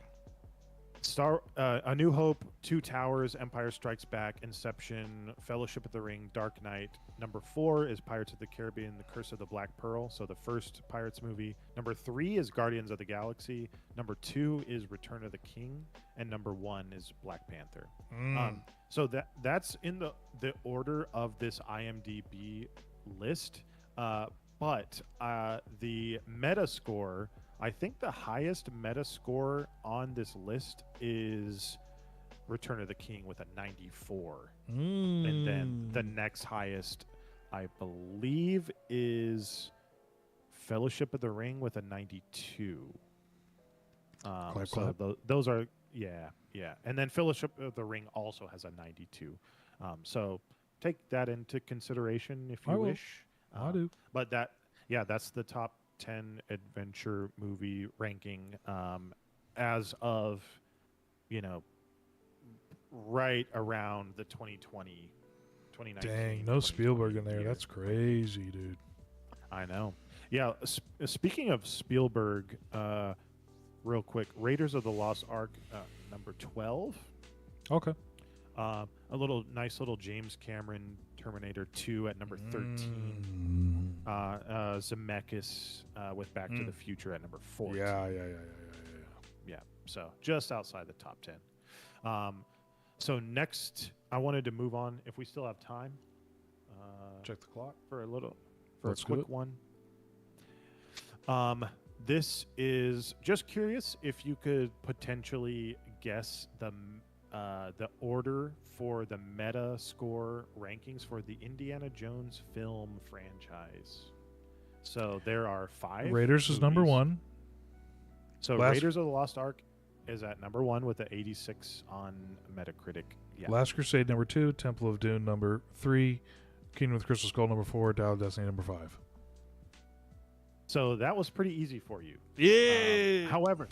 A New Hope, Two Towers, Empire Strikes Back, Inception, Fellowship of the Ring, Dark Knight. Number 4 is Pirates of the Caribbean, The Curse of the Black Pearl, so the first Pirates movie. Number 3 is Guardians of the Galaxy. Number 2 is Return of the King, and number 1 is Black Panther. So that's in the order of this IMDb list. But the meta score, I think the highest meta score on this list is Return of the King with a 94. And then the next highest, I believe, is Fellowship of the Ring with a 92. Those are, yeah. And then Fellowship of the Ring also has a 92. So take that into consideration if you wish. I do. But that's the top 10 adventure movie ranking as of, right around the 2020, 2019. Dang, no Spielberg in there. Year. That's crazy, dude. I know. Yeah, speaking of Spielberg, real quick, Raiders of the Lost Ark, number 12. Okay. A nice little James Cameron Terminator 2 at number 13. Zemeckis with Back to the Future at number 14. Yeah. So just outside the top 10. So next, I wanted to move on, if we still have time. Check the clock for a quick one. This is just curious if you could potentially guess the order for the meta score rankings for the Indiana Jones film franchise. So there are 5. Raiders movies. Is number 1. So Raiders of the Lost Ark is at number 1 with the 86 on Metacritic. Yeah. Last Crusade number 2, Temple of Doom number 3, Kingdom of the Crystal Skull number 4, Dial of Destiny number 5. So that was pretty easy for you. Yeah. However,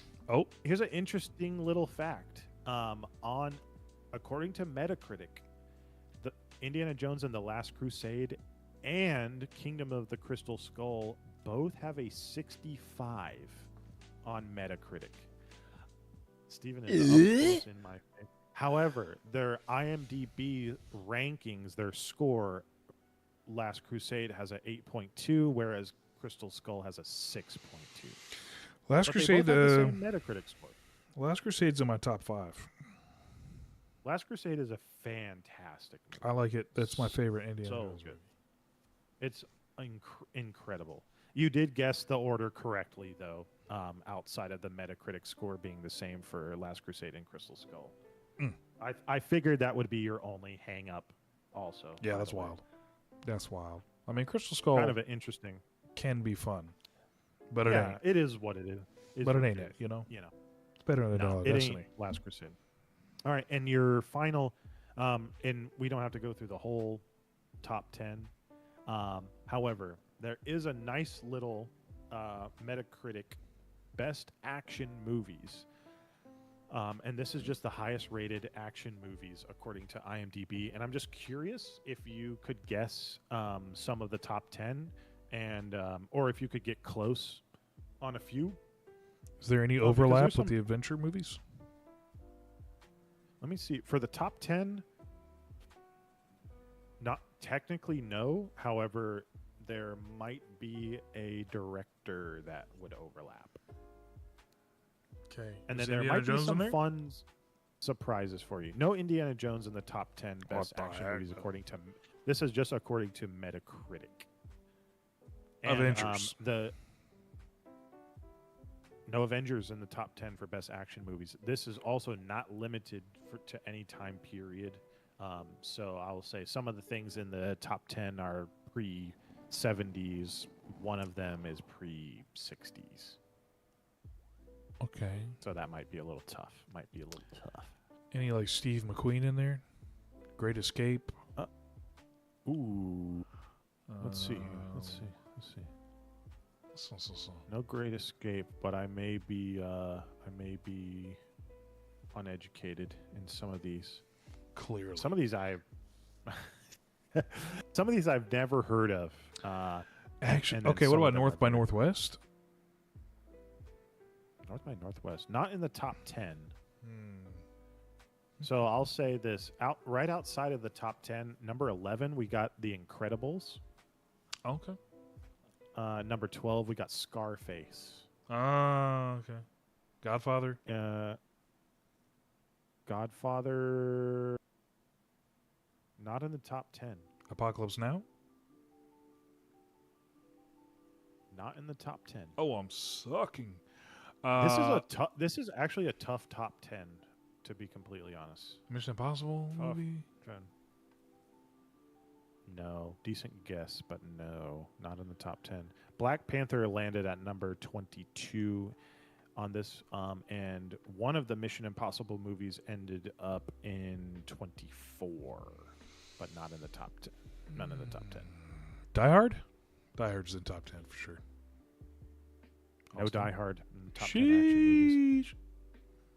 here's an interesting little fact. According to Metacritic, the Indiana Jones and the Last Crusade and Kingdom of the Crystal Skull both have a 65 on Metacritic. Steven is up close in my face. However, their IMDb rankings, their score, Last Crusade has a 8.2, whereas Crystal Skull has a 6.2. Last Crusade, they both have the same Metacritic score. Last Crusade's in my top 5. Last Crusade is a fantastic movie. I like it. That's my favorite Indiana Jones good. It's incredible. You did guess the order correctly, though, outside of the Metacritic score being the same for Last Crusade and Crystal Skull. I figured that would be your only hang-up also. Yeah, that's wild. That's wild. I mean, Crystal Skull kind of an interesting can be fun, but it ain't. It is what it is. But it ain't it, you know? It's better than Dial of Destiny. Ain't Last Crusade. All right, and your final, and we don't have to go through the whole top 10. However, there is a nice little Metacritic Best Action Movies. And this is just the highest rated action movies according to IMDb. And I'm just curious if you could guess some of the top 10 and or if you could get close on a few. Is there any overlap with the adventure movies? Let me see. For the top 10, not technically no. However, there might be a director that would overlap. Okay. And then there might be some fun surprises for you. No Indiana Jones in the top 10 best action movies according to... This is just according to Metacritic. And, Avengers. No Avengers in the top 10 for best action movies. This is also not limited to any time period. So I will say some of the things in the top 10 are pre-70s. One of them is pre-60s. Okay. So that might be a little tough. Any like Steve McQueen in there? Great Escape. Ooh. Let's see. No Great Escape, but I may be uneducated in some of these. Clearly. Some of these I've never heard of. Action. Okay, what about North by Northwest? North by Northwest. Not in the top 10. So I'll say this: right outside of the top 10, number 11, we got The Incredibles. Okay. Number 12, we got Scarface. Okay. Godfather. Godfather, not in the top 10. Apocalypse Now. Not in the top 10. Oh, I'm sucking. This is actually a tough top 10, to be completely honest. Mission Impossible Tough. movie. No, decent guess, but no, not in the top 10. Black Panther landed at number 22 on this, and one of the Mission Impossible movies ended up in 24, but not in the top 10. None in the top 10. Die Hard. Die Hard's in top 10 for sure. No Die Hard in the top 10 Sheesh. action movies.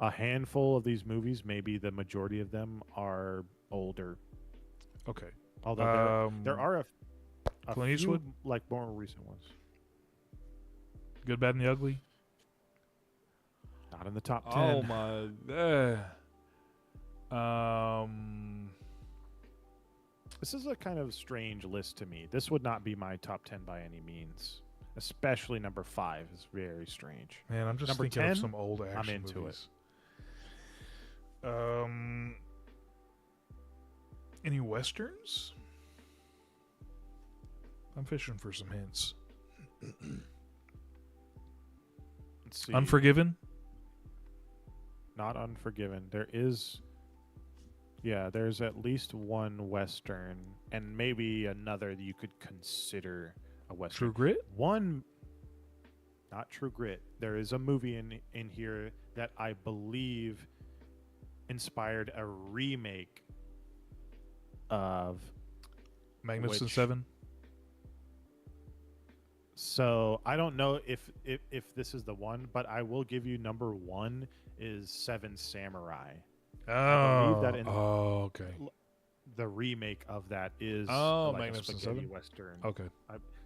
A handful of these movies, maybe the majority of them, are older. Okay. Although there are a Clint few Eastwood? like more recent ones. Good, Bad, and the Ugly. Not in the top 10. Oh my. This is a kind of strange list to me. This would not be my top 10 by any means. Especially number 5 is very strange. Man, I'm just Number thinking 10, of some old action I'm into movies. Any westerns? I'm fishing for some hints. Let's see. Unforgiven? Not Unforgiven. There's at least one Western, and maybe another that you could consider a Western. True Grit? Not True Grit. There is a movie in here that I believe inspired a remake of Magnificent which- Seven? So I don't know if this is the one, but I will give you number 1 is Seven Samurai. believe that in- okay. The remake of that is Oh, like a Magnificent spaghetti Seven? Western. Okay.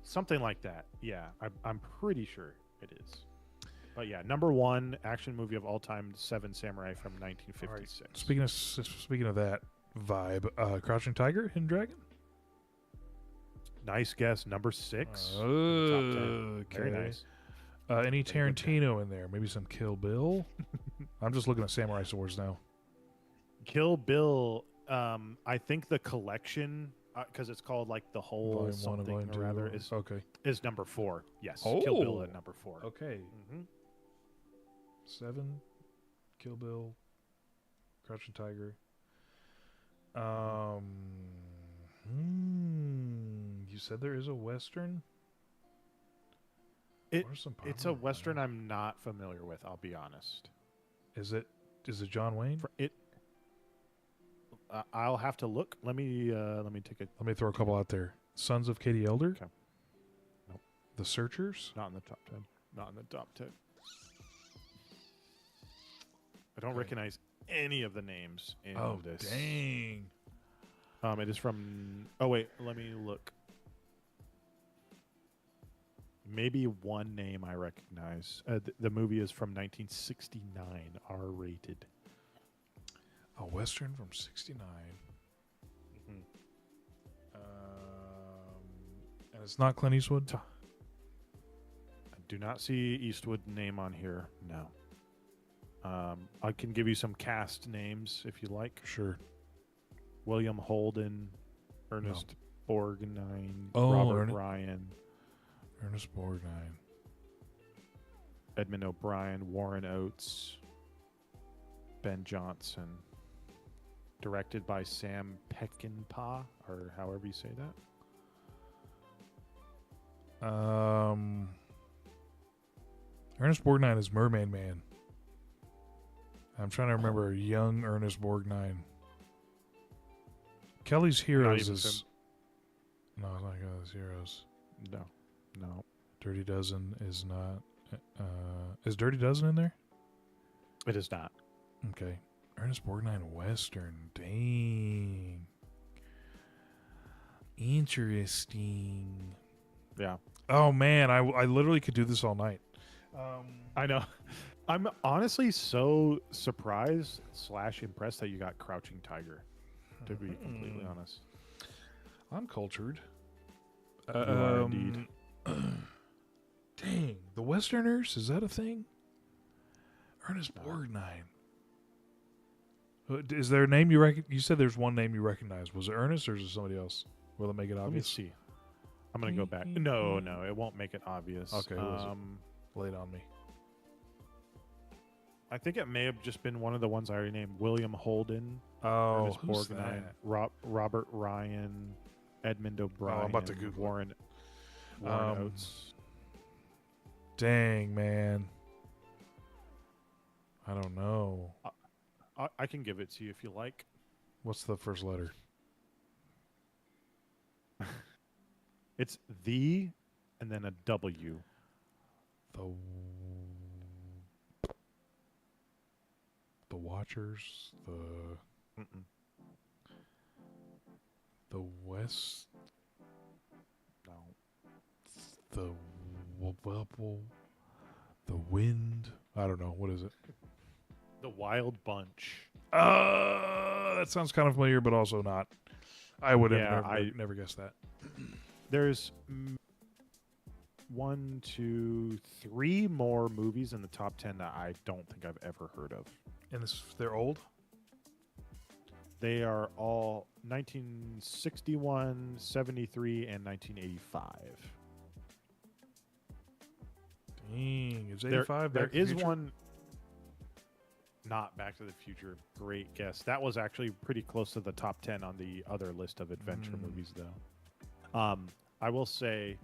Something like that. Yeah, I'm pretty sure it is. But yeah, number 1 action movie of all time, Seven Samurai from 1956. Speaking of that vibe, Crouching Tiger, Hidden Dragon? Nice guess. Number 6. Top 10. Okay. Very nice. Any Very good Tarantino in there? Maybe some Kill Bill? I'm just looking at Samurai Swords now. Kill Bill. I think the collection, because it's called like the whole Volume 1 and something Volume 2. or rather, Okay. is number 4. Yes, Kill Bill Oh. at number 4. Okay. hmm 7, Kill Bill, Crouching Tiger. You said there is a Western? What are some It's a popular Western ones? I'm not familiar with. I'll be honest. Is it John Wayne? I'll have to look. Let me take a. Let me throw a couple out there. Sons of Katie Elder? Okay. Nope. The Searchers? Not in the top 10. Not in the top 10. I don't Okay. recognize any of the names in Oh, this. dang. It is from. Oh wait, let me look. Maybe one name I recognize. The movie is from 1969, R-rated. A Western from 69. Mhm. And it's not Clint Eastwood? I do not see Eastwood name on here. No. I can give you some cast names if you like. Sure. William Holden, Ernest Borgnine, Oh, Robert Ryan, Ernest Borgnine. Edmund O'Brien, Warren Oates, Ben Johnson. Directed by Sam Peckinpah, or however you say that. Ernest Borgnine is Mermaid Man. I'm trying to remember young Ernest Borgnine. Kelly's Heroes even is... No, it's not Kelly's Heroes. No. Dirty Dozen is not... is Dirty Dozen in there? It is not. Okay. Ernest Borgnine Western. Dang. Interesting. Yeah. Oh, man. I literally could do this all night. I know. I'm honestly so surprised / impressed that you got Crouching Tiger. To be completely honest, I'm cultured. you are indeed. Dang, the Westerners, is that a thing? Ernest No. Borgnine. Is there a name you You said there's one name you recognize. Was it Ernest or is it somebody else? Will it make it Let me obvious? see. I'm gonna go back. No, it won't make it obvious. Okay, who is it? Lay it on me. I think it may have just been one of the ones I already named: William Holden, Oh, Ernest who's Borgnine, that? Robert Ryan, Edmund O'Brien, I'm about to Google it. Warren Um, Oates. Dang, man. I don't know. I can give it to you if you like. What's the first letter? It's the, and then a W. The Watchers, Mm-mm. the West, No. the the Wind. I don't know. What is it? The Wild Bunch. That sounds kind of familiar, but also not. I would have Yeah, never guessed that. There's 1, 2, 3 more movies in the top 10 that I don't think I've ever heard of. And they're old? They are all 1961, 73, and 1985. Dang, is 85 There Back to the is Future? one. Not Back to the Future. Great guess. That was actually pretty close to the top 10 on the other list of adventure movies, though. I will say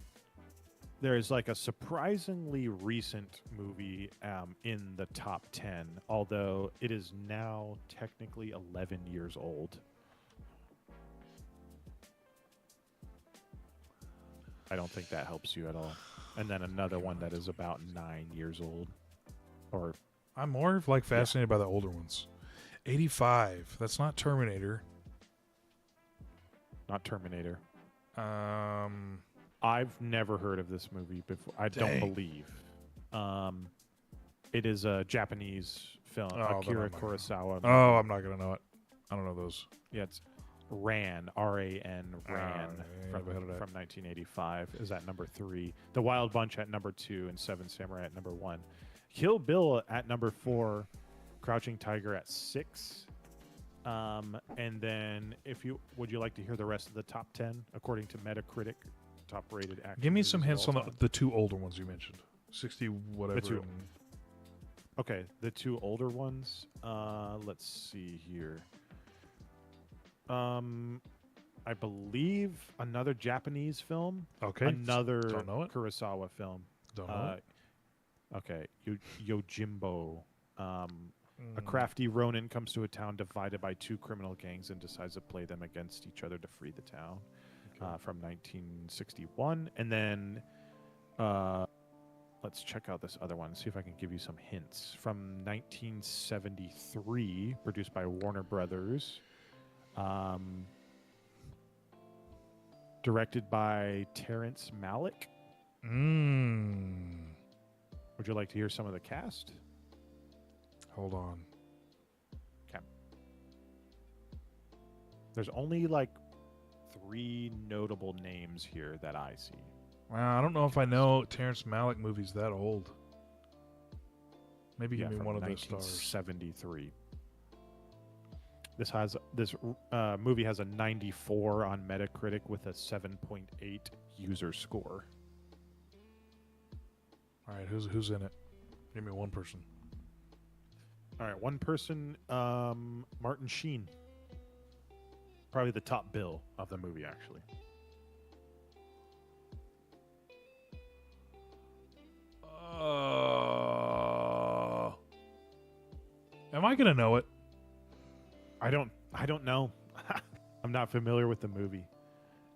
there is like a surprisingly recent movie in the top 10, although it is now technically 11 years old. I don't think that helps you at all. And then another one that is about 9 years old. Or I'm more like fascinated by the older ones. 85. That's not Terminator. not Terminator. Um, I've never heard of this movie before. I Dang. don't believe. It is a Japanese film. Oh, then Akira I'm not Kurosawa. oh, I'm not gonna know it. I don't know those. Yeah, it's Ran, R-A-N, Ran, yeah, from, never heard of that. from 1985 is at number 3. The Wild Bunch at number 2, and Seven Samurai at number 1. Kill Bill at number 4, Crouching Tiger at 6. And then, would you like to hear the rest of the top 10 according to Metacritic, top rated action? Give me some movies hints of on all time? the two older ones you mentioned. 60 whatever. two. and- Okay, the 2 older ones. Let's see here. I believe another Japanese film. Okay. Another Don't know it. Kurosawa film. Don't know. Okay, Yojimbo. A Mm. crafty Ronin comes to a town divided by 2 criminal gangs and decides to play them against each other to free the town. Okay. From 1961, and then let's check out this other one. See if I can give you some hints. From 1973, produced by Warner Brothers. Directed by Terrence Malick. Would you like to hear some of the cast? Hold on. Okay. There's only like 3 notable names here that I see. Well, I don't know if I know Terrence Malick movies that old. Maybe give me from one of those stars. 1973. This movie has a 94 on Metacritic with a 7.8 user score. All right, who's in it? Give me one person. All right, one person, Martin Sheen. Probably the top bill of the movie, actually. Am I gonna know it? I don't know. I'm not familiar with the movie.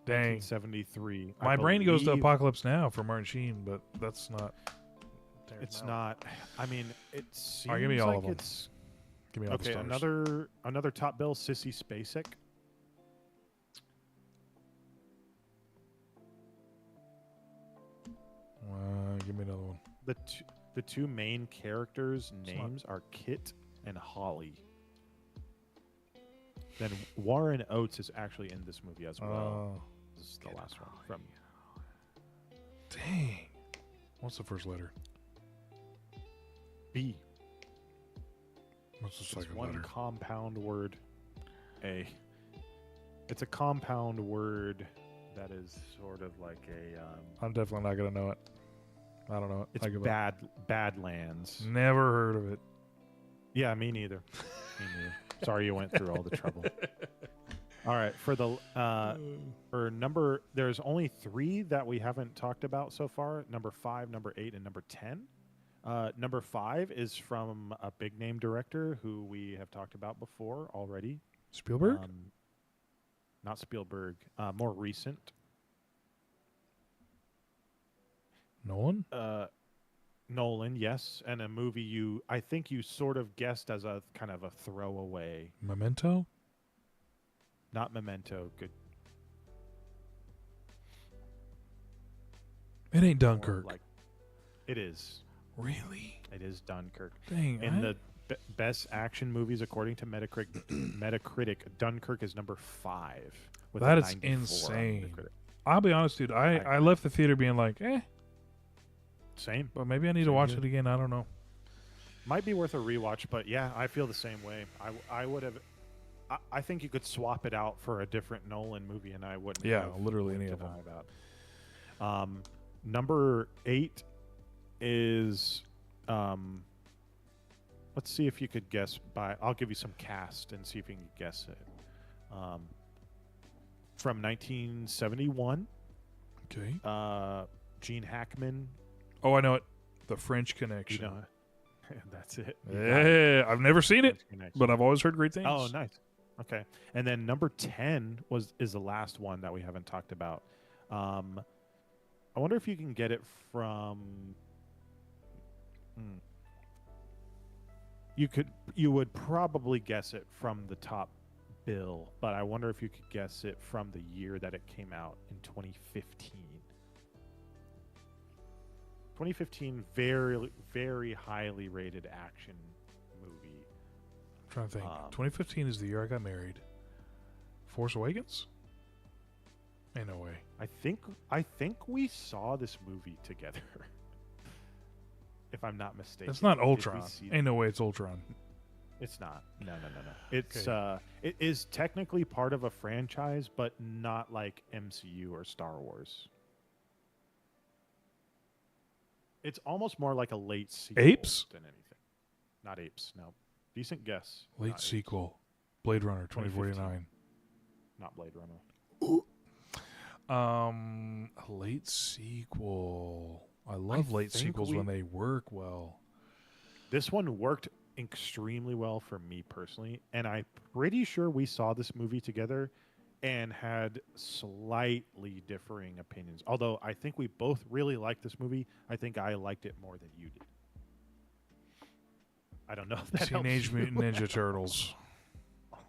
Dang. 1973. My brain goes to Apocalypse Now for Martin Sheen, but that's not. Terrence It's Malick. not. I mean, it seems All right, give me all like of them. it's Give me all the okay. stars. Another top bill, Sissy Spacek. Give me another one. The The two main characters' It's not- names are Kit and Holly. Then Warren Oates is actually in this movie as well. Oh, This is the last one from dang. What's the first letter? B. What's the It's second one letter? compound word. A. It's a compound word that is sort of like a. I'm definitely not gonna know it. I don't know it. It's I give up. Badlands. Never heard of it. Yeah, me neither. Me neither. Sorry you went through all the trouble. All right, for the for number, there's only 3 that we haven't talked about so far. Number 5, number 8, and number 10. Number 5 is from a big name director who we have talked about before already. Spielberg? Not Spielberg. More recent. Nolan? Nolan, yes, and a movie I think you sort of guessed as a kind of a throwaway. Memento? Not Memento. Good. It ain't more Dunkirk. Like, it is. Really? It is Dunkirk. Dang. In the best action movies, according to Metacritic, Dunkirk is number 5. With That a is 94 on insane. Metacritic. I'll be honest, dude. I left the theater being like, Same. but maybe I need to Same watch here. it again. I don't know. Might be worth a rewatch, but yeah, I feel the same way. I would have. I think you could swap it out for a different Nolan movie, and I wouldn't. Yeah, have literally any blinked of an eye about. Number 8 is. Let's see if you could guess by. I'll give you some cast and see if you can guess it. From 1971, Okay. Gene Hackman. Oh, I know it. The French You Connection. know, that's it. You got it. Yeah, I've never seen it, French Connection. but I've always heard great things. Oh, nice. Okay, and then number 10 is the last one that we haven't talked about. I wonder if you can get it from. You would probably guess it from the top bill, but I wonder if you could guess it from the year that it came out in 2015. 2015, very, very highly rated action movie. I'm trying to think. 2015 is the year I got married. Force Awakens? Ain't no way. I think we saw this movie together. If I'm not mistaken. That's not Did we Ultron. see Ain't no way it's Ultron. It's not. No. It's it is technically part of a franchise, but not like MCU or Star Wars. It's almost more like a late sequel Apes? than anything. Not Apes, no. Decent guess. Late Not Apes. sequel. Blade Runner 2049. Not Blade Runner. A late sequel. I love late think sequels when they work well. This one worked extremely well for me personally, and I'm pretty sure we saw this movie together and had slightly differing opinions. Although I think we both really liked this movie. I think I liked it more than you did. I don't know if that Teenage helps you. Mutant Ninja Turtles. God.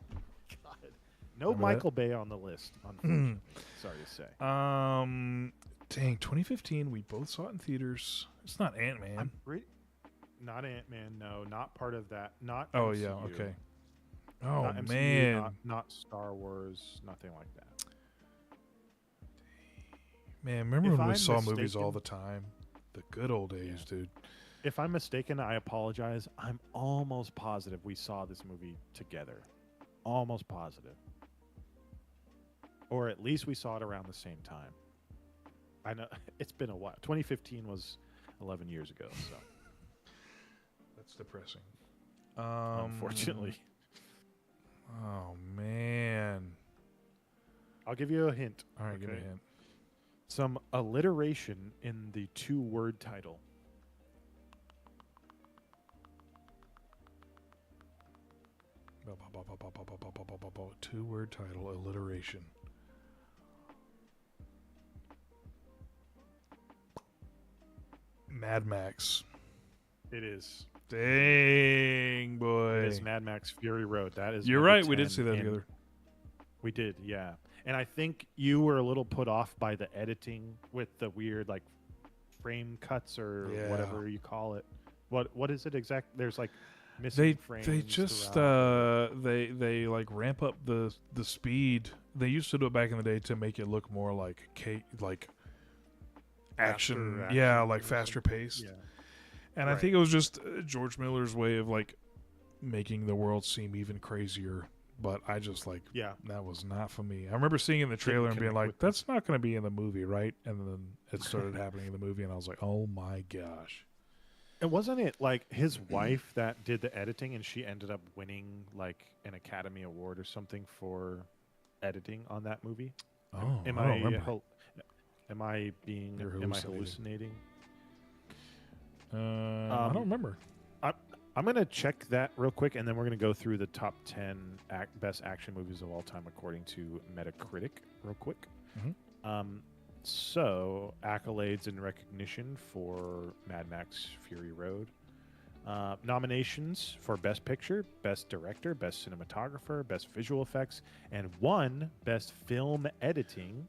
No Remember Michael Bay on the list, unfortunately. Sorry to say. Dang, 2015. We both saw it in theaters. It's not Ant-Man. Not Ant-Man, no. Not part of that. Not Oh MCU. yeah, okay. Oh Not MCU, man, not Star Wars, nothing like that. man. Remember If when we I'm saw movies mistaken- all the time? The good old days, dude. If I'm mistaken, I apologize. I'm almost positive we saw this movie together. Almost positive. Or at least we saw it around the same time. I know it's been a while. 2015 was 11 years ago, so That's depressing. unfortunately. Oh man. I'll give you a hint. All right, give me a Okay. hint. Some alliteration in the 2-word title. Two-word title, alliteration. Mad Max. It is. Dang, boy. It is Mad Max Fury Road. That is. You're number right. We did 10, see that and together. We did, yeah. And I think you were a little put off by the editing with the weird, like, frame cuts or Yeah. whatever you call it. What is it exact? There's like missing They frames. just throughout. they like ramp up the speed. They used to do it back in the day to make it look more like action. Faster Yeah, action like or faster something. paced. Yeah. And I Right. think it was just George Miller's way of like making the world seem even crazier. But I just like Yeah. that was not for me. I remember seeing it in the trailer and being connect like, with "That's not going to be in the movie, right?" And then it started happening in the movie, and I was like, "Oh my gosh!" And wasn't it like his wife that did the editing, and she ended up winning like an Academy Award or something for editing on that movie? Oh, Am I don't remember. Am I being? You're Am I hallucinating. hallucinating? I don't remember. I'm gonna check that real quick, and then we're gonna go through the top 10 best action movies of all time according to Metacritic, real quick. So accolades and recognition for Mad Max: Fury Road. Nominations for Best Picture, Best Director, Best Cinematographer, Best Visual Effects, and one Best Film Editing,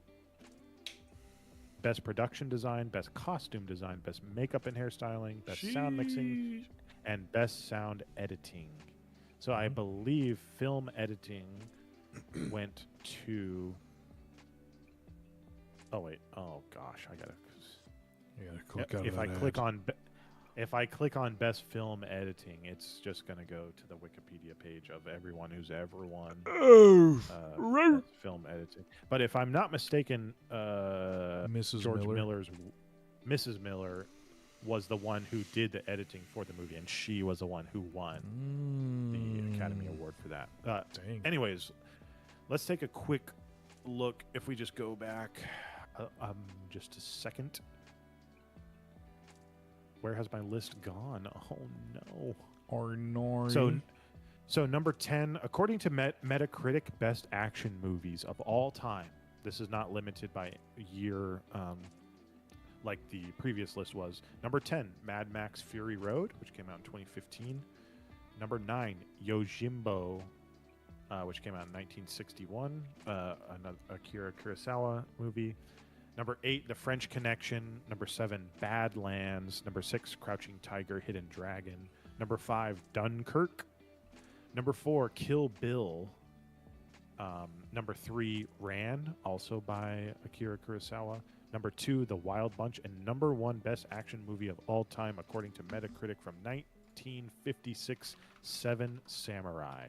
Best Production Design, Best Costume Design, Best Makeup and Hairstyling, Best Sound Mixing, and Best Sound Editing. So I believe film editing went to. Oh wait! Oh gosh! I gotta. You gotta click out of If I that click ad. on, if I click on Best Film Editing, it's just gonna go to the Wikipedia page of everyone who's ever won best film editing. But if I'm not mistaken, Mrs. George Miller. Miller's Mrs. Miller was the one who did the editing for the movie, and she was the one who won the Academy Award for that. Dang. Anyways, let's take a quick look. If we just go back, just a second. Where has my list gone? Oh no. Or Nori. So number 10, according to Metacritic, best action movies of all time. This is not limited by year, like the previous list was. Number 10, Mad Max: Fury Road, which came out in 2015. Number 9, Yojimbo, which came out in 1961, another Akira Kurosawa movie. Number 8, The French Connection. Number 7, Badlands. Number 6, Crouching Tiger, Hidden Dragon. Number 5, Dunkirk. Number 4, Kill Bill. Number 3, Ran, also by Akira Kurosawa. Number 2, The Wild Bunch. And number 1, best action movie of all time, according to Metacritic from 1956, Seven Samurai.